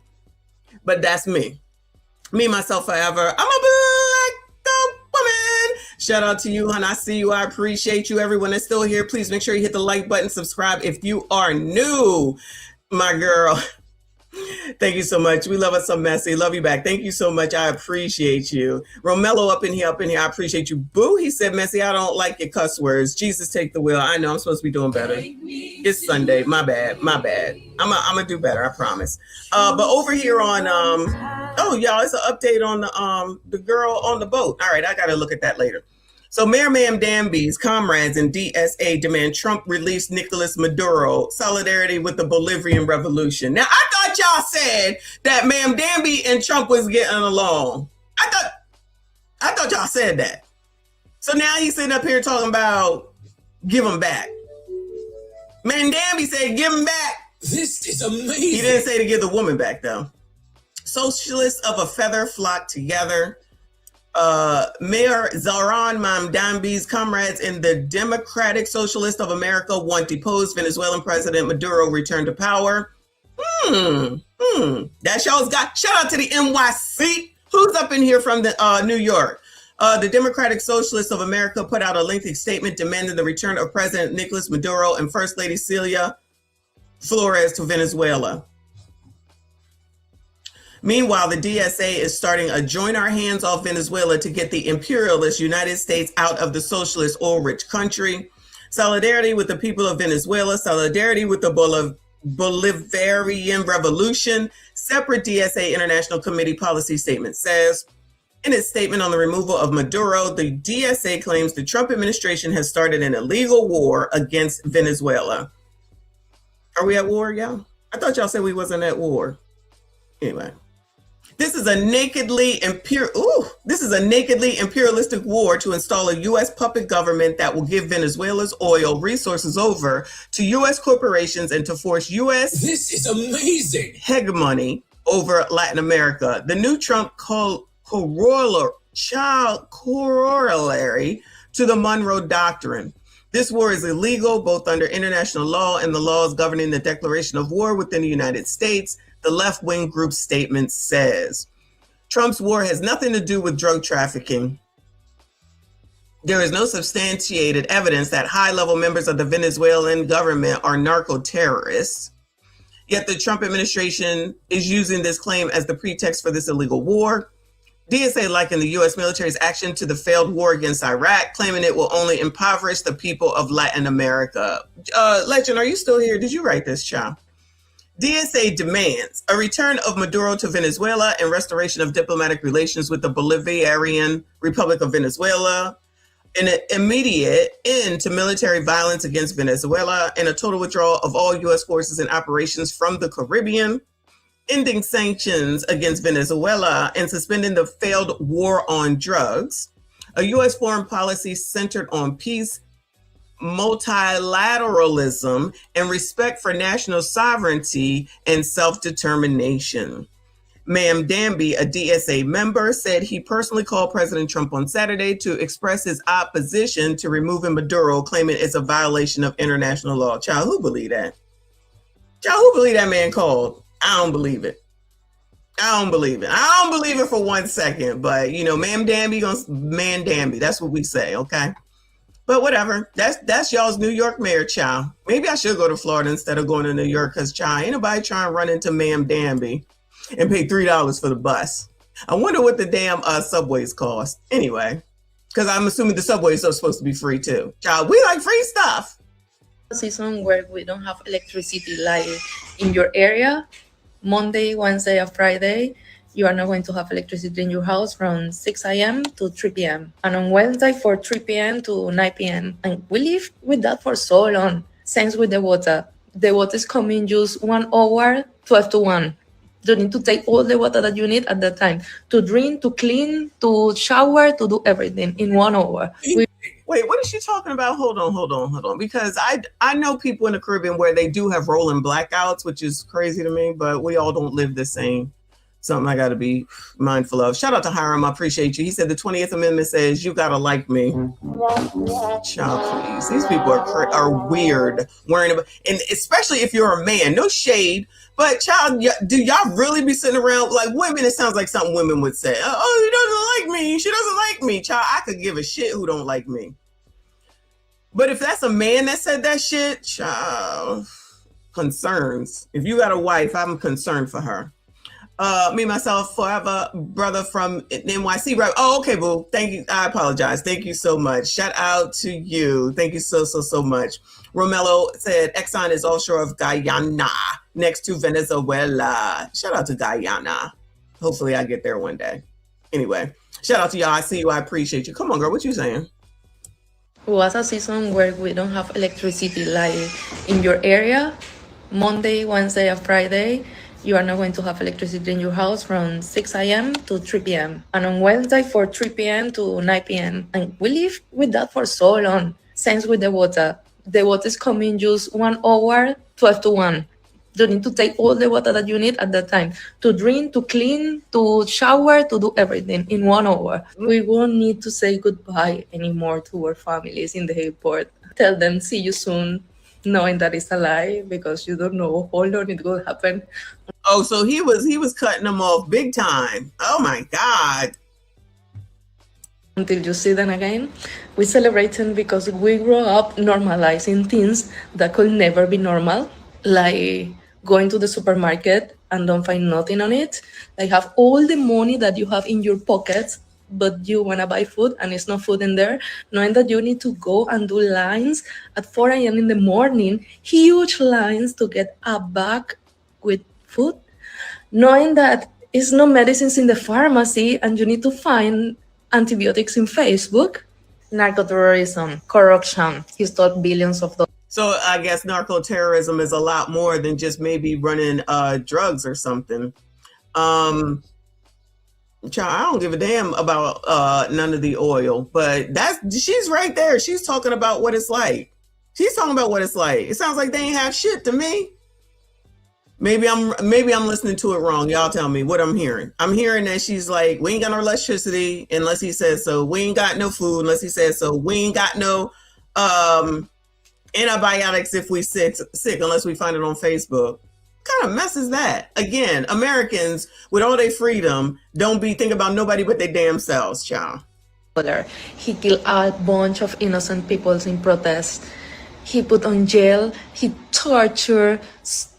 But that's me. Me, myself, forever. I'm a black dog. Shout out to you, hon. I see you. I appreciate you. Everyone that's still here, please make sure you hit the like button, subscribe if you are new, my girl. Thank you so much. We love us some messy. Love you back. Thank you so much. I appreciate you. Romello up in here. I appreciate you. Boo, he said, Messy, I don't like your cuss words. Jesus, take the wheel. I know I'm supposed to be doing better. It's Sunday. My bad. I'm gonna do better. I promise. But over here on oh y'all, it's an update on the girl on the boat. All right, I gotta look at that later. So Mayor Ma'am Danby's comrades in DSA demand Trump release Nicolas Maduro, solidarity with the Bolivian revolution. Now, I thought y'all said that Ma'am Danby and Trump was getting along. I thought y'all said that. So now he's sitting up here talking about give him back. Ma'am Danby said give him back. This is amazing. He didn't say to give the woman back, though. Socialists of a feather flock together. Mayor Zoran Mamdambi's comrades in the Democratic Socialist of America want deposed Venezuelan President Maduro return to power. That y'all's got. Shout out to the NYC. Who's up in here from the New York? The Democratic Socialists of America put out a lengthy statement demanding the return of President Nicolas Maduro and First Lady Celia Flores to Venezuela. Meanwhile, the DSA is starting a join our hands off Venezuela to get the imperialist United States out of the socialist oil-rich country. Solidarity with the people of Venezuela, solidarity with the Bolivarian Revolution, separate DSA International Committee policy statement says. In its statement on the removal of Maduro, the DSA claims the Trump administration has started an illegal war against Venezuela. Are we at war, y'all? I thought y'all said we wasn't at war. Anyway. This is a nakedly imperialistic war to install a U.S. puppet government that will give Venezuela's oil resources over to U.S. corporations and to force U.S. This is amazing hegemony over Latin America. The new Trump corollary to the Monroe Doctrine. This war is illegal both under international law and the laws governing the declaration of war within the United States. The left-wing group statement says. Trump's war has nothing to do with drug trafficking. There is no substantiated evidence that high-level members of the Venezuelan government are narco-terrorists. Yet the Trump administration is using this claim as the pretext for this illegal war. DSA likened the U.S. military's action to the failed war against Iraq, claiming it will only impoverish the people of Latin America. Legend, are you still here? Did you write this, child? DSA demands a return of Maduro to Venezuela and restoration of diplomatic relations with the Bolivarian Republic of Venezuela, an immediate end to military violence against Venezuela, and a total withdrawal of all U.S. forces and operations from the Caribbean, ending sanctions against Venezuela, and suspending the failed war on drugs, a U.S. foreign policy centered on peace, multilateralism, and respect for national sovereignty and self-determination. Ma'am Danby, a DSA member, said he personally called President Trump on Saturday to express his opposition to removing Maduro, claiming it's a violation of international law. Child, who believe that? Child, who believe that man called? I don't believe it. I don't believe it for 1 second, but you know, Ma'am Danby gonna man Danby. That's what we say, okay? But whatever, that's y'all's New York mayor, child. Maybe I should go to Florida instead of going to New York, because child, ain't nobody trying to run into Ma'am Danby and pay $3 for the bus. I wonder what the damn subways cost. Anyway, because I'm assuming the subways are supposed to be free too. Child, we like free stuff. Season where we don't have electricity, like in your area, Monday, Wednesday, and Friday, you are not going to have electricity in your house from 6 a.m. to 3 p.m. And on Wednesday, for 3 p.m. to 9 p.m. And we live with that for so long. Same with the water. The water is coming just 1 hour, 12 to 1. You need to take all the water that you need at that time to drink, to clean, to shower, to do everything in 1 hour. Wait, what is she talking about? Hold on. Because I know people in the Caribbean where they do have rolling blackouts, which is crazy to me, but we all don't live the same. Something I got to be mindful of. Shout out to Hiram. I appreciate you. He said the 20th Amendment says you got to like me. Child, please. These people are weird. Worrying about, and especially if you're a man. No shade. But child, do y'all really be sitting around like women? It sounds like something women would say. Oh, you don't like me. She doesn't like me. Child, I could give a shit who don't like me. But if that's a man that said that shit, child, concerns. If you got a wife, I'm concerned for her. Me, myself, forever, brother from NYC, right? Oh, okay, boo. Thank you. I apologize. Thank you so much. Shout out to you. Thank you so much. Romello said Exxon is offshore of Guyana, next to Venezuela. Shout out to Guyana. Hopefully I get there one day. Anyway, shout out to y'all. I see you. I appreciate you. Come on, girl. What you saying? It was a season where we don't have electricity, like in your area, Monday, Wednesday, and Friday. You are not going to have electricity in your house from 6 a.m. to 3 p.m. And on Wednesday from 3 p.m. to 9 p.m. And we live with that for so long. Same with the water. The water is coming just 1 hour, 12 to 1. You need to take all the water that you need at that time to drink, to clean, to shower, to do everything in 1 hour. We won't need to say goodbye anymore to our families in the airport. Tell them, see you soon, knowing that it's a lie because you don't know how long it will happen. Oh, so he was cutting them off big time. Oh my God. Until you see them again, we celebrate them because we grow up normalizing things that could never be normal, like going to the supermarket and don't find nothing on it. Like have all the money that you have in your pockets, but you want to buy food and it's not food in there, knowing that you need to go and do lines at 4 a.m. in the morning, huge lines to get a bag with food, knowing that it's no medicines in the pharmacy and you need to find antibiotics in Facebook. Narcoterrorism, corruption, he stole billions of dollars. So I guess narco-terrorism is a lot more than just maybe running drugs or something. Child, I don't give a damn about none of the oil, but she's right there. She's talking about what it's like. She's talking about what it's like. It sounds like they ain't have shit to me. Maybe I'm listening to it wrong. Y'all tell me what I'm hearing. I'm hearing that she's like, we ain't got no electricity unless he says so. We ain't got no food unless he says so. We ain't got no antibiotics if we sick unless we find it on Facebook. What kind of mess is that? Again, Americans with all their freedom don't be thinking about nobody but their damn selves, child. He killed a bunch of innocent people in protest. He put on jail. He tortured.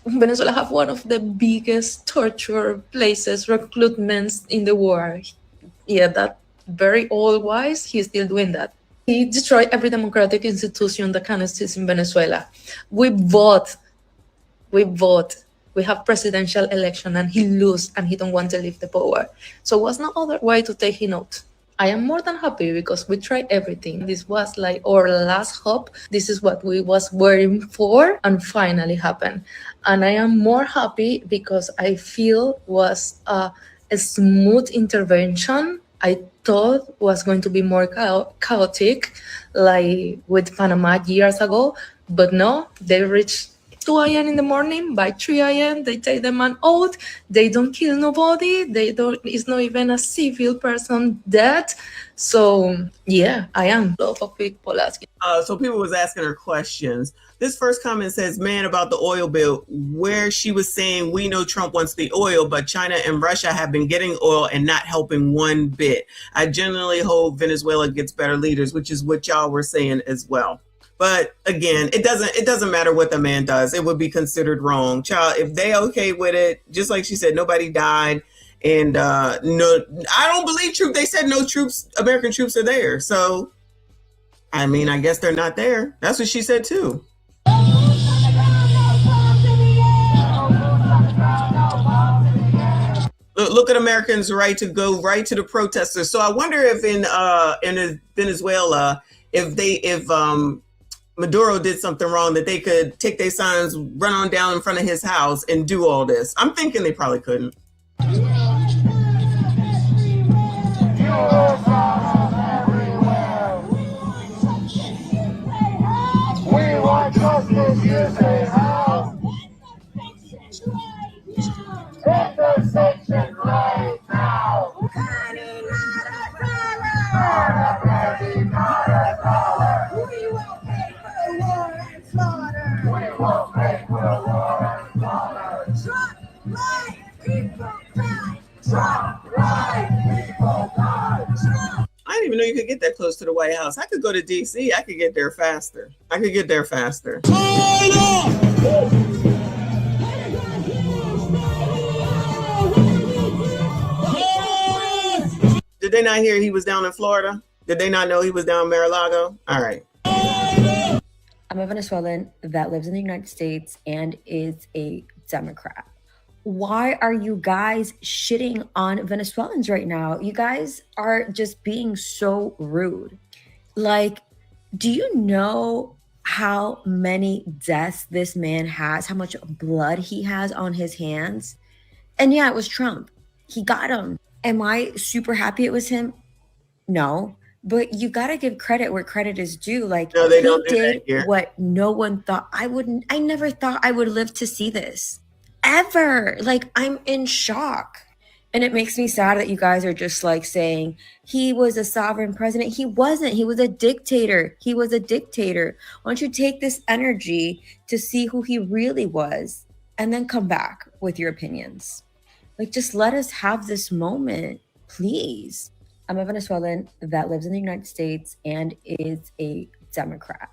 Venezuela have one of the biggest torture places, recruitments in the world. Yeah, that very old wise, he's still doing that. He destroyed every democratic institution that can exist in Venezuela. We vote. We have presidential election and he lose and he don't want to leave the power. So what's no other way to take him out? I am more than happy because we tried everything. This was like our last hope. This is what we was waiting for and finally happened. And I am more happy because I feel was a smooth intervention. I thought was going to be more chaotic, like with Panama years ago, but no, they reached 2 a.m. in the morning. By 3 a.m. they take the man out. They don't kill nobody. It's not even a civil person dead. So yeah, I am. A lot of people asking. So people was asking her questions. This first comment says, man, about the oil bill, where she was saying, we know Trump wants the oil, but China and Russia have been getting oil and not helping one bit. I generally hope Venezuela gets better leaders, which is what y'all were saying as well. But again, it doesn't matter what the man does. It would be considered wrong. Child, if they okay with it, just like she said, nobody died. And no, I don't believe troops. They said no troops, American troops are there. So, I mean, I guess they're not there. That's what she said too. Look at Americans' right to go right to the protesters. So I wonder if in Venezuela, if Maduro did something wrong, that they could take their signs, run on down in front of his house and do all this. I'm thinking they probably couldn't. We want justice, you say how? Intersection right now. We won't pay for war and slaughter. We won't pay for war and slaughter. Trump, right, people die. Trump, right, people die. I didn't even know you could get that close to the White House. I could go to DC. I could get there faster. Did they not hear he was down in Florida? Did they not know he was down in Mar-a-Lago? All right. I'm a Venezuelan that lives in the United States and is a Democrat. Why are you guys shitting on Venezuelans right now? You guys are just being so rude. Like, do you know how many deaths this man has, how much blood he has on his hands? And yeah, it was Trump. He got him. Am I super happy it was him? No. But you got to give credit where credit is due. Like, no, they he don't do did that here. what no one thought. I never thought I would live to see this. Ever. Like, I'm in shock. And it makes me sad that you guys are just like saying he was a sovereign president. He wasn't. He was a dictator. Why don't you take this energy to see who he really was and then come back with your opinions? Like, just let us have this moment, please. I'm a Venezuelan that lives in the United States and is a Democrat.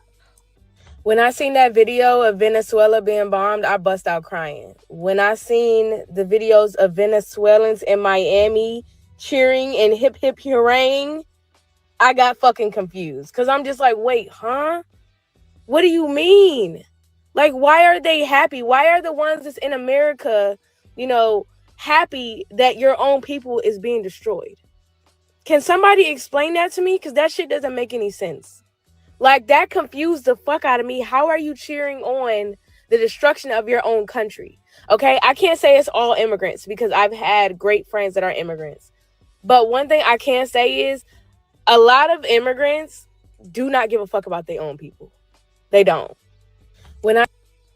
When I seen that video of Venezuela being bombed, I bust out crying. When I seen the videos of Venezuelans in Miami cheering and hip hip hooray, I got fucking confused. Because I'm just like, wait, huh? What do you mean? Like, why are they happy? Why are the ones that's in America, happy that your own people is being destroyed? Can somebody explain that to me? Because that shit doesn't make any sense. Like, that confused the fuck out of me. How are you cheering on the destruction of your own country? Okay, I can't say it's all immigrants because I've had great friends that are immigrants. But one thing I can say is a lot of immigrants do not give a fuck about their own people. They don't.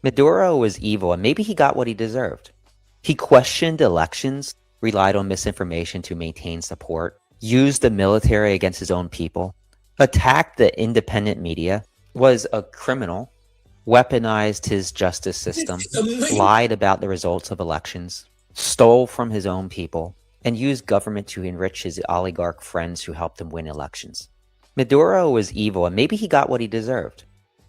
Maduro was evil, and maybe he got what he deserved. He questioned elections, relied on misinformation to maintain support, used the military against his own people, attacked the independent media, was a criminal, weaponized his justice system, lied about the results of elections, stole from his own people, and used government to enrich his oligarch friends who helped him win elections. Maduro was evil, and maybe he got what he deserved.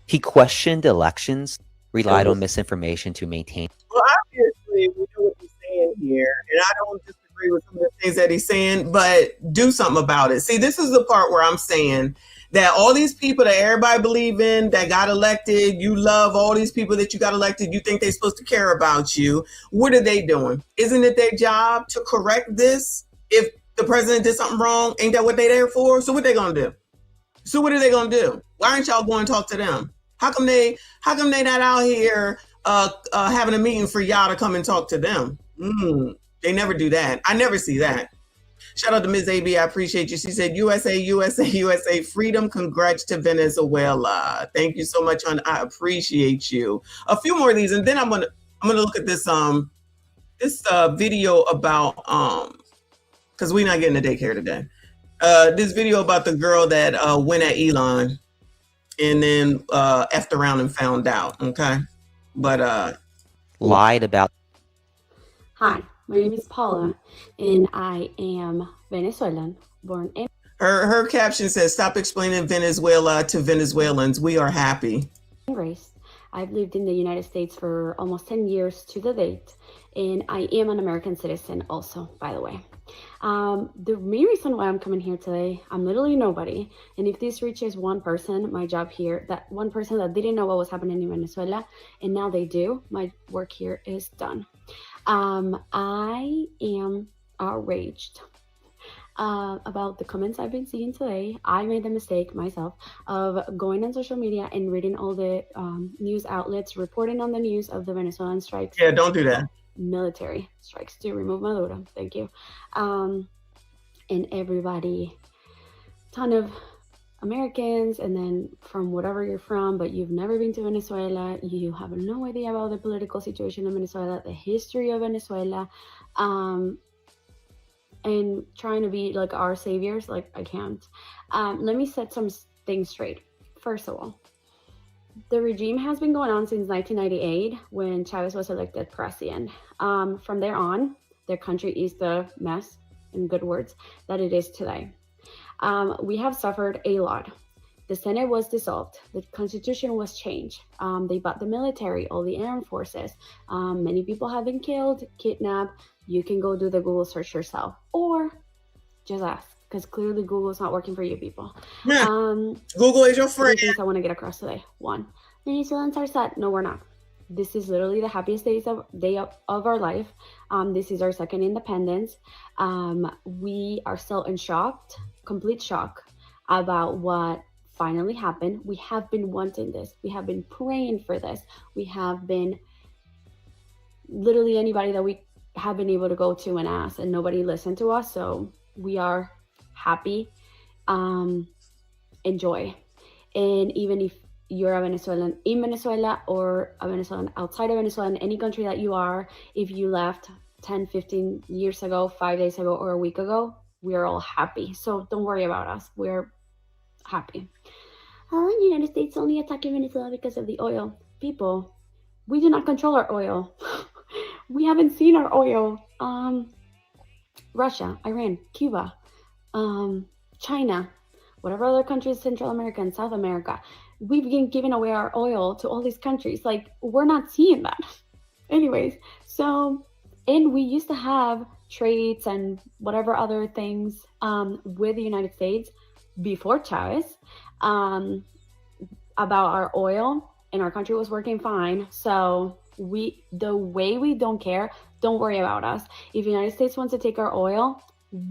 He questioned elections, relied on misinformation to maintain. Well, obviously, we know what he's saying here, and I don't disagree with some of the things that he's saying, but do something about it. See, this is the part where I'm saying that all these people that everybody believe in that got elected, you love all these people that you got elected, you think they're supposed to care about you. What are they doing? Isn't it their job to correct this? If the president did something wrong, ain't that what they there for? So what they gonna do? So what are they gonna do? Why aren't y'all going to talk to them? How come they not out here having a meeting for y'all to come and talk to them? They never do that. I never see that. Shout out to Ms. AB. I appreciate you. She said, USA, USA, USA, freedom. Congrats to Venezuela. Thank you so much, hon. I appreciate you. A few more of these, and then I'm gonna look at this video about because we're not getting a daycare today. This video about the girl that went at Elon and then effed around and found out. Okay, but lied about. Hi, my name is Paula, and I am Venezuelan, born in. Her caption says, "Stop explaining Venezuela to Venezuelans. We are happy." Race. I've lived in the United States for almost 10 years to the date, and I am an American citizen also, by the way. The main reason why I'm coming here today, I'm literally nobody, and if this reaches one person, my job here, that one person that didn't know what was happening in Venezuela, and now they do, my work here is done. I am outraged about the comments I've been seeing today. I made the mistake myself of going on social media and reading all the news outlets reporting on the news of the Venezuelan strikes. Yeah, don't do that. Military strikes to remove Maduro. Thank you. And everybody, ton of Americans, and then from whatever you're from, but you've never been to Venezuela, you have no idea about the political situation in Venezuela, the history of Venezuela, and trying to be like our saviors. Like, I can't. Let me set some things straight. First of all, the regime has been going on since 1998 when Chavez was elected president. From there on, their country is the mess, in good words, that it is today. We have suffered a lot. The Senate was dissolved. The Constitution was changed. They bought the military, all the armed forces. Many people have been killed, kidnapped. You can go do the Google search yourself, or just ask, because clearly Google is not working for you people. Google is your friend. 3 things I want to get across today. 1, Venezuelans are sad. No, we're not. This is literally the happiest day of our life. This is our second independence. We are still in shock, complete shock about what finally happened. We have been wanting this. We have been praying for this. We have been literally anybody that we have been able to go to and ask, and nobody listened to us. So we are happy. Enjoy. And even if you're a Venezuelan in Venezuela or a Venezuelan outside of Venezuela, in any country that you are, if you left 10, 15 years ago, 5 days ago, or a week ago, we are all happy. So don't worry about us. We're happy. The United States only attacking Venezuela because of the oil. People, we do not control our oil. We haven't seen our oil. Russia, Iran, Cuba, China, whatever other countries, Central America and South America, we've been giving away our oil to all these countries. Like, we're not seeing that. Anyways, so, and we used to have trades and whatever other things with the United States before Chavez about our oil, and our country was working fine. So the way we don't care, don't worry about us. If the United States wants to take our oil,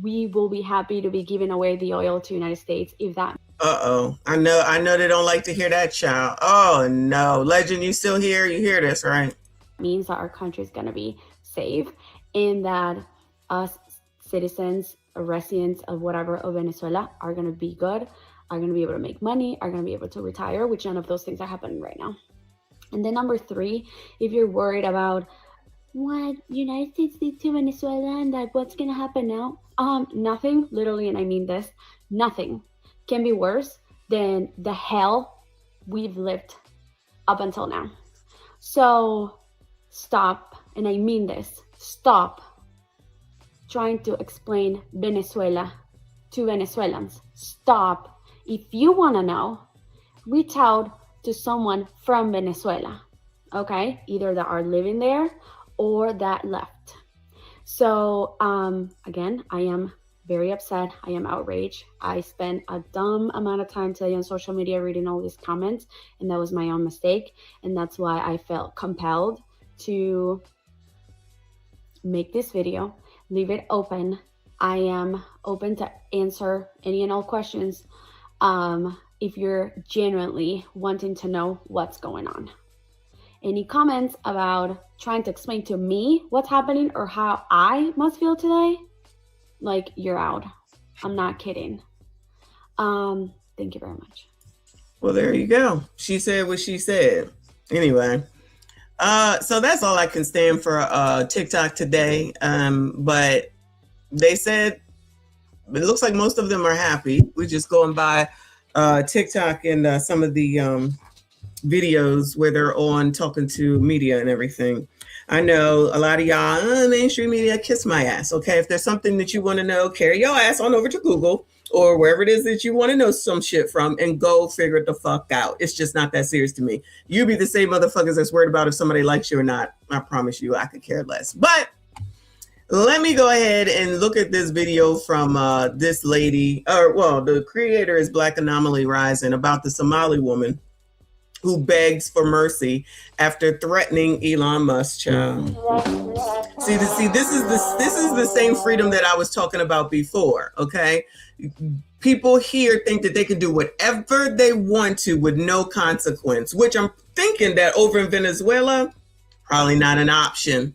we will be happy to be giving away the oil to the United States. If that I know they don't like to hear that, child. Oh no. Legend, you still here? You hear this, right? means that our country is going to be safe, and that us citizens or residents of whatever of Venezuela are going to be good, are going to be able to make money, are going to be able to retire, which none of those things are happening right now. And then number 3, if you're worried about what United States did to Venezuela and that what's going to happen now, nothing, literally, and I mean this, nothing can be worse than the hell we've lived up until now. So stop, and I mean this, stop trying to explain Venezuela to Venezuelans. Stop. If you want to know, reach out to someone from Venezuela, okay? Either that are living there or that left. So again, I am very upset. I am outraged. I spent a dumb amount of time today on social media reading all these comments, and that was my own mistake. And that's why I felt compelled to make this video, leave it open. I am open to answer any and all questions if you're genuinely wanting to know what's going on. Any comments about trying to explain to me what's happening or how I must feel today, like, you're out. I'm not kidding. Thank you very much. Well, there you go. She said what she said. Anyway, so that's all I can stand for TikTok today. But they said it looks like most of them are happy. We're just going by TikTok and some of the videos where they're on talking to media and everything. I know a lot of y'all, mainstream media, kiss my ass. Okay, if there's something that you want to know, carry your ass on over to Google or wherever it is that you want to know some shit from and go figure it the fuck out. It's just not that serious to me. You be the same motherfuckers that's worried about if somebody likes you or not. I promise you, I could care less. But let me go ahead and look at this video from this lady, the creator is Black Anomaly Rising, about the Somali woman who begs for mercy after threatening Elon Musk. Child. See, this is the same freedom that I was talking about before. Okay, people here think that they can do whatever they want to with no consequence, which I'm thinking that over in Venezuela, probably not an option.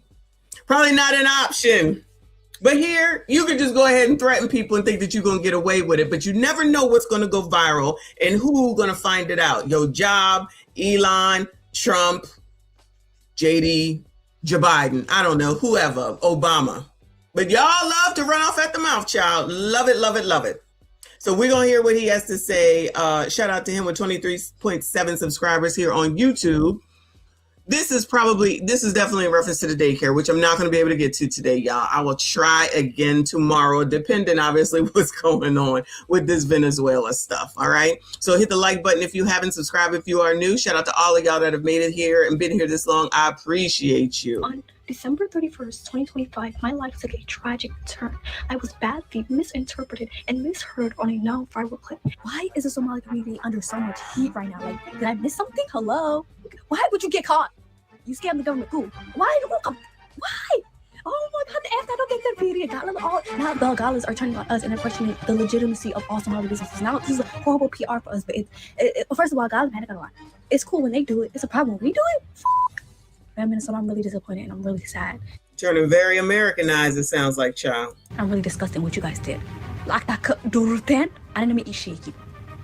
Probably not an option. But here, you can just go ahead and threaten people and think that you're going to get away with it. But you never know what's going to go viral and who's going to find it out. Your job, Elon, Trump, JD, Joe Biden, I don't know, whoever, Obama. But y'all love to run off at the mouth, child. Love it, love it, love it. So we're going to hear what he has to say. Shout out to him with 23.7 subscribers here on YouTube. This is definitely in reference to the daycare, which I'm not going to be able to get to today, y'all. I will try again tomorrow, depending obviously what's going on with this Venezuela stuff. All right. So hit the like button if you haven't, subscribed if you are new. Shout out to all of y'all that have made it here and been here this long. I appreciate you. On December 31st, 2025, my life took a tragic turn. I was badly misinterpreted and misheard on a now viral clip. Why is the Somali community under so much heat right now? Like, did I miss something? Hello? Why would you get caught? You scammed the government. Cool. Why? Why? Oh my God, the don't get that video. Now the galas are turning on us and they're questioning the legitimacy of all Somali businesses. Now this is a horrible PR for us, but first of all, galas, it's cool when they do it. It's a problem when we do it. So I'm really disappointed and I'm really sad. Turning very Americanized, it sounds like, child. I'm really disgusted what you guys did. Like that Durutan, I didn't eat shaky.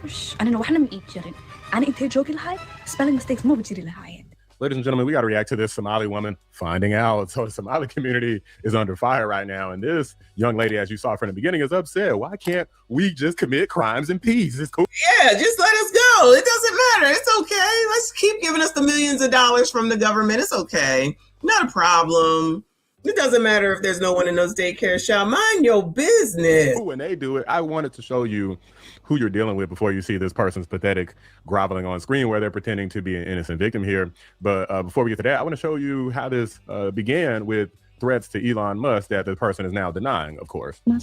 I didn't know how to eat chicken. I didn't take joking high. Spelling mistakes more with you high. Ladies and gentlemen, we got to react to this Somali woman finding out. So the Somali community is under fire right now. And this young lady, as you saw from the beginning, is upset. Why can't we just commit crimes in peace? It's cool. Yeah, just let us go. It doesn't matter. It's okay. Let's keep giving us the millions of dollars from the government. It's okay. Not a problem. It doesn't matter if there's no one in those daycares. Shall mind your business. When they do it, I wanted to show you who you're dealing with before you see this person's pathetic groveling on screen where they're pretending to be an innocent victim here. But before we get to that, I want to show you how this began with threats to Elon Musk that the person is now denying, of course. Some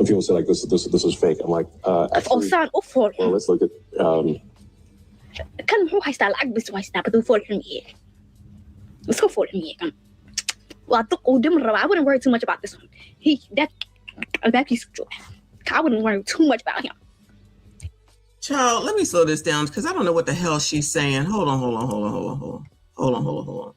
people say like this is fake. I'm like, actually, well, let's look at let's go for it. Well, I wouldn't worry too much about this one. That piece of joy. I wouldn't worry too much about him. Child, let me slow this down because I don't know what the hell she's saying. Hold on.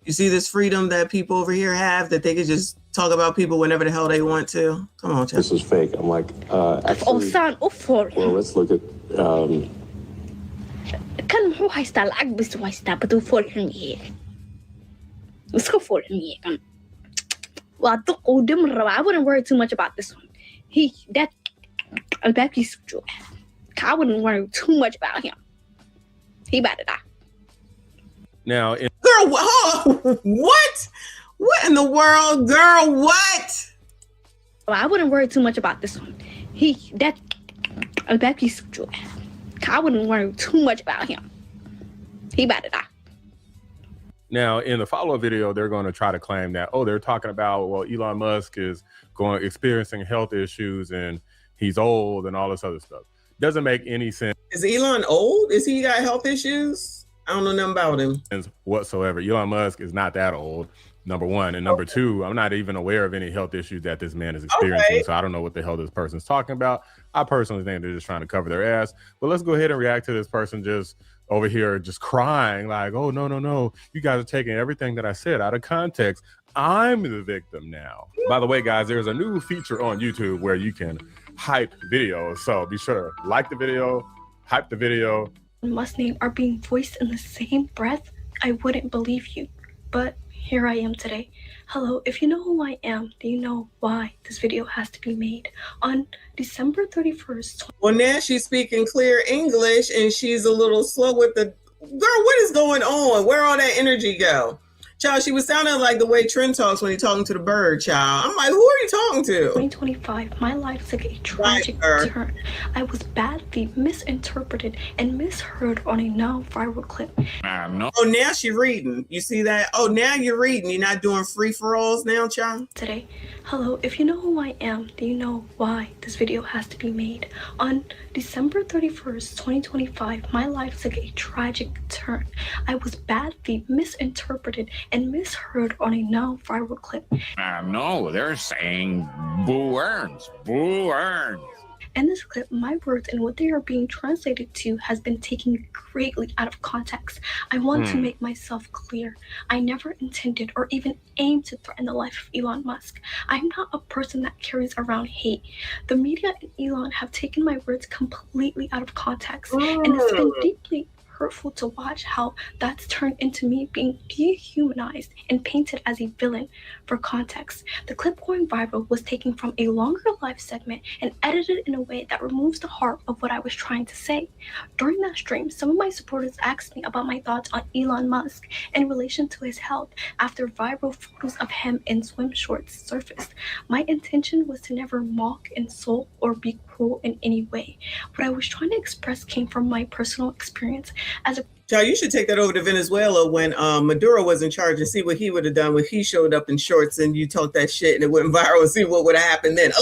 You see this freedom that people over here have that they could just talk about people whenever the hell they want to? Come on, child. This is fake. I'm like, actually, well, let's look at let's go for it. Well, I wouldn't worry too much about this one. That piece of joy. I wouldn't worry too much about him. He about to die. Now, girl, what? What in the world, girl? What? Well, I wouldn't worry too much about this one. That piece of joy. I wouldn't worry too much about him. He about to die. Now, in the follow-up video, they're going to try to claim that, they're talking about, well, Elon Musk is experiencing health issues and he's old and all this other stuff. Doesn't make any sense. Is Elon old? Is he got health issues? I don't know nothing about him. Whatsoever. Elon Musk is not that old, number one. And number two, I'm not even aware of any health issues that this man is experiencing. Okay. So I don't know what the hell this person's talking about. I personally think they're just trying to cover their ass. But let's go ahead and react to this person just over here just crying like, oh, no. You guys are taking everything that I said out of context. I'm the victim now. By the way, guys, there's a new feature on YouTube where you can hype videos. So be sure to like the video, hype the video. Musk's name are being voiced in the same breath. I wouldn't believe you. But here I am today. Hello, if you know who I am, do you know why this video has to be made? On December 31st. Well, now she's speaking clear English and she's a little slow with the... Girl, what is going on? Where all that energy go? Child, she was sounding like the way Trent talks when he's talking to the bird, child. I'm like, who are you talking to? 2025, my life took a tragic turn. I was badly misinterpreted and misheard on a now viral clip. No. Oh, now she's reading. You see that? Oh, now you're reading. You're not doing free-for-alls now, child? Today. Hello, if you know who I am, do you know why this video has to be made? On December 31st, 2025, my life took a tragic turn. I was badly misinterpreted and misheard on a now viral clip. No, they're saying Boo earns. Boo earns. In this clip, my words and what they are being translated to has been taken greatly out of context. I want to make myself clear. I never intended or even aimed to threaten the life of Elon Musk. I'm not a person that carries around hate. The media and Elon have taken my words completely out of context, and it's been deeply hurtful to watch how that's turned into me being dehumanized and painted as a villain. For context, the clip going viral was taken from a longer live segment and edited in a way that removes the heart of what I was trying to say. During that stream, some of my supporters asked me about my thoughts on Elon Musk in relation to his health after viral photos of him in swim shorts surfaced. My intention was to never mock, insult, or be cruel in any way. What I was trying to express came from my personal experience as a Child, you should take that over to Venezuela when Maduro was in charge and see what he would have done when he showed up in shorts and you talked that shit and it went viral and see what would have happened then.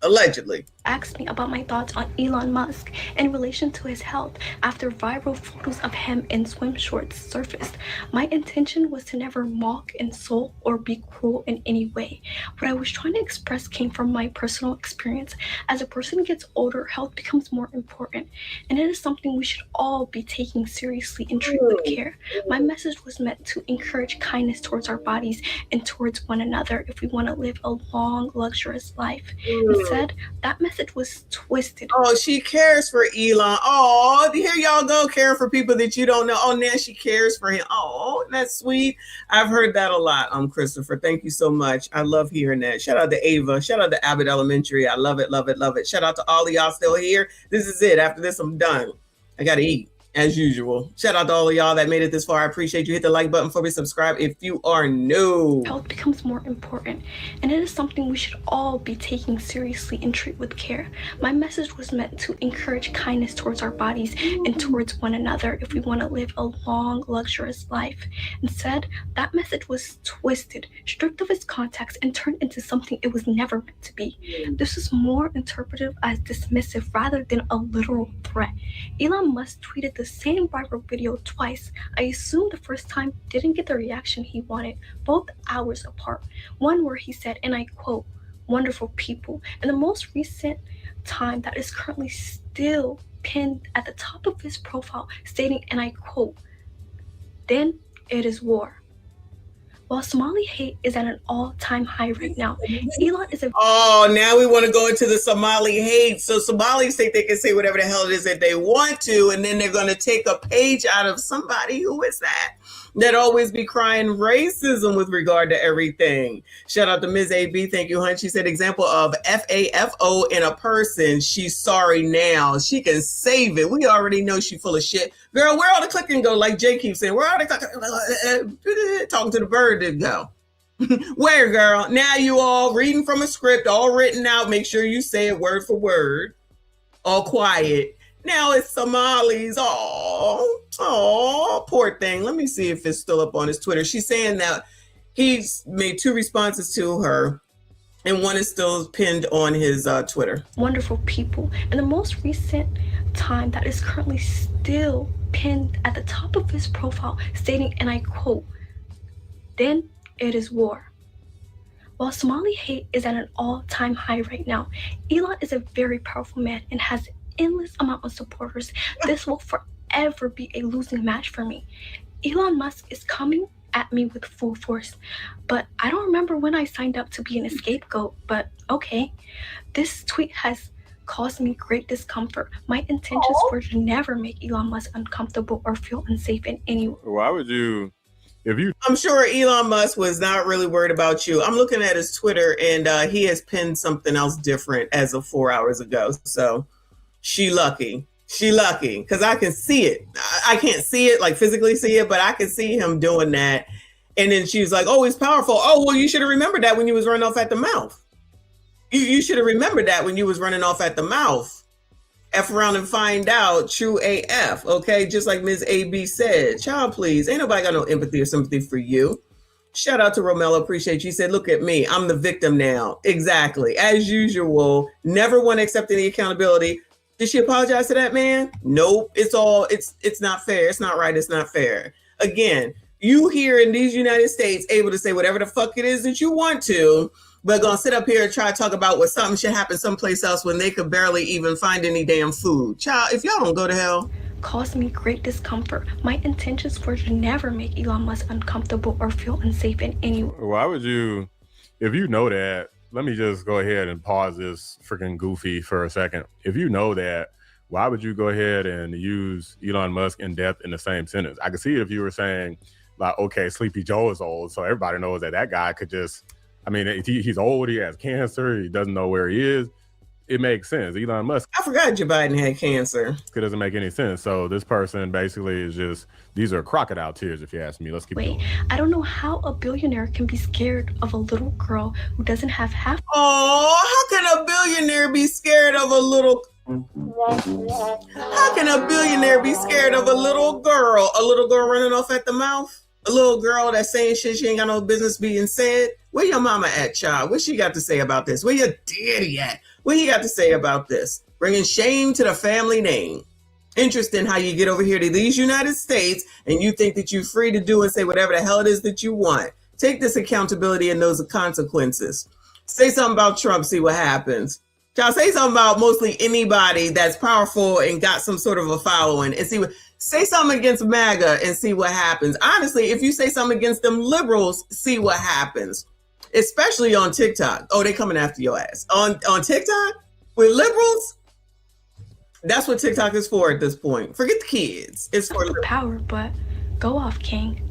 Allegedly. Asked me about my thoughts on Elon Musk in relation to his health after viral photos of him in swim shorts surfaced. My intention was to never mock, insult, or be cruel in any way. What I was trying to express came from my personal experience. As a person gets older, health becomes more important, and it is something we should all be taking seriously and treat with care. My message was meant to encourage kindness towards our bodies and towards one another if we want to live a long, luxurious life. Instead, that message was twisted. Oh, she cares for Elon. Oh, here y'all go, caring for people that you don't know. Oh, now she cares for him. Oh, that's sweet. I've heard that a lot, Christopher. Thank you so much. I love hearing that. Shout out to Ava. Shout out to Abbott Elementary. I love it, love it, love it. Shout out to all of y'all still here. This is it. After this, I'm done. I got to eat. As usual. Shout out to all of y'all that made it this far. I appreciate you. Hit the like button for me. Subscribe if you are new. Health becomes more important, and it is something we should all be taking seriously and treat with care. My message was meant to encourage kindness towards our bodies and towards one another if we want to live a long, luxurious life. Instead, that message was twisted, stripped of its context, and turned into something it was never meant to be. This is more interpreted as dismissive rather than a literal threat. Elon Musk tweeted the same viral video twice. I assume the first time didn't get the reaction he wanted, both hours apart. One where he said, and I quote, "wonderful people," and the most recent time that is currently still pinned at the top of his profile stating, and I quote, "then it is war." While Somali hate is at an all-time high right now, Elon is a... Oh, now we want to go into the Somali hate. So Somalis think they can say whatever the hell it is that they want to, and then they're going to take a page out of somebody, who is that always be crying racism with regard to everything. Shout out to Ms. AB. Thank you, hun. She said, example of FAFO in a person. She's sorry now. She can save it. We already know she full of shit. Girl, where all the clicking go? Like Jay keeps saying, where all the talking to the bird did go? Where, girl? Now you all reading from a script, all written out. Make sure you say it word for word. All quiet. Now it's Somalis. Oh, poor thing. Let me see if it's still up on his Twitter. She's saying that he's made 2 responses to her, and one is still pinned on his Twitter. Wonderful people. And the most recent time that is currently still pinned at the top of his profile stating, and I quote, "then it is war." While Somali hate is at an all-time high right now, Elon is a very powerful man and has endless amount of supporters. This will forever be a losing match for me. Elon Musk is coming at me with full force, but I don't remember when I signed up to be an scapegoat, but okay. This tweet has caused me great discomfort. My intentions were to never make Elon Musk uncomfortable or feel unsafe in any way. Why would you, I'm sure Elon Musk was not really worried about you. I'm looking at his Twitter, and he has pinned something else different as of 4 hours ago. So she lucky, because I can see it. I can't see it, like physically see it, but I can see him doing that. And then she was like, oh, he's powerful. Oh, well, you should have remembered that when you was running off at the mouth. You should have remembered that when you was running off at the mouth. F around and find out, true AF, okay? Just like Ms. AB said. Child, please. Ain't nobody got no empathy or sympathy for you. Shout out to Romello. Appreciate you. She said, look at me. I'm the victim now. Exactly. As usual, never want to accept any accountability. Did she apologize to that man? Nope. It's not fair. It's not right. It's not fair. Again, you here in these United States able to say whatever the fuck it is that you want to, but gonna sit up here and try to talk about what something should happen someplace else when they could barely even find any damn food. Child, if y'all don't go to hell. Caused me great discomfort. My intentions were to never make Elon Musk uncomfortable or feel unsafe in any way. Why would you, if you know that, let me just go ahead and pause this freaking goofy for a second. If you know that why would you go ahead and use Elon Musk and death in the same sentence? I could see it if you were saying, like, okay, Sleepy Joe is old, so everybody knows that guy could just, I mean, he's old, he has cancer, he doesn't know where he is. It makes sense. Elon Musk. I forgot Joe Biden had cancer. It doesn't make any sense. So this person basically is just, these are crocodile tears, if you ask me. Let's keep going. I don't know how a billionaire can be scared of a little girl who doesn't have half. Oh, how can a billionaire be scared of a little... How can a billionaire be scared of a little girl? A little girl running off at the mouth? A little girl that's saying shit she ain't got no business being said? Where your mama at, child? What she got to say about this? Where your daddy at? What he got to say about this? Bringing shame to the family name. Interesting how you get over here to these United States and you think that you're free to do and say whatever the hell it is that you want. Take this accountability and those consequences. Say something about Trump, see what happens. Y'all say something about mostly anybody that's powerful and got some sort of a following and see what, say something against MAGA and see what happens. Honestly, if you say something against them liberals, see what happens. Especially on TikTok. Oh, they coming after your ass. On TikTok with liberals? That's what TikTok is for at this point. Forget the kids. It's for power, but go off, King.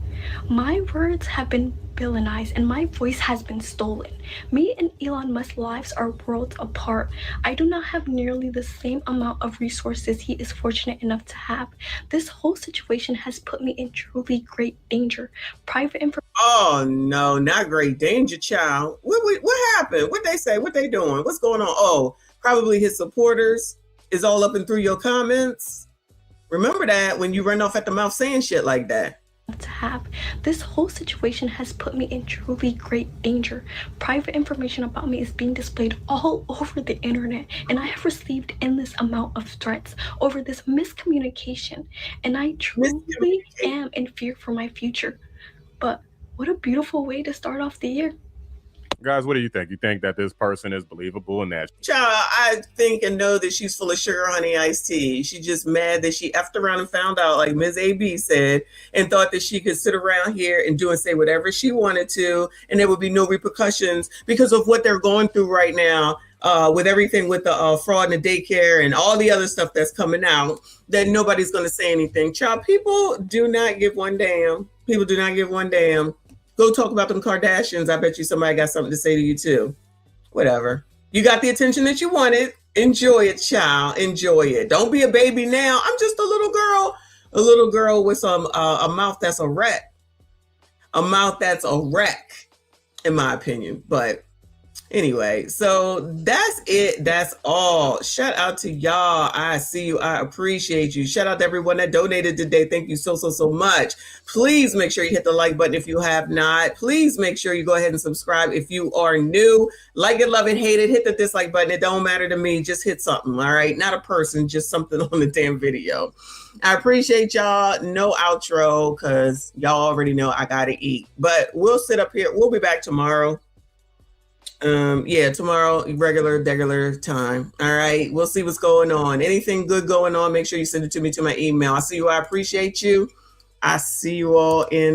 My words have been villainized and my voice has been stolen. Me and Elon Musk's lives are worlds apart. I do not have nearly the same amount of resources he is fortunate enough to have. This whole situation has put me in truly great danger. Private information. Oh no, not great danger, child. What happened? What they say? What they doing? What's going on? Oh, probably his supporters is all up and through your comments. Remember that when you run off at the mouth saying shit like that. To have. This whole situation has put me in truly great danger. Private information about me is being displayed all over the internet, and I have received endless amount of threats over this miscommunication, and I truly am in fear for my future. But what a beautiful way to start off the year. Guys, what do you think? You think that this person is believable and that? Child, I think and know that she's full of sugar, honey, iced tea. She's just mad that she effed around and found out, like Ms. AB said, and thought that she could sit around here and do and say whatever she wanted to, and there would be no repercussions because of what they're going through right now with everything with the fraud in the daycare and all the other stuff that's coming out, that nobody's going to say anything. Child, people do not give one damn. People do not give one damn. Go talk about them Kardashians. I bet you somebody got something to say to you too. Whatever. You got the attention that you wanted. Enjoy it, child. Enjoy it. Don't be a baby now. I'm just a little girl with some a mouth that's a wreck. A mouth that's a wreck, in my opinion. But anyway, so that's it. That's all. Shout out to y'all. I see you. I appreciate you. Shout out to everyone that donated today. Thank you so much. Please make sure you hit the like button if you have not. Please make sure you go ahead and subscribe if you are new. Like it, love it, hate it. Hit the dislike button. It don't matter to me. Just hit something. All right. Not a person, just something on the damn video. I appreciate y'all. No outro because y'all already know I got to eat. But we'll sit up here. We'll be back tomorrow. Tomorrow, regular time. All right, we'll see what's going on. Anything good going on, make sure you send it to me to my email. I see you. I appreciate you. I see you all in